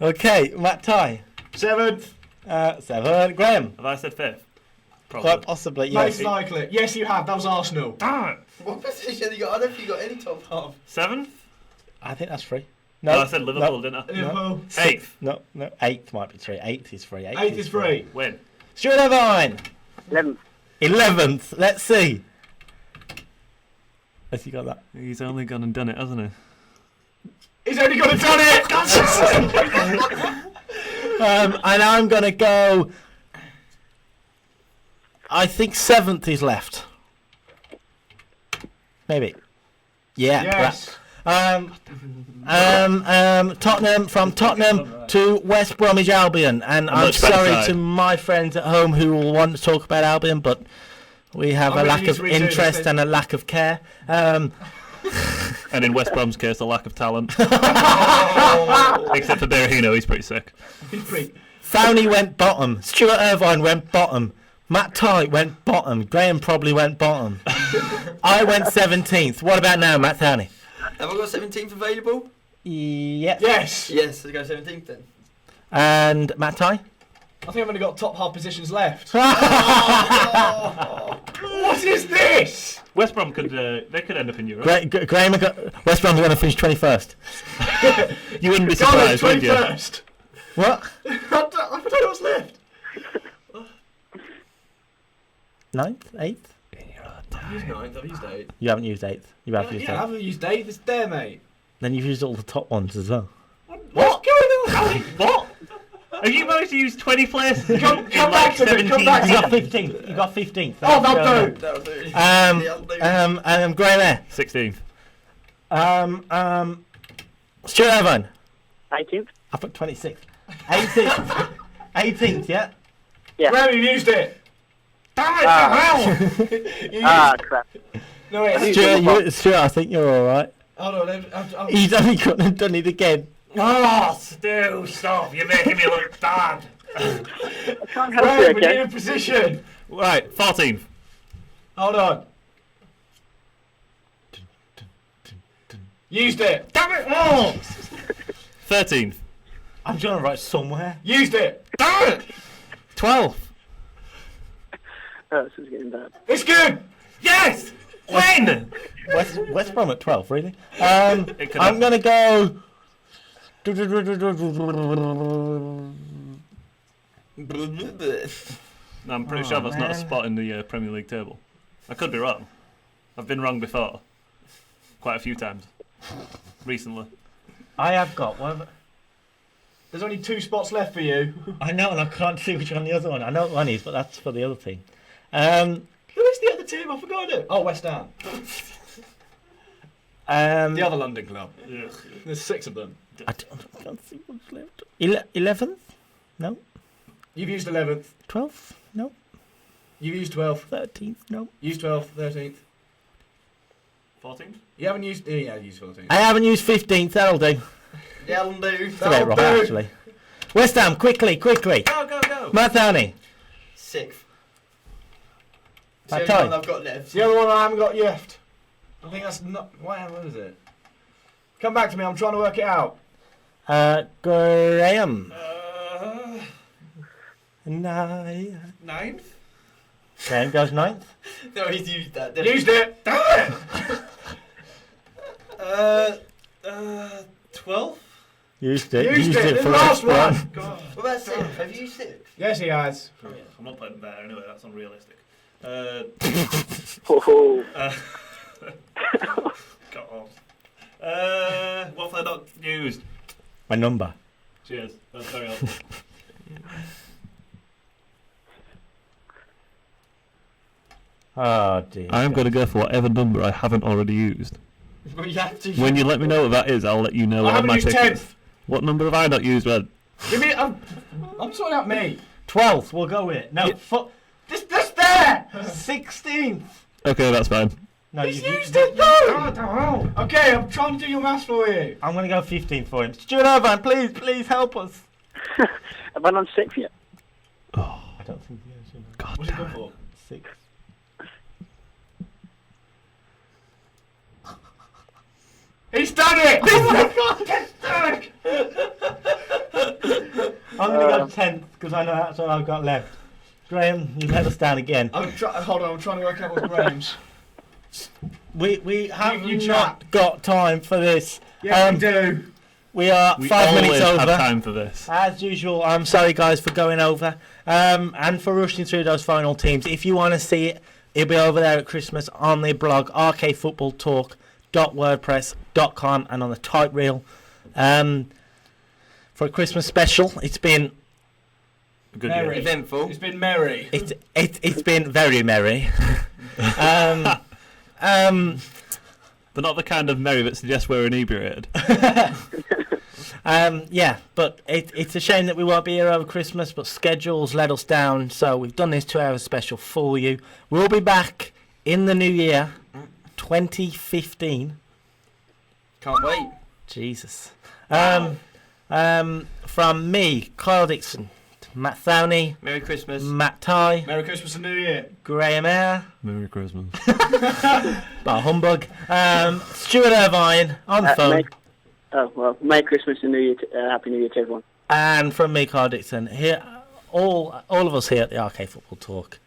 Okay, Matt Tye. 7th. 7. Graham. Have I said 5th? Quite Probably. possibly, Most yes. likely. Yes, you have. That was Arsenal. Damn it! What position you got? I don't think you got any top half. 7th? I think that's 3. No, No, I said Liverpool, didn't I? Liverpool. 8th. No, 8th might be 3. 8th is 3. 8th is 3. Win. Stuart Irvine. 11th. 11th. Let's see. Has he got that? He's only gone and done it, hasn't he? He's only got to done it! And I'm going to go... I think 7th is left. Maybe. Yeah. Yes. Tottenham, from Tottenham to West Bromwich Albion, and I'm much better sorry side. to my friends at home who will want to talk about Albion, but we have I'm a gonna lack use of redo interest instead. and a lack of care. And in West Brom's case, a lack of talent. Except for Berahino, he's pretty sick. Thowney went bottom. Stuart Irvine went bottom. Matt Tye went bottom. Graham probably went bottom. I went 17th. What about now, Matt Thowney? Have I got 17th available? Yep. Yes. Yes, let's go 17th then. And Matt Tye? I think I've only got top half positions left. What is this? West Brom could they could end up in Europe. Graham, West Brom's going to finish 21st. You wouldn't be Garland, surprised, would you? 21st. What? I don't know what's left. 9th? 8th? I've used 9th, I've used 8th. You haven't used 8th. You have used Yeah, I 8th. haven't used 8th, it's there, mate. Then you've used all the top ones as well. What's going on? What? Have you managed to use 20 places? Come back to me, come back You to got me. 15th. You got 15th. Oh, that'll do. That'll do. Yeah, I'll do. Graham Eyre. 16th. Stuart Irvine. 18th. I put 26th. 18th. 18th, yeah? Yeah. Graham, you used it. Damn it, Crap. No, wait, Stuart, I think you're alright. hold on. I'm He's only done it again. Oh, Stu, stop. You're making me look bad. I can't help Graham, it, we need okay? a position. Right, 14th. Hold on. Used it. Damn it. Oh. 13th. I'm trying to write somewhere. Used it. Damn it! 12th. Oh, this is getting bad. It's good. Yes! When? West Brom at 12, really? It could I'm happen. going to go... I'm pretty sure that's not a man. spot in the Premier League table. I could be wrong. I've been wrong before. Quite a few times. Recently. I have got one. There's only 2 spots left for you. I know, and I can't see which one the other one. I know what one is, but that's for the other team. Who is the other team? I forgot it. Oh, West Ham. The other London club. There's 6 of them. I can't see what's left. 11th? No. You've used 11th. 12th? No. You've used 12th. 13th? No. Used 12th. 13th. 14th? You haven't used. Yeah, you used 14th. I haven't used 15th. That'll do. Yeah, I'll do. It's a bit rough, actually. West Ham, quickly. Go, go, go! Matt Thowney. 6th. It's Matt the only Tye. one I've got left. The other one I haven't got left. I think that's not. What is it? Come back to me. I'm trying to work it out. Graham. 9th? Graham goes 9th. No, he's used that. Used it. Damn it. 12th? Used it. Used it. for The last West Brom. one. What about 6th? Have you used 6th? Yes, he has. I'm not putting there anyway, that's unrealistic. Oh, God. What have I not used? My number. Cheers, that's very helpful. Oh, dear. I'm going to go for whatever number I haven't already used. Well, you have to. When you let me know what that is, I'll let you know I what haven't my used pick 10th. is. What number have I not used, Red? Give me. I'm sorting out me. 12th, we'll go with it. No, Yeah. This there. 16th. Okay, that's fine. No, He's used it though! Okay, I'm trying to do your maths for you. I'm going to go 15 for him. Stuart Irvine, please help us. Have I done 6 yet? I don't think he has. God What's he damn going it. for? 6. He's done it! Oh my god, I'm going to go 10th because I know that's all I've got left. Graham, you let us down again. Hold on, I'm trying to work out what Graham's. We have You not got time for this. Yeah, we do. We are We 5 minutes always have over. time for this. As usual, I'm sorry guys for going over and for rushing through those final teams. If you want to see it, it'll be over there at Christmas on the blog rkfootballtalk.wordpress.com and on the type reel. For a Christmas special, it's been Good Merry. year. Eventful. It's been merry. it's been very merry. But not the kind of merry that suggests we're inebriated. Yeah, but it's a shame that we won't be here over Christmas, but schedules let us down, so we've done this 2-hour special for you. We'll be back in the new year, 2015. Can't wait. Jesus. From me, Kyle Dixon, Matt Thowney, Merry Christmas. Matt Tye, Merry Christmas and New Year. Graham Eyre, Merry Christmas. bar humbug, Stuart Irvine on the phone. Merry Christmas and New Year, Happy New Year to everyone. And from me, Carl Dixon, here, all of us here at the RK Football Talk,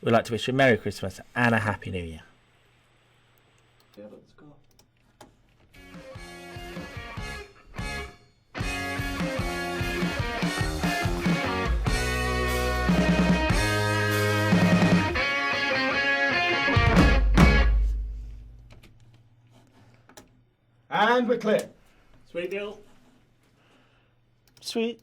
we'd like to wish you a Merry Christmas and a Happy New Year. Yeah, let's go. And we're clear. Sweet deal. Sweet.